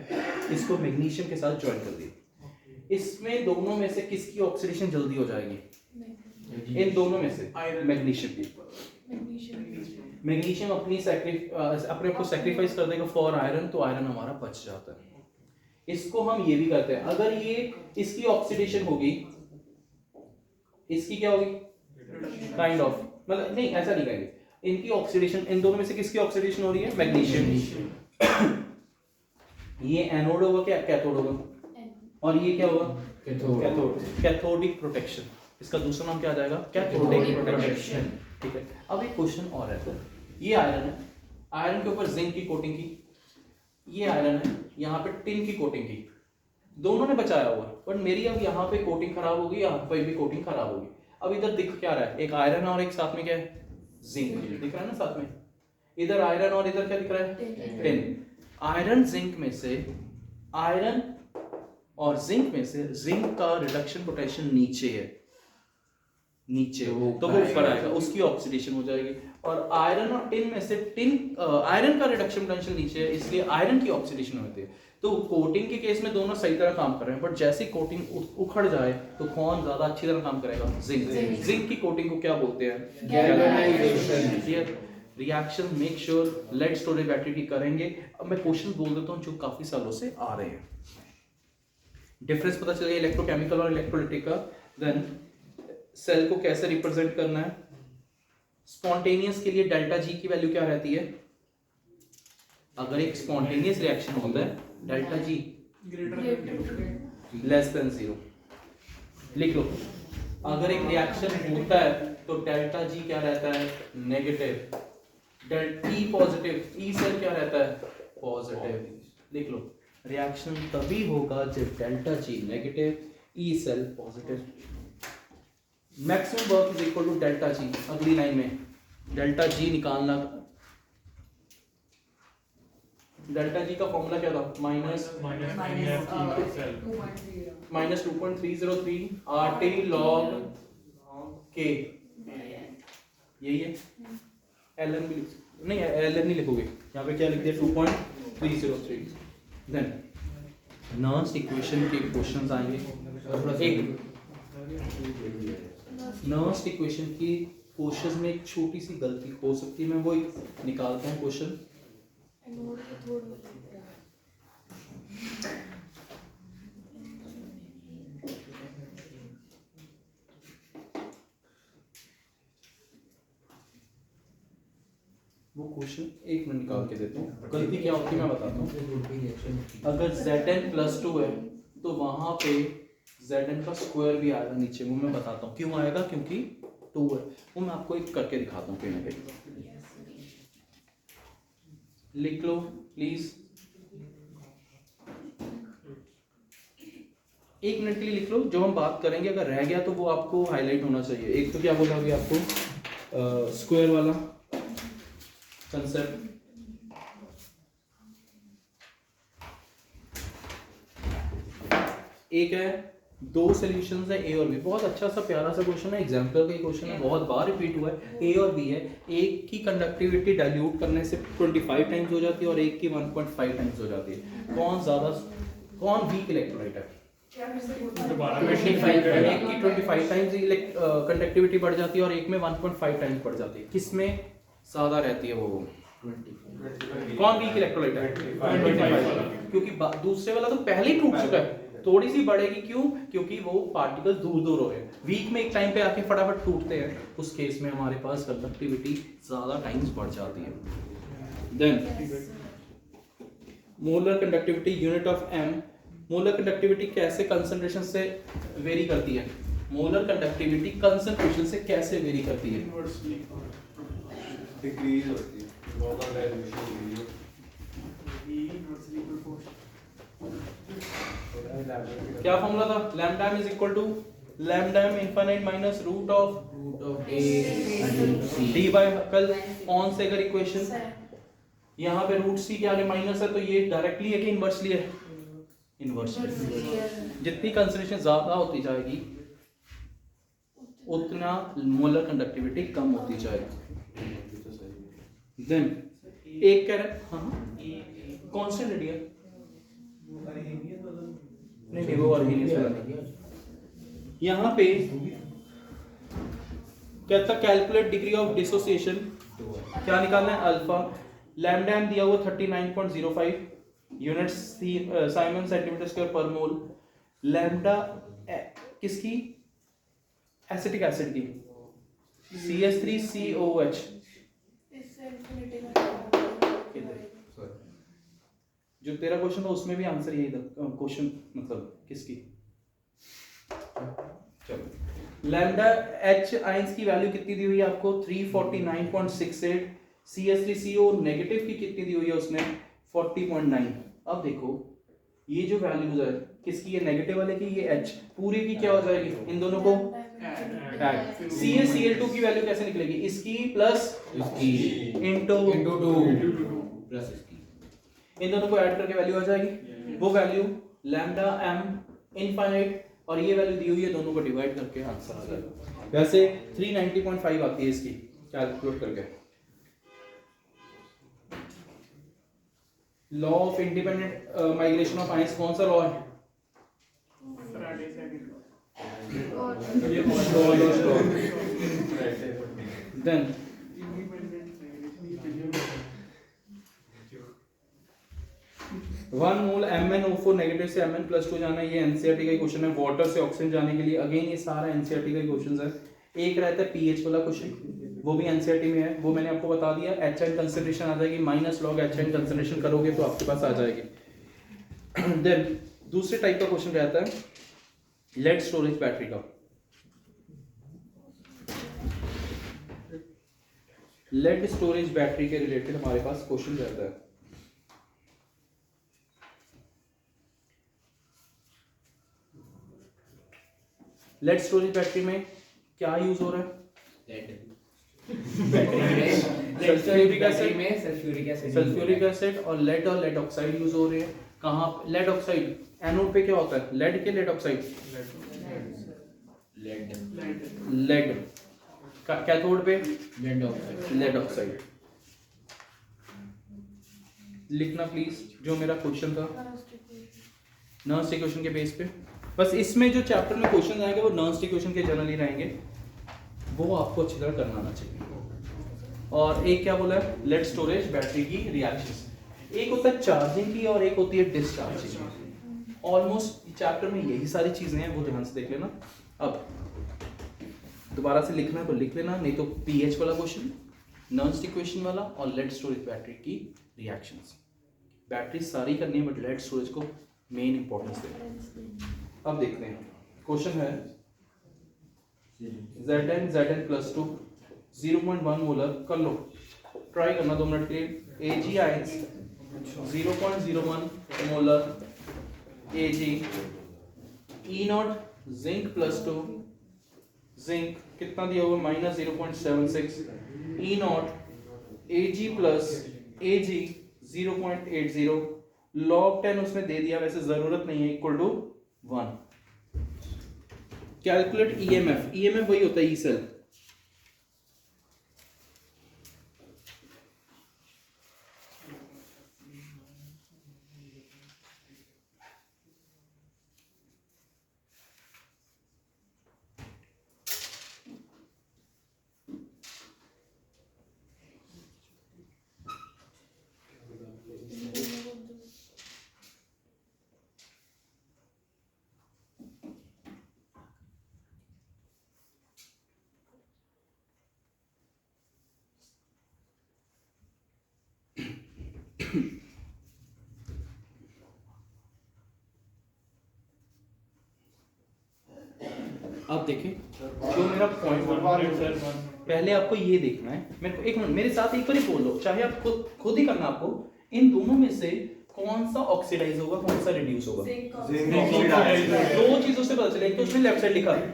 Speaker 1: इसको मैग्नीशियम के साथ ज्वाइन कर दिया। इसमें दोनों में से किसकी ऑक्सीडेशन जल्दी हो जाएगी? इन दोनों में से मैग्नीशियम की। मैग्नीशियम अपने को सैक्रिफाइस कर देगा फॉर आयरन, तो आयरन हमारा बच जाता है। इसको हम ये भी करते हैं, अगर ये इसकी ऑक्सीडेशन होगी, इसकी क्या होगी? काइंड ऑफ, मतलब नहीं ऐसा नहीं कहेंगे, इनकी ऑक्सीडेशन, इन दोनों में से किसकी ऑक्सीडेशन हो रही है? मैग्नीशियम। ये एनोड होगा क्या कैथोड होगा? और ये क्या होगा? कैथोड। कैथोडिक प्रोटेक्शन, इसका दूसरा नाम क्या आ जाएगा? Cathodic protection. ठीक है, अब एक क्वेश्चन और है, ये आयरन है, आयरन के ऊपर जिंक की कोटिंग की, ये आयरन है, यहाँ पे टिन की कोटिंग की, दोनों ने बचाया हुआ, बट मेरी अब यहाँ पे कोटिंग खराब होगी, यहाँ पे भी कोटिंग खराब होगी। अब इधर दिख क्या रहा है? एक आयरन और एक साथ में क्या है? जिंक दिख रहा है ना साथ में, इधर आयरन और इधर क्या दिख रहा है? टिन। आयरन जिंक में से, आयरन और जिंक में से जिंक का रिडक्शन पोटेंशियल नीचे है, नीचे हो तो वो ऊपर आएगा, उसकी ऑक्सीडेशन हो जाएगी। और आयरन और टिन में से आयरन का रिडक्शन पोटेंशियल नीचे है, इसलिए आयरन की ऑक्सीडेशन होती है। तो कोटिंग के केस में दोनों सही तरह काम कर रहे हैं, बट जैसे कोटिंग उखड़ जाए तो कौन ज्यादा अच्छी तरह काम करेगा? जिंक। जिंक की कोटिंग को क्या बोलते हैं? Galvanization. Reaction make sure lead storage battery की करेंगे। अब मैं क्वेश्चन बोल देता हूँ जो काफी सालों से आ रहे हैं, डिफरेंस पता चल गया इलेक्ट्रोकेमिकल और इलेक्ट्रोलाइटिक का। देन सेल को कैसे रिप्रेजेंट करना है? स्पॉन्टेनियस के लिए डेल्टा जी की वैल्यू क्या रहती है? अगर एक स्पॉन्टेनियस रिएक्शन होता है डेल्टा जी लेस देन 0, लिख लो। अगर एक रिएक्शन होता है तो डेल्टा जी क्या रहता है? Negative. Delta E positive, E cell क्या रहता है? पॉजिटिव। लिख लो, रिएक्शन तभी होगा जब delta G negative, E cell positive. Maximum work is equal to delta G. अगली लाइन में डेल्टा जी निकालना, डेल्टा जी का फॉर्मूला क्या था? माइनस 2.303 RT log K, यही है। एल एन भी नहीं, एल एन नहीं लिखोगे, यहाँ पे क्या लिख दिया? 2.303। देन नर्स्ट इक्वेशन के क्वेश्चंस आएंगे। एक नर्स्ट इक्वेशन की क्वेश्चन में एक छोटी सी गलती हो सकती है, मैं वो एक निकालता हूँ क्वेश्चन। वो क्वेश्चन एक मिनट निकाल के देता हूँ, गलती क्या होती है मैं बताता हूँ। अगर Zn+2 है तो वहां पे Zn का स्क्वायर भी आएगा नीचे, वो मैं बताता हूँ क्यों आएगा, क्योंकि 2 है। वो मैं आपको एक करके दिखाता हूँ कहीं ना कहीं। लिख लो प्लीज, 1 मिनट के लिए लिख लो। जो हम बात करेंगे अगर रह गया तो वो आपको हाईलाइट होना चाहिए। एक तो क्या बोला अभी आपको, स्क्वायर वाला कंसेप्ट। एक है, दो सॉल्यूशंस है ए और बी। बहुत अच्छा सा प्यारा सा क्वेश्चन है, एग्जाम्पल का क्वेश्चन है, बहुत बार रिपीट हुआ है। ए और बी है, एक की कंडक्टिविटी डाइल्यूट करने से 25 टाइम्स हो जाती है और एक की 1.5 टाइम्स हो जाती है। कौन वीक इलेक्ट्रोलाइट है? 25, एक की 25 टाइम्स कंडक्टिविटी बढ़ जाती है और एक में 1.5 टाइम्स बढ़ जाती है। किसमें ज्यादा रहती है वो? कौन वीक इलेक्ट्रोलाइट है? 25, क्योंकि दूसरे वाला तो पहले ही टूट चुका है, थोड़ी सी बढ़ेगी। क्यों? क्योंकि वो पार्टिकल दूर दूर हो रहे हैं, वीक में एक टाइम पे आके फटाफट टूटते हैं, उस केस में हमारे पास कंडक्टिविटी ज्यादा टाइम्स बढ़ जाती है। Then molar conductivity unit of M. Molar conductivity कैसे कंसंट्रेशन से वेरी करती है? मोलर कंडक्टिविटी कंसंट्रेशन से कैसे वेरी करती है?
Speaker 4: डिक्रीज होती है,
Speaker 1: क्या फॉर्मूला था? Lambda M is equal to lambda M infinite minus root of A D by कल ऑन से अगर इक्वेशन यहाँ पे रूट सी के आगे माइनस है तो ये डायरेक्टली है कि इनवर्सली है? इनवर्सली। जितनी कंसंट्रेशन ज्यादा होती जाएगी उतना मोलर कंडक्टिविटी कम होती जाएगी। देन एक कह रहे हाँ कांस्टेंट रेडियल नहीं वो अर्गेनियस वाला नहीं। यहाँ पे कहता कैलकुलेट डिग्री ऑफ डिसोसिएशन, क्या निकालना है? अल्फा। लैम्डा एम दिया हुआ 39.05 units Simon centimetre square per मोल। लैम्डा किसकी? एसिटिक एसिड की। CH3COH
Speaker 2: इससे इन्फिनिटी का
Speaker 1: जो तेरा क्वेश्चन था उसमें भी आंसर यही था, क्वेश्चन मतलब किसकी। चलो लैम्डा एच आयंस की वैल्यू कितनी दी हुई है आपको 349.68, CH3CO नेगेटिव की कितनी दी हुई है उसने 40.9। अब देखो ये जो वैल्यूज है किसकी, ये नेगेटिव वाले की, ये एच पूरी की क्या हो जाएगी, इन दोनों को ऐड। CaCl2 की वैल्यू कैसे निकलेगी, इसकी प्लस
Speaker 4: इसकी
Speaker 1: इनटू
Speaker 4: into 2 प्लस इसकी,
Speaker 1: इन दोनों को ऐड करके वैल्यू आ जाएगी। वो वैल्यू लैम्डा m इनफाइनाइट और ये वैल्यू दी हुई है, दोनों को डिवाइड करके आंसर आ जाएगा। वैसे 390.5 आती है इसकी कैलकुलेट करके। Law of independent migration of ions कौन सा लॉ है?
Speaker 5: Faraday second law.
Speaker 1: Then one mole MnO4 negative से Mn+2 जाना है, ये एनसीईआरटी का क्वेश्चन है। वाटर से ऑक्सीजन जाने के लिए अगेन ये सारा एनसीईआरटी का क्वेश्चन है। एक रहता है पीएच वाला क्वेश्चन, वो भी एनसीईआरटी में है, वो मैंने आपको बता दिया। HN कंसिडरेशन आ जाएगी, माइनस लॉग HN कंसिडरेशन करोगे तो आपके पास आ जाएगी। देन दूसरे टाइप का क्वेश्चन रहता है लेड स्टोरेज बैटरी का। लेड स्टोरेज बैटरी के रिलेटेड हमारे पास क्वेश्चन रहता है। लेड स्टोरेज बैटरी में क्या यूज हो रहा है? सल्फ्यूरिक एसिड, सल्फ्यूरिक एसिड और लेड ऑक्साइड यूज हो रहे हैं। कहाँ? लेड ऑक्साइड एनोड पे क्या होता है? लेड के लेड ऑक्साइड, लेड कैथोड पे लेड ऑक्साइड। लिखना प्लीज जो मेरा क्वेश्चन था नर्स इक्वेशन के बेस पे। बस इसमें जो चैप्टर में क्वेश्चन आएंगे वो नर्स इक्वेशन के जनरली रहेंगे, वो आपको अच्छी तरह करना आना चाहिए। और एक क्या बोला है, लेड स्टोरेज बैटरी की रिएक्शंस, एक होता है चार्जिंग की और एक होती है डिस्चार्जिंग की। ऑलमोस्ट चैप्टर में यही सारी चीजें हैं, वो ध्यान से देख लेना। अब दोबारा से लिखना तो लिख लेना, नहीं तो पीएच वाला क्वेश्चन, नर्स इक्वेशन वाला और लेड स्टोरेज बैटरी की रिएक्शंस। बैटरी सारी करनी है बट लेड स्टोरेज को मेन इंपॉर्टेंस देना। अब देखते हैं क्वेश्चन है Zn+2 0.1 मोलर कर लो, ट्राई करना 2 मिनट के लिए। Ag ions 0.01 molar Ag, E0 zinc, zinc कितना दिया हुआ -0.76, E0 Ag plus Ag 0.80, log 10 उसमें दे दिया, वैसे जरूरत नहीं है, equal to 1। Calculate EMF, EMF वही होता है ई सेल। आप देखें जो मेरा पॉइंट, पहले आपको ये देखना है, मेरे को एक मिनट मेरे साथ एक बार ही बोल लो, चाहे आप खुद ही करना आपको। इन दोनों में से कौन सा ऑक्सीडाइज होगा, कौन सा रिड्यूस होगा? दो चीजों से पता चले, एक तो उसमें लेफ्ट साइड लिखा है,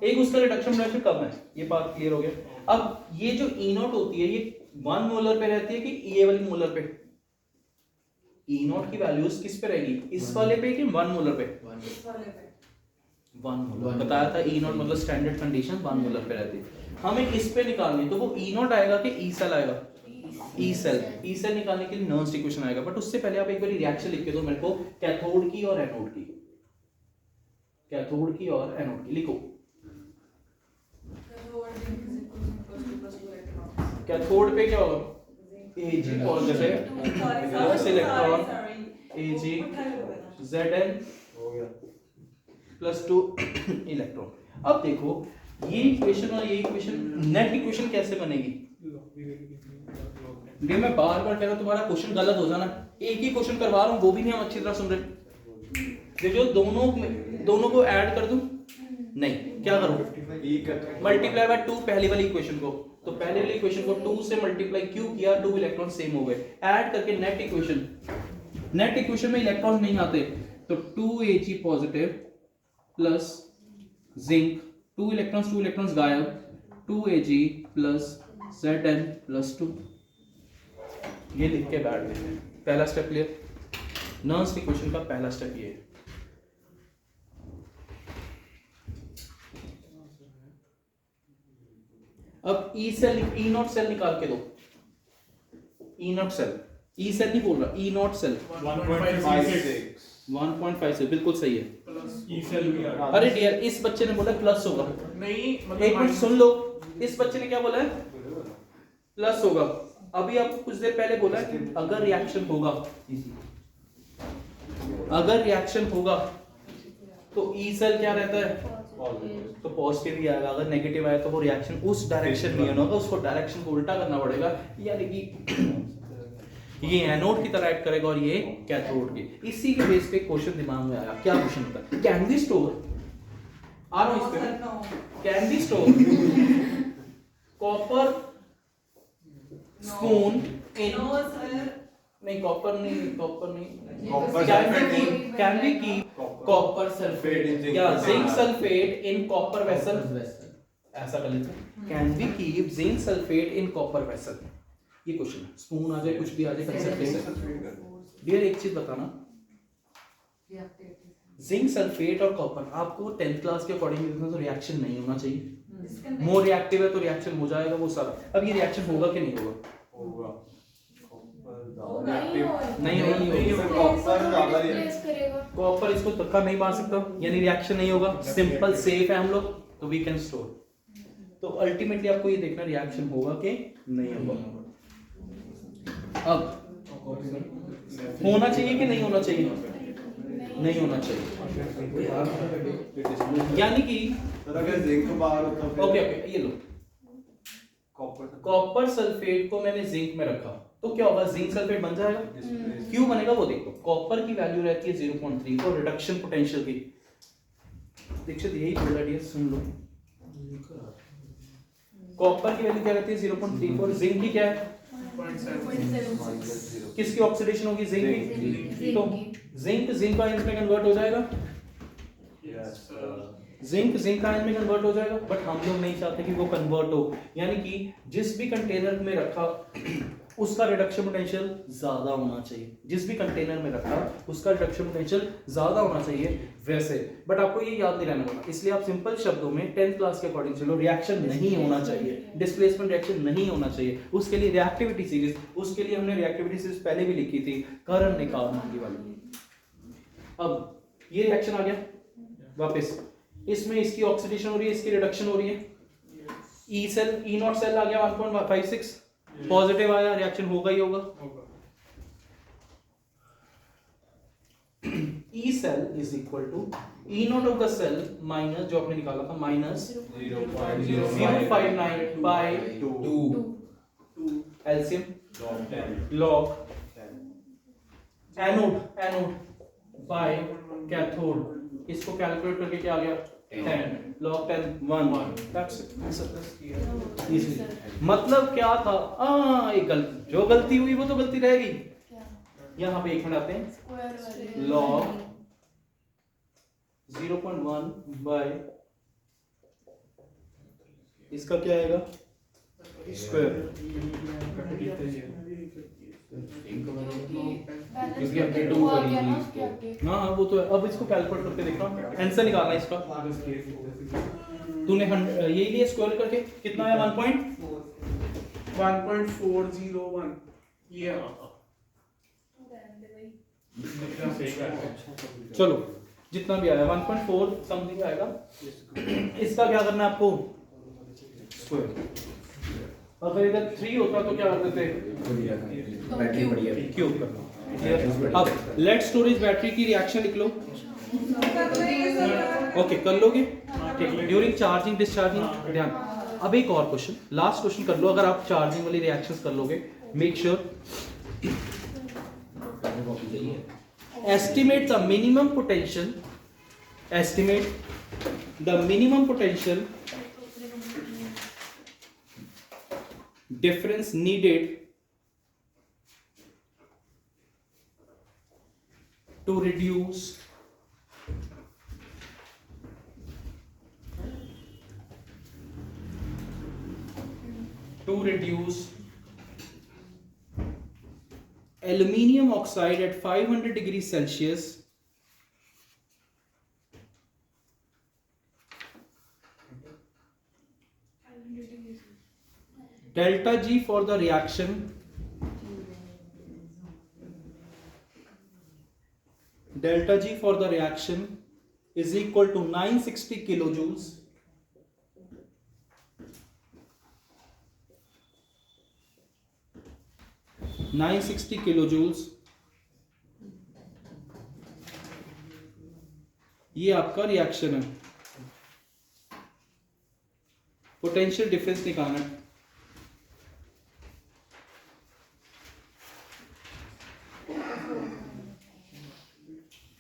Speaker 1: एक उसका रिडक्शन रेट कम है, ये बात क्लियर हो गया। अब ये जो E0 होती है ये 1 मोलर पे रहती है कि ये वाली मोलर पे? E0 की वैल्यूज किस पे रहेगी, इस वाले पे कि 1 मोलर पे? 1 मोलर बताया था। E0 मतलब स्टैंडर्ड कंडीशन 1 मोलर पे रहती है। हमें इस पे निकालनी, तो वो E0 आएगा कि E सेल आएगा? E सेल निकालने के लिए नर्स इक्वेशन आएगा। बट उससे पहले आप एक बार रिएक्शन लिख के दो मेरे को, कैथोड की और एनोड की, कैथोड की और एनोड की लिखो। कैथोड पे क्या होगा? Ag positive plus electron Ag Zn+2 electron. अब देखो ये इक्वेशन और ये इक्वेशन, नेट इक्वेशन कैसे बनेगी? ये मैं बार बार कह रहा हूं, तुम्हारा क्वेश्चन गलत हो जाना, एक ही क्वेश्चन करवा रहा हूं, वो भी नहीं हम अच्छी तरह सुन रहे। देखो दोनों को ऐड कर दूं, नहीं, क्या करूं? मल्टीप्लाई बाय 2 पहली वाली इक्वेशन को, तो पहले वाली इक्वेशन को 2 से मल्टीप्लाई क्यों किया, 2 इलेक्ट्रॉन सेम हो गए, ऐड करके नेट इक्वेशन में इलेक्ट्रॉन नहीं आते, तो 2Ag positive plus zinc, 2 electrons गायब, 2Ag प्लस Zn प्लस 2, ये लिख के बैठ देते हैं। पहला स्टेप क्लियर? नर्स इक्वेशन का पहला स्टेप ये है। अब ई नॉट सेल निकाल के दो, ई नॉट सेल, ई सेल नहीं बोल रहा, ई नॉट सेल 1.56 बिल्कुल सही है।
Speaker 5: ई सेल भी आ रहा है।
Speaker 1: अरे डियर, इस बच्चे ने बोला प्लस होगा,
Speaker 5: नहीं
Speaker 1: एक मिनट
Speaker 5: मतलब
Speaker 1: सुन लो, इस बच्चे ने क्या बोला है? प्लस होगा। अभी आपको कुछ देर पहले बोला है अगर रिएक्शन होगा तो ई सेल क्या रहता है? तो पॉजिटिव ही आएगा, अगर नेगेटिव आया तो वो रिएक्शन उस डायरेक्शन में होगा, उसको डायरेक्शन को उल्टा करना पड़ेगा, यानी कि ये एनोड की तरह एक्ट करेगा और ये कैथोड की। इसी के बेस पे क्वेश्चन दिमाग में आया, क्या क्वेश्चन होता है? कैन वी स्टोर, आ रहा हूं इस पे, can we store copper spoon in, नहीं कॉपर नहीं, can we keep copper sulphate या zinc sulphate in copper vessel, ऐसा कर लेते हैं, can we keep zinc sulphate in copper vessel, ये क्वेश्चन है। स्पून आ जाए, कुछ भी आ जाए, कंसेप्ट है। डियर एक चीज बताना, जिंक सल्फेट और कॉपर आपको 10th क्लास के अकॉर्डिंग देखना, तो रिएक्शन नहीं होना चाहिए, मोर रिएक्टिव है तो रिएक्शन हो जाएगा वो सारा। अब ये रिएक्शन होगा कि नहीं होगा? नहीं कॉपर इसको धक्का नहीं मार सकता, यानी रिएक्शन नहीं होगा, सिंपल सेफ है हम लोग, तो वी कैन स्टोर। तो अल्टीमेटली आपको ये देखना रिएक्शन होगा कि नहीं होगा। अब होना चाहिए कि नहीं होना चाहिए? नहीं होना चाहिए, यानी कि ओके ये लो, कॉपर सल्फेट को मैंने जिंक में रखा, तो क्या होगा? जिंक सल्फेट बन जाएगा। क्यों बनेगा वो देखो, कॉपर की वैल्यू रहती है 0.3 और रिडक्शन पोटेंशियल की, दीक्षित यही बोला डियर, सुन लो, कॉपर की वैल्यू क्या रहती है 0.3 और जिंक की क्या है? किसकी ऑक्सीडेशन होगी? जिंक की। तो जिंक आयन में कन्वर्ट हो जाएगा, जिंक आयन में कन्वर्ट हो जाएगा, बट हम लोग नहीं चाहते कि वो कन्वर्ट हो, यानी कि जिस भी कंटेनर में रखा उसका रिडक्शन पोटेंशियल ज्यादा होना चाहिए, जिस भी कंटेनर में रखा उसका रिडक्शन पोटेंशियल ज्यादा होना चाहिए वैसे। बट आपको ये याद नहीं रहना पड़ेगा, इसलिए आप सिंपल शब्दों में 10th क्लास के अकॉर्डिंग चलो, रिएक्शन नहीं होना चाहिए, डिस्प्लेसमेंट रिएक्शन नहीं होना चाहिए, उसके लिए रिएक्टिविटी सीरीज, उसके लिए हमने रिएक्टिविटी सीरीज पहले भी लिखी थी, करण निकाल मांगी वाली। अब ये रिएक्शन आ गया वापस, इसमें इसकी ऑक्सीडेशन हो रही है, इसकी रिडक्शन हो रही है, E cell, E nought cell आ गया 1.56 पॉजिटिव आया, रिएक्शन होगा ही होगा। E cell is equal to E nought of the cell minus जो आपने निकाला था minus 0.059 by 2 LCM log anode by cathode, इसको कैलकुलेट करके क्या आ गया 10 log 10 1 that's it। मतलब क्या था? एक गलती, जो गलती हुई वो तो गलती रहेगी। यहाँ पे 1 मिनट आते हैं, log 0.1 बाय इसका क्या आएगा स्क्वायर, क्योंकि हमने 2 करी थी। हाँ वो तो है। अब इसको कैलकुलेट करके देखना, आंसर निकालना है इसका। तूने यही लिया स्क्वायर करके, कितना है
Speaker 5: 1.401 ये
Speaker 1: चलो जितना भी आया 1.4 समथिंग आएगा, इसका क्या करना है आपको स्क्वायर। अगर इधर 3 होता तो क्या करते थे क्यूब करना। अब लेट स्टोरेज बैटरी की रिएक्शन लिख लो, ओके कर लोगे ठीक है। ड्यूरिंग चार्जिंग डिस्चार्जिंग ध्यान। अब एक और क्वेश्चन, लास्ट क्वेश्चन कर लो। अगर आप चार्जिंग वाली रिएक्शंस कर लोगे, make sure estimate the minimum potential, estimate the minimum potential difference needed to reduce aluminium oxide at 500 degrees Celsius delta G for the reaction is equal to 960 kilojoules ये आपका reaction है। Potential difference निकालना है।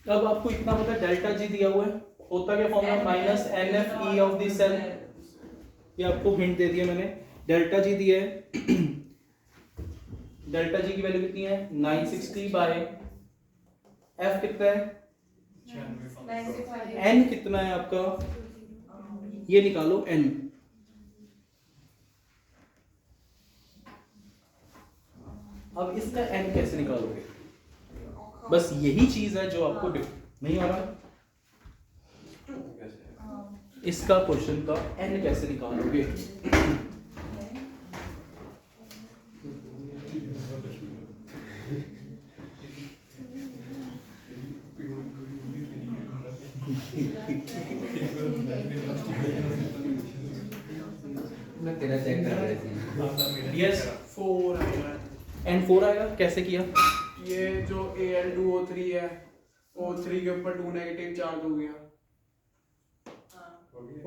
Speaker 1: अब आपको इतना पता है डेल्टा जी दिया हुआ है, होता क्या formula minus N F E of the cell, ये आपको हिंट दे दिया मैंने। डेल्टा जी दिया है, डेल्टा जी की वैल्यू कितनी है 960 बाय एफ कितना है, एन कितना है आपका, ये निकालो एन। अब इसका एन कैसे निकालोगे, बस यही चीज है जो आपको नहीं आ रहा। इसका क्वेश्चन का एन कैसे निकालोगे,
Speaker 4: मैं तेरा चेक कर रही थी।
Speaker 1: यस
Speaker 5: 4 आएगा।
Speaker 1: एन 4 आएगा। कैसे किया,
Speaker 5: ये जो Al2O3 है, O3 के ऊपर 2 नेगेटिव चार्ज हो गया।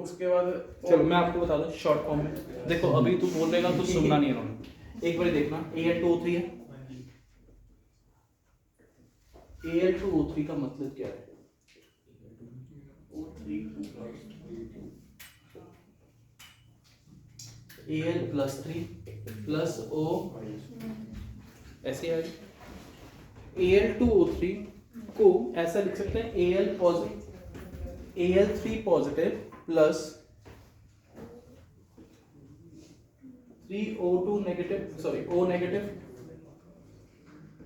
Speaker 5: उसके बाद
Speaker 1: चलो मैं आपको बता दूं शॉर्ट फॉर्म में। देखो अभी तू बोल देगा तो सुनना नहीं इन्होंने, एक बार देखना Al2O3 है। Al2O3 का मतलब क्या है, Al प्लस 3 प्लस O ऐसे आएगा। Al2O3 को ऐसा लिख सकते हैं Al positive, Al3 positive plus 3O2 negative, sorry O negative,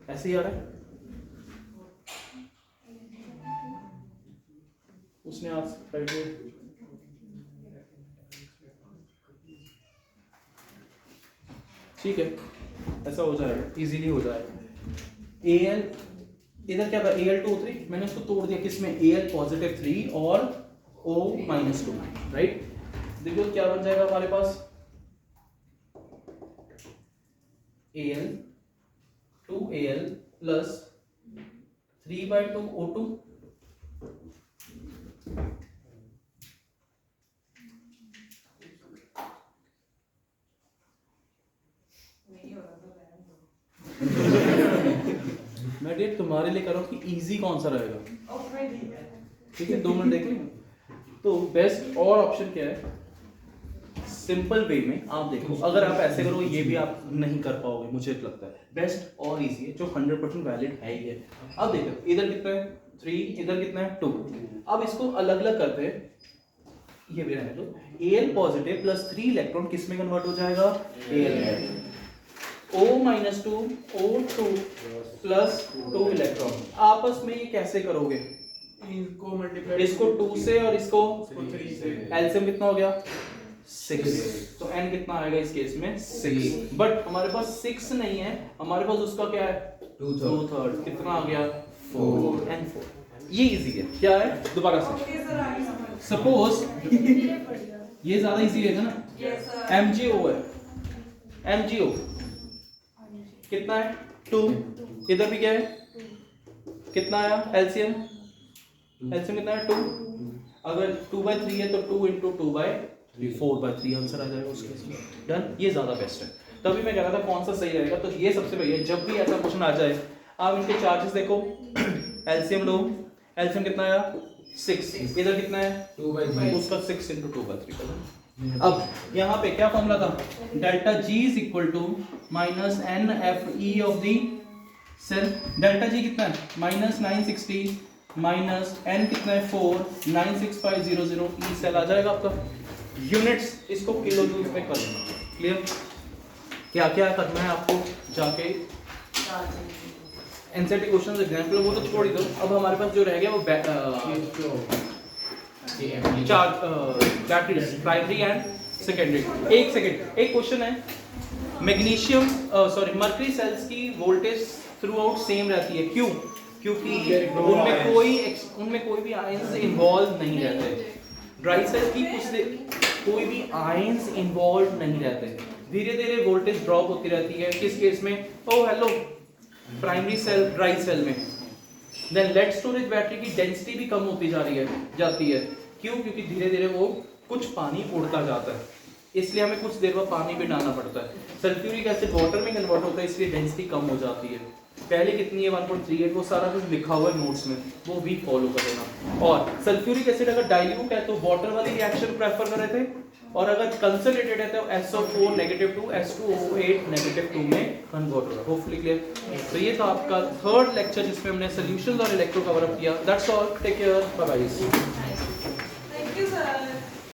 Speaker 1: ऐसे ही आ रहा है। उसने आज ठीक है, ऐसा हो जाएगा, इजीली हो जाएगा। Al इधर क्या था Al2O3, मैंने उसको तोड़ दिया किसमें, Al पॉजिटिव 3 और O माइनस 2, राइट। देखो क्या बन जाएगा हमारे पास, Al 2Al प्लस 3/2 O2 मैं डेट तुम्हारे लिए कर रहा हूँ कि इजी कौन सा रहेगा, ठीक है 2 मिनट देख लेंगे। तो बेस्ट और ऑप्शन क्या है, सिंपल वे में आप देखो, अगर आप ऐसे करो ये भी आप नहीं कर पाओगे, मुझे लगता है बेस्ट और इजी है जो 100% वैलिड है ही है। अब देखो इधर कितना है 3, इधर कितना है 2। अब इसको अलग अलग करते हैं, ये भी रहने दो। Al पॉजिटिव प्लस 3 इलेक्ट्रॉन किस में कन्वर्ट हो जाएगा, Al में। O minus 2 O2 plus 2 electron, आपस में ये कैसे करोगे,
Speaker 5: इनको मल्टीप्लाई,
Speaker 1: इसको 2 से और इसको
Speaker 5: 3 से,
Speaker 1: एलसीएम कितना हो गया 6, तो n कितना आएगा इस केस में 6। बट हमारे पास 6 नहीं है, हमारे पास उसका क्या है 2/3, कितना आ गया 4, n4। ये इजी है, क्या है दोबारा से सपोज ये ज्यादा इजी है ना, MgO है, MgO कितना है 2, इधर भी क्या है कितना आया एलसीएम एलसीएम कितना है 2, अगर 2/3 है तो 2 × 2/3 4/3 आंसर आ जाएगा उस केस में। डन, ये ज्यादा बेस्ट है। तभी मैं कह रहा था कौन सा सही रहेगा, तो ये सबसे बढ़िया है। जब भी ऐसा क्वेश्चन आ जाए आप इनके चार्जेस देखो, एलसीएम लो, एलसीएम कितना आया 6, इधर कितना है
Speaker 4: 2/3
Speaker 1: उसका 6 × 2/3। अब यहाँ पे क्या फॉर्मूला था, delta G is equal to minus N F E of the cell. Delta G कितना है -960 माइनस एन कितना है 4 96500 ई सेल आ जाएगा आपका। यूनिट्स इसको किलो जूल में कर लेना। क्लियर, क्या क्या करना है आपको जाके एनसीईआरटी क्वेश्चंस एग्जांपल वो तो छोड़ ही दो। अब हमारे पास जो रह गया वो बैटरीज प्राइमरी एंड सेकेंडरी। एक सेकंड, एक क्वेश्चन है, मैग्नीशियम मर्करी सेल्स की वोल्टेज थ्रू आउट सेम रहती है, क्यों? क्योंकि उनमें कोई भी आयंस इन्वॉल्व नहीं रहते। ड्राई सेल की कोई भी आयंस इन्वॉल्व नहीं रहते, धीरे धीरे वोल्टेज ड्रॉप होती रहती है। किस केस में? Oh hello, primary cell dry cell में। देन लेड स्टोरेज बैटरी की डेंसिटी भी कम होती जाती है। क्यों? क्योंकि धीरे धीरे वो कुछ पानी उड़ता जाता है, इसलिए हमें कुछ देर बाद पानी भी डालना पड़ता है। सल्फ्यूरिक एसिड वाटर में कन्वर्ट होता है, इसलिए डेंसिटी कम हो जाती है। पहले कितनी है 1.38, वो सारा कुछ लिखा हुआ है नोट्स में, वो भी फॉलो कर लेना। और सल्फ्यूरिक एसिड अगर डाइल्यूट है तो वाटर वाली रिएक्शन प्रेफर कर रहे थे, और अगर कंसंट्रेटेड है तो SO4 -2 S2O8 -2 में कन्वर्ट होगा। Hopefully clear. तो ये था आपका थर्ड लेक्चर जिसमें हमने सॉल्यूशंस और इलेक्ट्रो कवर अप किया। That's all, take care, bye bye.